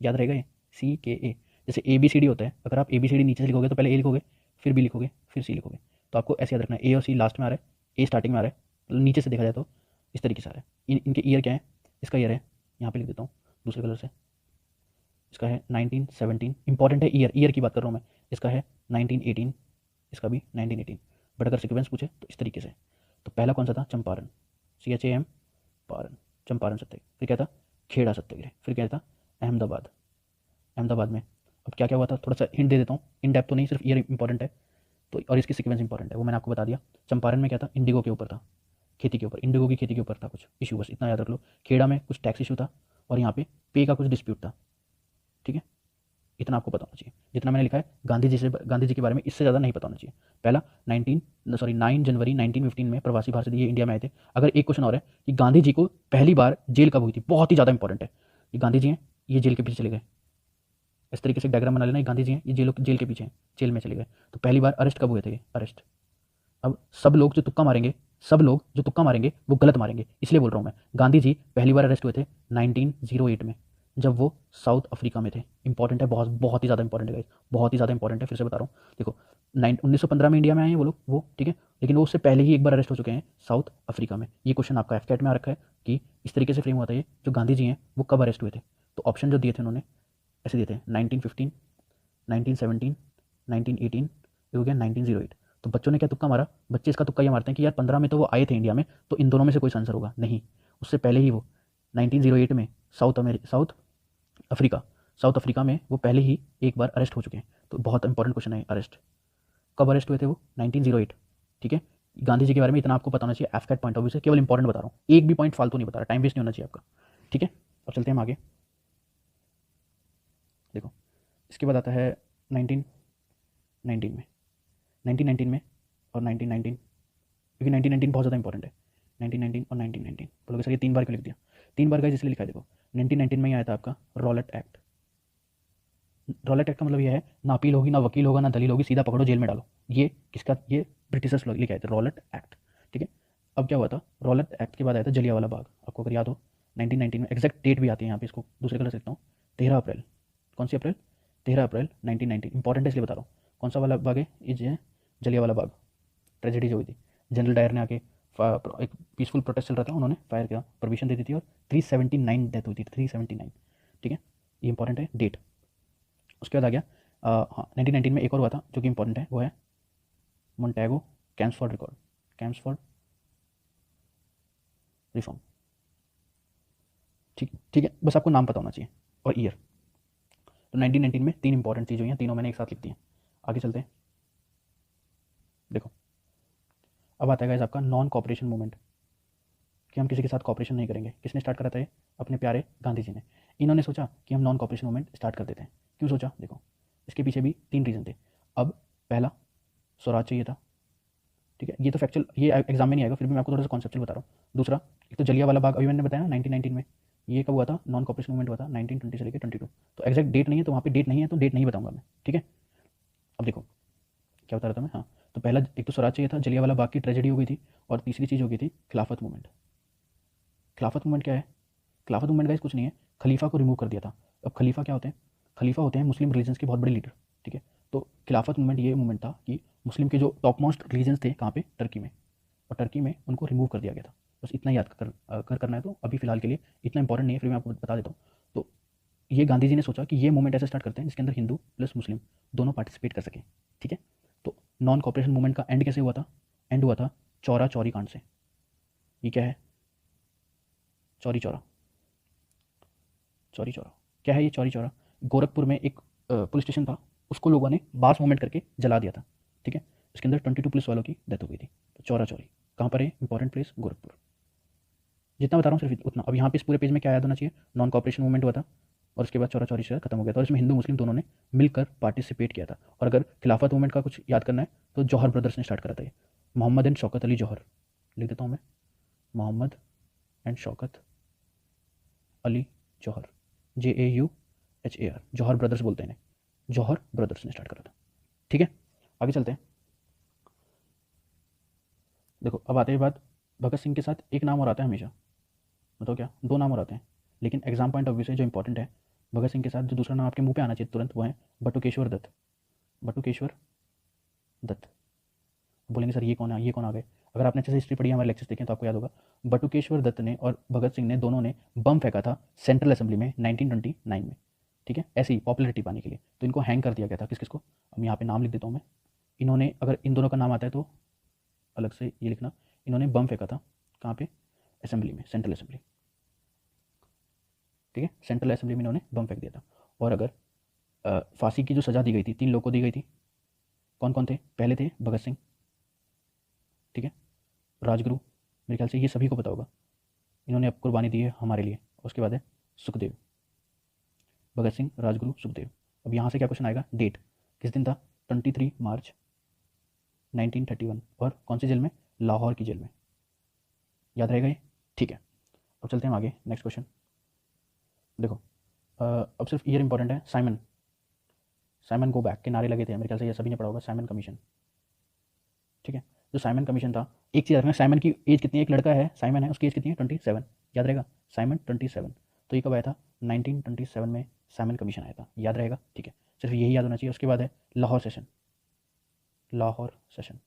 याद रहेगा ये, CKA। जैसे ABCD होता है, अगर आप ABCD नीचे से लिखोगे तो पहले A लिखोगे, फिर B लिखोगे, फिर C लिखोगे, तो आपको ऐसे याद रखना है। A और C लास्ट में आ रहा है, A स्टार्टिंग में आ रहा है, मतलब नीचे से देखा जाए तो इस तरीके से आ रहा है। इनके ईयर क्या है? इसका ईयर है, यहाँ पे लिख देता हूँ दूसरे कलर से, इसका है 1917, इंपॉर्टेंट है ईयर की बात कर रहा हूँ मैं। इसका है 1918, इसका भी 1918। बट अगर सीक्वेंस पूछे तो इस तरीके से। तो पहला कौन सा था? चंपारण, CHAM पारण, चंपारण सत्याग्रह। फिर क्या था? खेड़ा सत्याग्रह। फिर क्या था? अहमदाबाद, अहमदाबाद में। अब क्या क्या हुआ था? थोड़ा सा हिंट दे देता हूँ, इन डेप्थ तो नहीं, सिर्फ ईयर इंपॉर्टेंट है तो, और इसकी सीक्वेंस इंपॉर्टेंट है, वो मैंने आपको बता दिया। चंपारण में क्या था? इंडिगो के ऊपर था, खेती के ऊपर, इंडिगो की खेती के ऊपर था कुछ इशू, बस इतना याद रख लो। खेड़ा में कुछ टैक्स इशू था, और यहाँ पे का कुछ डिस्प्यूट था। ठीक है, इतना आपको पता होना चाहिए। जितना मैंने लिखा है गांधी जी के बारे में, इससे ज़्यादा नहीं पता होना चाहिए। पहला 9 जनवरी 1915 में प्रवासी भारतीय ये इंडिया में आए थे। अगर एक क्वेश्चन और है कि गांधी जी को पहली बार जेल कब हुई थी, बहुत ही ज़्यादा इंपॉर्टेंट है। ये गांधी जी हैं, ये जेल के पीछे चले गए, इस तरीके से डायग्राम बना लेना, ये गांधी जी हैं, ये जेल के पीछे हैं, जेल में चले गए। तो पहली बार अरेस्ट कब हुए थे? ये अरेस्ट। अब सब लोग जो तुक्का मारेंगे वो गलत मारेंगे, इसलिए बोल रहा हूँ मैं। गांधी जी पहली बार अरेस्ट हुए थे 1908 में, जब वो साउथ अफ्रीका में थे। इंपॉर्टेंट है, बहुत बहुत ही ज़्यादा इंपॉर्टेंट है गाइस, बहुत ही ज़्यादा इंपॉर्टेंट है, फिर से बता रहा हूँ। देखो 1915 में इंडिया में आए हैं वो लोग, वो ठीक है, लेकिन वो उससे पहले ही एक बार अरेस्ट हो चुके हैं साउथ अफ्रीका में। ये क्वेश्चन आपका एफकेट में आ रखा है कि इस तरीके से फ्रेम हुआ था ये, जो गांधी जी हैं वो कब अरेस्ट हुए थे। तो ऑप्शन जो दिए थे उन्होंने ऐसे दिए थे 1915, 1917, 1918, ये हो गया 1908। तो बच्चों ने क्या तुक्का मारा, बच्चे इसका तुक्का ये मारते हैं कि यार 15 में तो वो आए थे इंडिया में, तो इन दोनों में से कोई आंसर होगा। नहीं, उससे पहले ही वो 1908 में साउथ अफ्रीका में वो पहले ही एक बार अरेस्ट हो चुके हैं। तो बहुत इंपॉर्टेंट क्वेश्चन है अरेस्ट, कब अरेस्ट हुए थे वो, 1908। ठीक है, गांधी जी के बारे में इतना आपको पता होना चाहिए एफकेट पॉइंट ऑफ व्यू से, केवल इंपॉर्टेंट बता रहा हूँ, एक भी पॉइंट फालतू नहीं बता रहा, टाइम वेस्ट नहीं होना चाहिए आपका। ठीक है, अब चलते हैं हम आगे। देखो इसके बाद आता है 1919 में, 1919 में और 1919, क्योंकि 1919 बहुत ज़्यादा इंपॉर्टेंट है। 1919 और 1919 बोलोगे सर ये 3 बार क्यों लिख दिया, 3 बार गाइस इसलिए लिखा है। देखो 1919 में ही आया था आपका रॉलेट एक्ट। रॉलेट एक्ट का मतलब ये है, ना अपील होगी, ना वकील होगा, ना दलील होगी, सीधा पकड़ो जेल में डालो। ये किसका, ये ब्रिटिशर्स लोग लेके आए थे रॉलेट एक्ट। ठीक है, अब क्या हुआ था, रॉलेट एक्ट के बाद आया था जलियांवाला बाग, आपको अगर याद हो 1919 में, एग्जैक्ट डेट भी आती है यहाँ पे, इसको दूसरे कलर से लिखता हूँ, 13 अप्रैल। कौन सी अप्रैल, 13 अप्रैल 1919। इंपॉर्टेंट है इसलिए बता रहा हूँ। कौन सा वाला बाग है, ये जो है जलियांवाला बाग, ट्रेजेडी जो हुई थी, जनरल डायर ने आके एक पीसफुल प्रोटेस्ट चल रहा था, उन्होंने फायर किया, परमिशन दे दी थी, और 379 डेथ हुई थी, 379। ठीक है, ये इंपॉर्टेंट है डेट। उसके बाद आ गया हाँ 1919 में एक और हुआ था जो कि इंपॉर्टेंट है, वो है Montague Chelmsford record, Chelmsford reform. ठीक है, बस आपको नाम पता होना चाहिए और ईयर। तो 1919 में 3 इंपॉर्टेंट चीज़ हुई हैं, तीनों मैंने एक साथ लिख दी हैं। आगे चलते हैं। देखो अब आता है गाइस आपका नॉन कॉपरेशन मूवमेंट, कि हम किसी के साथ कॉपरेशन नहीं करेंगे। किसने स्टार्ट करा था ये, अपने प्यारे गांधी जी ने। इन्होंने सोचा कि हम नॉन कॉपरेशन मूवमेंट स्टार्ट कर देते हैं। क्यों सोचा, देखो इसके पीछे भी 3 रीज़न थे। अब पहला, स्वराज चाहिए था। ठीक है, ये तो फैक्चुअल, ये एग्जाम में नहीं आएगा, फिर भी मैं आपको थोड़ा सा कॉन्सेप्चुअल बता रहा हूँ। दूसरा, एक तो जलियांवाला बाग अभी मैंने बताया ना 1919 में, ये कब हुआ था, नॉन कॉपरेशन मूवमेंट हुआ था 1920 से लेकर 22। तो एग्जैक्ट डेट नहीं है, तो वहाँ पे डेट नहीं है, तो डेट नहीं बताऊंगा मैं। ठीक है, अब देखो क्या बता रहा था मैं, हाँ तो पहला, एक तो स्वराज चाहिए था, जलियांवाला बाग की ट्रेजेडी हो गई थी, और तीसरी चीज़ हो गई थी खिलाफत मूवमेंट। खिलाफत मूवमेंट क्या है, खिलाफत मूवमेंट गाइस कुछ नहीं है, खलीफा को रिमूव कर दिया था। अब खलीफा क्या होते हैं, खलीफा होते हैं मुस्लिम रिलीजन्स के बहुत बड़े लीडर। ठीक है, तो खिलाफत मूवमेंट ये मूवमेंट था कि मुस्लिम के जो टॉप मोस्ट रिलीजन्स थे कहाँ पे, टर्की में, और टर्की में उनको रिमूव कर दिया गया था। बस इतना याद करना है, तो अभी फिलहाल के लिए इतना इंपॉर्टेंट नहीं है, फिर मैं आपको बता देता हूँ। तो ये गांधी जी ने सोचा कि ये मूवमेंट ऐसे स्टार्ट करते हैं जिसके अंदर हिंदू प्लस मुस्लिम दोनों पार्टिसिपेट कर सकें। ठीक है, तो नॉन कॉपरेशन मूवमेंट का एंड कैसे हुआ था, एंड हुआ था चौरा चौरी कांड से। ये क्या है, चौरी चौरा, चौरी चौरा क्या है, ये चौरी चौरा गोरखपुर में एक पुलिस स्टेशन था, उसको लोगों ने बास मूवमेंट करके जला दिया था। ठीक है, उसके अंदर 22 पुलिस वालों की डेथ हो गई थी। तो चौरा चौरी कहाँ पर है, इंपॉर्टेंट प्लेस गोरखपुर। जितना बता रहा हूँ सिर्फ उतना। अब यहाँ पे इस पूरे पेज में क्या याद होना चाहिए, नॉन कॉपरेशन मूवमेंट हुआ था, और उसके बाद चौरा चौरी से खत्म हो गया था, और इसमें हिंदू मुस्लिम दोनों ने मिलकर पार्टिसिपेट किया था। और अगर खिलाफत मूवमेंट का कुछ याद करना है तो जौहर ब्रदर्स ने स्टार्ट करा था ये, मोहम्मद एंड शौकत अली जौहर, लिख देता हूँ मैं, Mohammad and Shaukat Ali Jauhar, JAUHAR, Jauhar brothers बोलते हैं इन्हें, जौहर ब्रदर्स ने स्टार्ट करा था। ठीक है, आगे चलते हैं। देखो अब आते हैं बात, भगत सिंह के साथ एक नाम और आता है हमेशा, बताओ क्या, 2 नाम और आते हैं, लेकिन एग्जाम पॉइंट ऑफ व्यू से जो इंपॉर्टेंट है, भगत सिंह के साथ जो दूसरा नाम आपके मुंह पे आना चाहिए तुरंत, वो है बटुकेश्वर दत्त। बटुकेश्वर दत्त, बोलेंगे सर ये कौन है, ये कौन आ गए। अगर आपने अच्छे से हिस्ट्री पढ़ी है, हमारे लेक्चर्स देखें, तो आपको याद होगा बटुकेश्वर दत्त ने और भगत सिंह ने दोनों ने बम फेंका था सेंट्रल असेंबली में 1929 में। ठीक है, ऐसी पॉपुलरिटी पाने के लिए, तो इनको हैंग कर दिया गया था। किस किसको, अब यहाँ पे नाम लिख देता हूँ मैं, इन्होंने, अगर इन दोनों का नाम आता है तो अलग से ये लिखना, इन्होंने बम फेंका था कहाँ पे, असेंबली में, सेंट्रल असेंबली। ठीक है, सेंट्रल असेंबली में इन्होंने बम फेंक दिया था। और अगर फांसी की जो सज़ा दी गई थी, 3 लोगों को दी गई थी, कौन कौन थे, पहले थे भगत सिंह, ठीक है, राजगुरु, मेरे ख्याल से ये सभी को पता होगा, इन्होंने अब कुर्बानी दी है हमारे लिए। उसके बाद है सुखदेव, भगत सिंह, राजगुरु, सुखदेव। अब यहाँ से क्या क्वेश्चन आएगा, डेट किस दिन था, 23 मार्च 1931, और कौन सी जेल में, लाहौर की जेल में। याद रहेगा ये, ठीक है। अब चलते हैं आगे, नेक्स्ट क्वेश्चन। देखो अब सिर्फ ईयर इंपॉर्टेंट है, साइमन, साइमन गो बैक के नारे लगे थे, मेरे ख्याल से ये सभी ने पढ़ा होगा, साइमन कमीशन। ठीक है, जो साइमन कमीशन था, एक चीज़ रखना, साइमन की एज कितनी है, एक लड़का है साइमन है, उसकी एज कितनी है, 27, याद रहेगा, साइमन 27। तो ये कब आया था? 1927 में सैमन कमीशन आया था, याद रहेगा, ठीक है, सिर्फ यही याद होना चाहिए। उसके बाद है लाहौर सेशन, लाहौर सेशन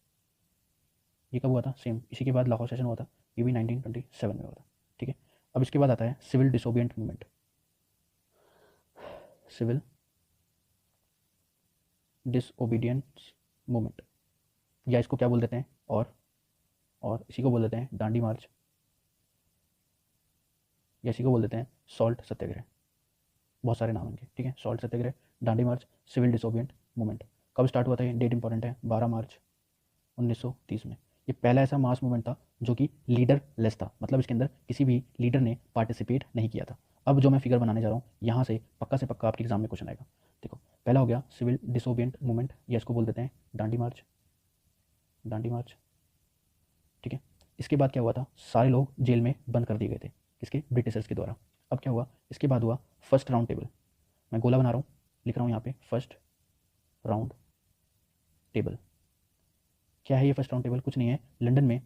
ये कब हुआ था? सेम इसी के बाद लाहौर सेशन हुआ था, ये भी 1927 में हुआ था, ठीक है। अब इसके बाद आता है civil disobedient movement, civil disobedience movement, या इसको क्या बोल देते हैं, और इसी को बोल देते हैं दांडी मार्च, या इसी को बोल देते हैं सॉल्ट सत्याग्रह, बहुत सारे नाम इनके, ठीक है। सॉल्ट सत्याग्रह, दांडी मार्च, सिविल डिसोबिएंट मूवमेंट कब स्टार्ट हुआ था? ये डेट इंपॉर्टेंट है, 12 मार्च 1930 में। ये पहला ऐसा मास मूवमेंट था जो कि लीडर लेस था, मतलब इसके अंदर किसी भी लीडर ने पार्टिसिपेट नहीं किया था। अब जो मैं फिगर बनाने जा रहा हूँ यहाँ से पक्का आपके एग्जाम में क्वेश्चन आएगा। देखो, पहला हो गया सिविल डिसोबिएंट मूवमेंट, या इसको बोल देते हैं दांडी मार्च, दांडी मार्च, ठीक है। इसके बाद क्या हुआ था? सारे लोग जेल में बंद कर दिए गए थे, किसके? ब्रिटिशर्स के द्वारा। अब क्या हुआ? इसके बाद हुआ फर्स्ट राउंड टेबल, मैं गोला बना रहा हूँ, लिख रहा हूँ यहाँ पे फर्स्ट राउंड टेबल। क्या है ये फर्स्ट राउंड टेबल? कुछ नहीं है, लंदन में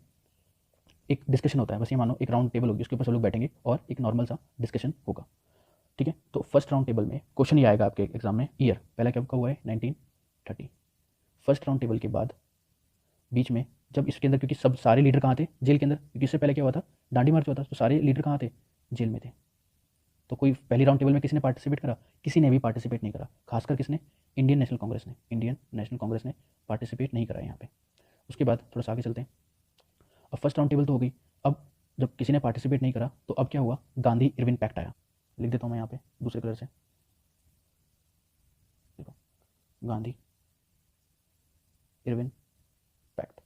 एक डिस्कशन होता है, बस ये मानो एक राउंड टेबल होगी, उसके ऊपर सब लोग बैठेंगे और एक नॉर्मल सा डिस्कशन होगा, ठीक है। तो फर्स्ट राउंड टेबल में क्वेश्चन ये आएगा आपके एग्जाम में, ईयर पहला कब का हुआ है? 1930। फर्स्ट राउंड टेबल के बाद बीच में जब इसके अंदर, क्योंकि सब सारे लीडर कहाँ थे? जेल के अंदर, क्योंकि इससे पहले क्या हुआ था? दांडी मार्च हुआ था, तो सारे लीडर कहाँ थे? जेल में थे। तो कोई पहली राउंड टेबल में किसी ने पार्टिसिपेट करा? किसी ने भी पार्टिसिपेट नहीं करा, खासकर किसने? इंडियन नेशनल कांग्रेस ने, इंडियन नेशनल कांग्रेस ने पार्टिसिपेट नहीं करा यहाँ पे। उसके बाद थोड़ा सा आगे चलते हैं। अब फर्स्ट राउंड टेबल तो हो गई, अब जब किसी ने पार्टिसिपेट नहीं करा तो अब क्या हुआ? गांधी इरविन पैक्ट आया, लिख देता हूँ मैं यहाँ पे दूसरे कलर से, देखो गांधी इरविन पैक्ट।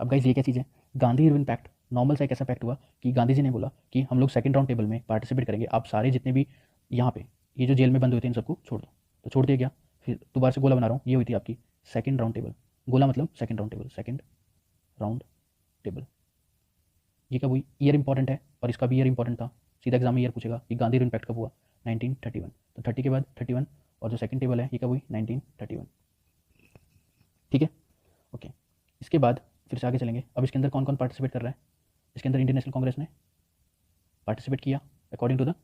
अब गाइस ये क्या चीज़ है? गांधी इरविन पैक्ट नॉर्मल सा एक ऐसा पैक्ट हुआ कि गांधी जी ने बोला कि हम लोग सेकंड राउंड टेबल में पार्टिसिपेट करेंगे, आप सारे जितने भी यहाँ पे ये जो जेल में बंद हुए थे इन सबको छोड़ दो। तो छोड़ दिया गया। फिर दोबारा से गोला बना रहा हूँ, ये हुई थी आपकी सेकंड राउंड टेबल, गोला मतलब second round table, second round table. ये कब हुई? ईयर इंपॉर्टेंट है और इसका भी ईयर इंपॉर्टेंट था, सीधा एग्जाम में ईयर पूछेगा कि गांधी इरविन पैक्ट कब हुआ? 1931। तो 30 के बाद 31 और जो सेकंड टेबल है ये कब हुई? 1931, ठीक है, ओके। इसके बाद फिर से आगे चलेंगे। अब इसके अंदर कौन कौन पार्टिसिपेट कर रहा है? इसके अंदर इंडियन नेशनल कांग्रेस ने पार्टिसिपेट किया according to the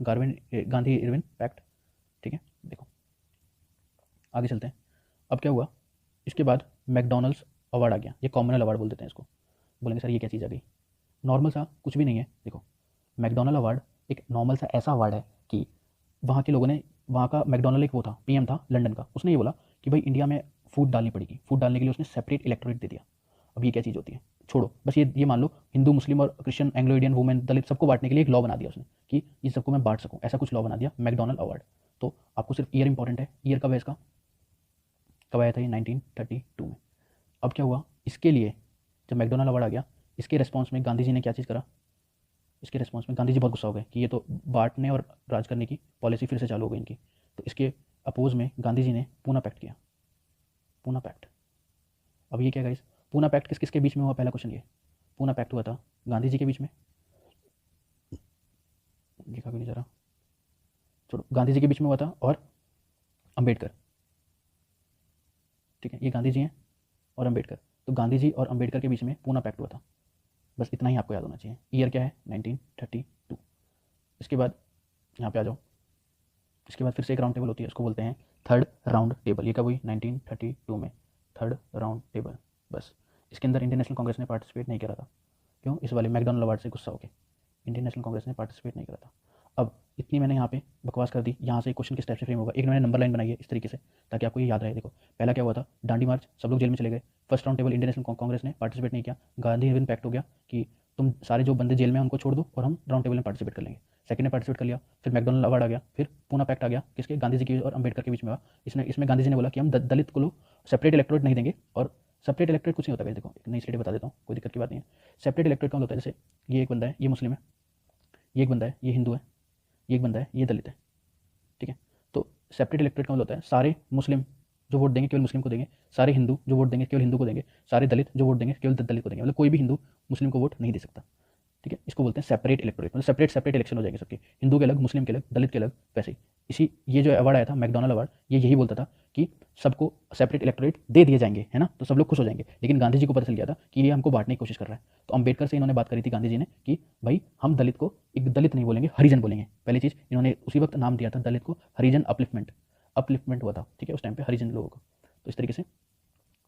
Gandhi Irwin pact, ठीक है। देखो आगे चलते हैं। अब क्या हुआ? इसके बाद मैकडॉनल्ड्स अवार्ड आ गया, ये कॉमनवेल्थ अवार्ड बोल देते हैं इसको। बोलेंगे सर ये क्या चीज़ आ गई? नॉर्मल सा कुछ भी नहीं है। देखो, मैकडॉनल्ड अवार्ड एक नॉर्मल सा ऐसा अवार्ड है कि वहाँ के लोगों ने, वहाँ का मैकडॉनल्ड एक वो था, पीएम था लंदन का, उसने ये बोला कि भाई इंडिया में फूड डालनी पड़ेगी, फूड डालने के लिए उसने सेपरेट इलेक्टोरेट दे दिया। अब ये क्या चीज़ होती है? छोड़ो, बस ये मान लो हिंदू, मुस्लिम और क्रिश्चियन, एंग्लो इंडियन, वुमेन, दलित सबको बांटने के लिए एक लॉ बना दिया उसने कि ये सबको मैं बांट सकूँ, ऐसा कुछ लॉ बना दिया, मैकडॉनल्ड अवार्ड। तो आपको सिर्फ ईयर इंपॉर्टेंट है, ईयर कब है इसका, कब आया था ये? 1932 में। अब क्या हुआ? इसके लिए जब मैकडॉनल्ड अवार्ड आ गया, इसके रिस्पॉन्स में गांधी जी ने क्या चीज़ करा? इसके रिस्पॉन्स में गांधी जी बहुत गुस्सा हो गए कि ये तो बांटने और राज करने की पॉलिसी फिर से चालू हो गई इनकी। तो इसके अपोज में गांधी जी ने पूना पैक्ट किया, पूना पैक्ट। अब ये क्या गाइस? पूना पैक्ट किस किसके बीच में हुआ? पहला क्वेश्चन ये, पूना पैक्ट हुआ था गांधी जी के बीच में, लिखा भी नहीं जा रहा, छोड़ो, गांधी जी के बीच में हुआ था और अंबेडकर, ठीक है, ये गांधी जी हैं और अंबेडकर। तो गांधी जी और अंबेडकर के बीच में पूना पैक्ट हुआ था, बस इतना ही आपको याद होना चाहिए। ईयर क्या है? 1932। इसके बाद यहाँ पे आ जाओ। इसके बाद फिर से एक राउंड टेबल होती है, उसको बोलते हैं थर्ड राउंड टेबल। ये कब हुई? 1932 में, थर्ड राउंड टेबल। बस इसके अंदर इंडियन नेशनल कांग्रेस ने पार्टिसिपेट नहीं करा था। क्यों? इस वाले मैकडॉनल्ड अवार्ड से गुस्सा होकर इंडियन नेशनल कांग्रेस ने पार्टिसिपेट नहीं करा था। अब इतनी मैंने यहाँ पे बकवास कर दी, यहाँ से क्वेश्चन किस टाइप से फ्रेम होगा, एक मैंने नंबर लाइन बनाई है इस तरीके से ताकि आपको ये याद रहे। देखो, पहला क्या हुआ था? दांडी मार्च, सब लोग जेल में चले गए। First round table Indian national Congress ने पार्टिसिपेट नहीं किया, गांधी इरविन पैक्ट हो गया कि तुम सारे जो बंदे जेल में उनको छोड़ दो और हम राउंड टेबल में पार्टिसिपेट कर लेंगे। सेकंड ने पार्टिसिपेट कर लिया, फिर मैकडॉनल्ड अवार्ड आ गया, फिर पूना पैक्ट आ गया, किसके? गांधी जी के और अंबेडकर के बीच में हुआ। इसमें गांधी जी ने बोला कि हम दलित को लोग सेपरेट इलेक्टोरेट नहीं देंगे, और सेपरेट इलेक्टोरेट कुछ नहीं होता है। देखो एक नई स्टेट बता देता हूँ, कोई दिक्कत की बात नहीं है। सेपरेट इलेक्टोरेट कौन होता है? जैसे ये एक बंदा है, ये मुस्लिम है, ये एक बंदा है, ये हिंदू है, ये एक बंदा है, ये दलित है, ठीक है। तो सेपरेट इलेक्टोरेट कौन होता है? सारे मुस्लिम जो वोट देंगे केवल मुस्लिम को देंगे, सारे हिंदू जो वोट देंगे केवल हिंदू को देंगे, सारे दलित जो वोट देंगे केवल दलित को देंगे, मतलब कोई भी हिंदू मुस्लिम को वोट नहीं दे सकता, ठीक है। इसको बोलते हैं सेपरेट इलेक्टोरेट, मतलब सेपरेट इलेक्शन हो जाएंगे सबके, हिंदू के अलग, मुस्लिम के अलग, दलित के अलग, वैसे ही। ये जो अवार्ड आया था मैकडॉनल्ड अवार्ड, ये यही बोलता था कि सबको सेपरेट इलेक्टोरेट दे दिए जाएंगे, है ना, तो सब लोग खुश हो जाएंगे। लेकिन गांधी जी को पता चल गया था कि ये हमको बांटने की कोशिश कर रहा है। तो अंबेडकर से इन्होंने बात करी थी गांधी जी ने कि भाई हम दलित को एक दलित नहीं बोलेंगे, हरिजन बोलेंगे। पहली चीज़ इन्होंने उसी वक्त नाम दिया था दलित को हरिजन अपलिफ्टमेंट हुआ था, ठीक है, उस टाइम पे हरिजन लोगों को। तो इस तरीके से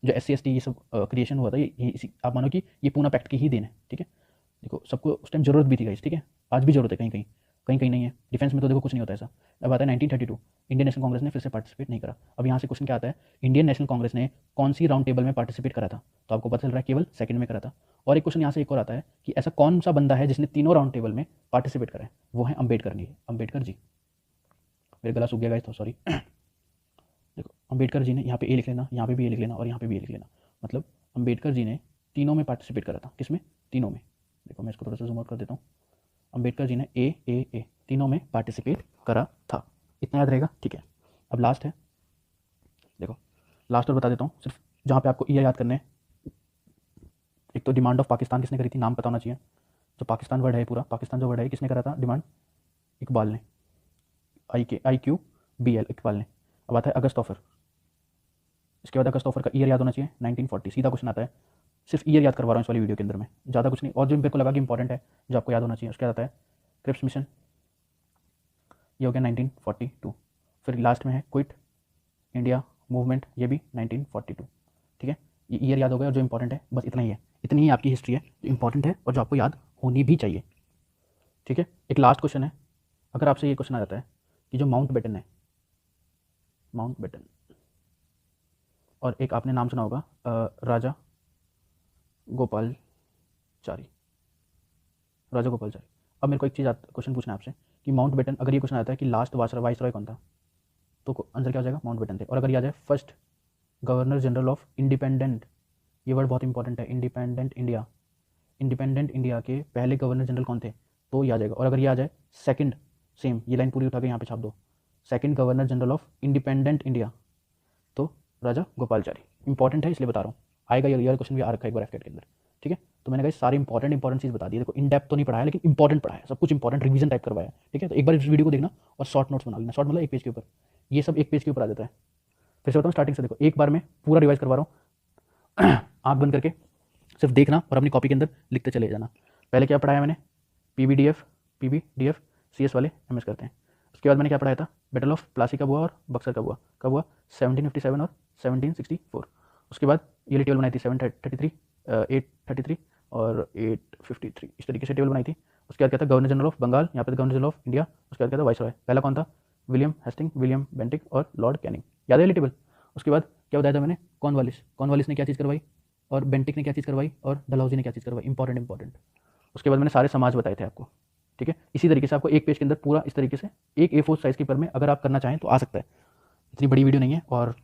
जो SC ST ये सब क्रिएशन हुआ था, ये इसी आप मानो कि ये पूना पैक्ट की ही देन है, ठीक है। देखो सबको उस टाइम जरूरत भी थी गाइस, ठीक है, आज भी जरूरत है, कहीं कहीं नहीं है। डिफेंस में तो देखो कुछ नहीं होता ऐसा। अब आता है 1932, इंडियन नेशनल कांग्रेस ने फिर से पार्टिसिपेट नहीं करा। अब यहाँ से क्वेश्चन क्या आता है, इंडियन नेशनल कांग्रेस ने कौन सी राउंड टेबल में पार्टिसिपेट करा था, तो आपको पता चल रहा है केवल सेकंड में करा था। और एक क्वेश्चन यहाँ से एक और आता है कि ऐसा कौन सा बंदा है जिसने तीनों राउंड टेबल में पार्टिसिपेट करा है, वो है अम्बेडकर जी। मेरे गला सूख गया गाइस, तो सॉरी। देखो अम्बेडकर जी ने यहाँ पे ए लिख लेना, यहाँ पे भी ए लिख लेना और यहाँ पे भी ए लिख लेना। मतलब अम्बेडकर जी ने तीनों में पार्टिसिपेट करा था। किसमें? तीनों में। देखो मैं इसको थोड़ा सा जूम आउट कर देता हूँ। अम्बेडकर जी ने ए तीनों में पार्टिसिपेट करा था। इतना याद रहेगा, ठीक है। अब लास्ट है, देखो लास्ट और बता देता हूँ, सिर्फ जहाँ पे आपको ये याद करना है। एक तो डिमांड ऑफ पाकिस्तान किसने करी थी, नाम पता होना चाहिए। जो पाकिस्तान वर्ड है, पूरा पाकिस्तान जो वर्ड है, किसने करा था डिमांड? इकबाल ने, IQBL, इकबाल ने। अब आता है अगस्त ऑफर। इसके बाद अगस्त ऑफर का ईयर याद होना चाहिए 1940। सीधा क्वेश्चन आता है, सिर्फ ईयर याद करवा रहा हूँ इस वाली वीडियो के अंदर में, ज़्यादा कुछ नहीं। और जो मेरे को लगा कि इंपॉर्टेंट है, जो आपको याद होना चाहिए, उसके बाद आता है क्रिप्स मिशन, ये हो गया 1942। फिर लास्ट में है क्विट इंडिया मूवमेंट, ये भी 1942, ठीक है। ये ईयर याद हो गया और जो इंपॉर्टेंट है बस इतना ही है। इतनी ही आपकी हिस्ट्री है जो इंपॉर्टेंट है और जो आपको याद होनी भी चाहिए, ठीक है। एक लास्ट क्वेश्चन है, अगर आपसे ये क्वेश्चन आ जाता है कि जो माउंट बेटन है, माउंट बेटन, और एक आपने नाम सुना होगा राजा गोपालचारी, राजा गोपालचारी। अब मेरे को एक चीज़ क्वेश्चन पूछना है आपसे कि माउंट बेटन, अगर ये क्वेश्चन आता है कि लास्ट वाइसरॉय कौन था, तो आंसर क्या हो जाएगा? माउंट बेटन थे। और अगर ये आ जाए first governor general of independent, ये वर्ड बहुत इंपॉर्टेंट है, इंडिपेंडेंट इंडिया के पहले गवर्नर जनरल कौन थे, तो ये आ जाएगा। और अगर ये आ जाए सेकंड, सेम ये लाइन पूरी उठा के यहाँ पे छाप दो, second governor general of independent India, तो राजा गोपालचारी। इंपॉर्टेंट है इसलिए बता रहा हूँ, आएगा ये क्वेश्चन भी आ रखा है एक बार एफकेट के अंदर, ठीक है। तो मैंने कहा सारी इंपॉर्टेंट चीज़ बता दी। देखो इन डेप्थ तो नहीं पढ़ाया, लेकिन इंपॉर्टेंट पढ़ाया, सब कुछ इंपॉर्टेंट रिवीजन टाइप करवाया, ठीक है। तो एक बार इस वीडियो को देखना और शॉर्ट नोट्स बना लेना। शॉर्ट मतलब एक पेज के ऊपर, ये सब एक पेज के ऊपर आ जाता है। फिर से बताऊँ स्टार्टिंग से, देखो एक बार मैं पूरा रिवाइज करवा रहा हूँ। आँख बंद करके सिर्फ देखना और अपनी कॉपी के अंदर लिखते चले जाना। पहले क्या पढ़ाया मैंने? PBDF CS वाले MS करते हैं। उसके बाद मैंने क्या पढ़ाया था? बैटल ऑफ प्लासी कब हुआ और बक्सर कब हुआ? 1757 और 1764। उसके बाद ये टेबल बनाई थी 733, 833 और 853, इस तरीके से टेबल बनाई थी। उसके बाद क्या था? गवर्नर जनरल ऑफ बंगाल, यहाँ पे गवर्नर जनरल ऑफ इंडिया। उसके बाद क्या था? वाइसरॉय। पहला कौन था? विलियम हेस्टिंग, विलियम बेंटिक और लॉर्ड कैनिंग। याद है ये टेबल? उसके बाद क्या बताया था मैंने? कॉर्नवालिस ने क्या चीज़ करवाई और बेंटिक ने क्या चीज़ करवाई और डलहौजी ने क्या चीज़ करवाई। इंपॉर्टेंट। उसके बाद मैंने सारे समाज बताए थे आपको, ठीक है। इसी तरीके से आपको एक पेज के अंदर पूरा इस तरीके से एक A4 साइज़ के पेपर में अगर आप करना चाहें तो आ सकता है। इतनी बड़ी वीडियो नहीं है और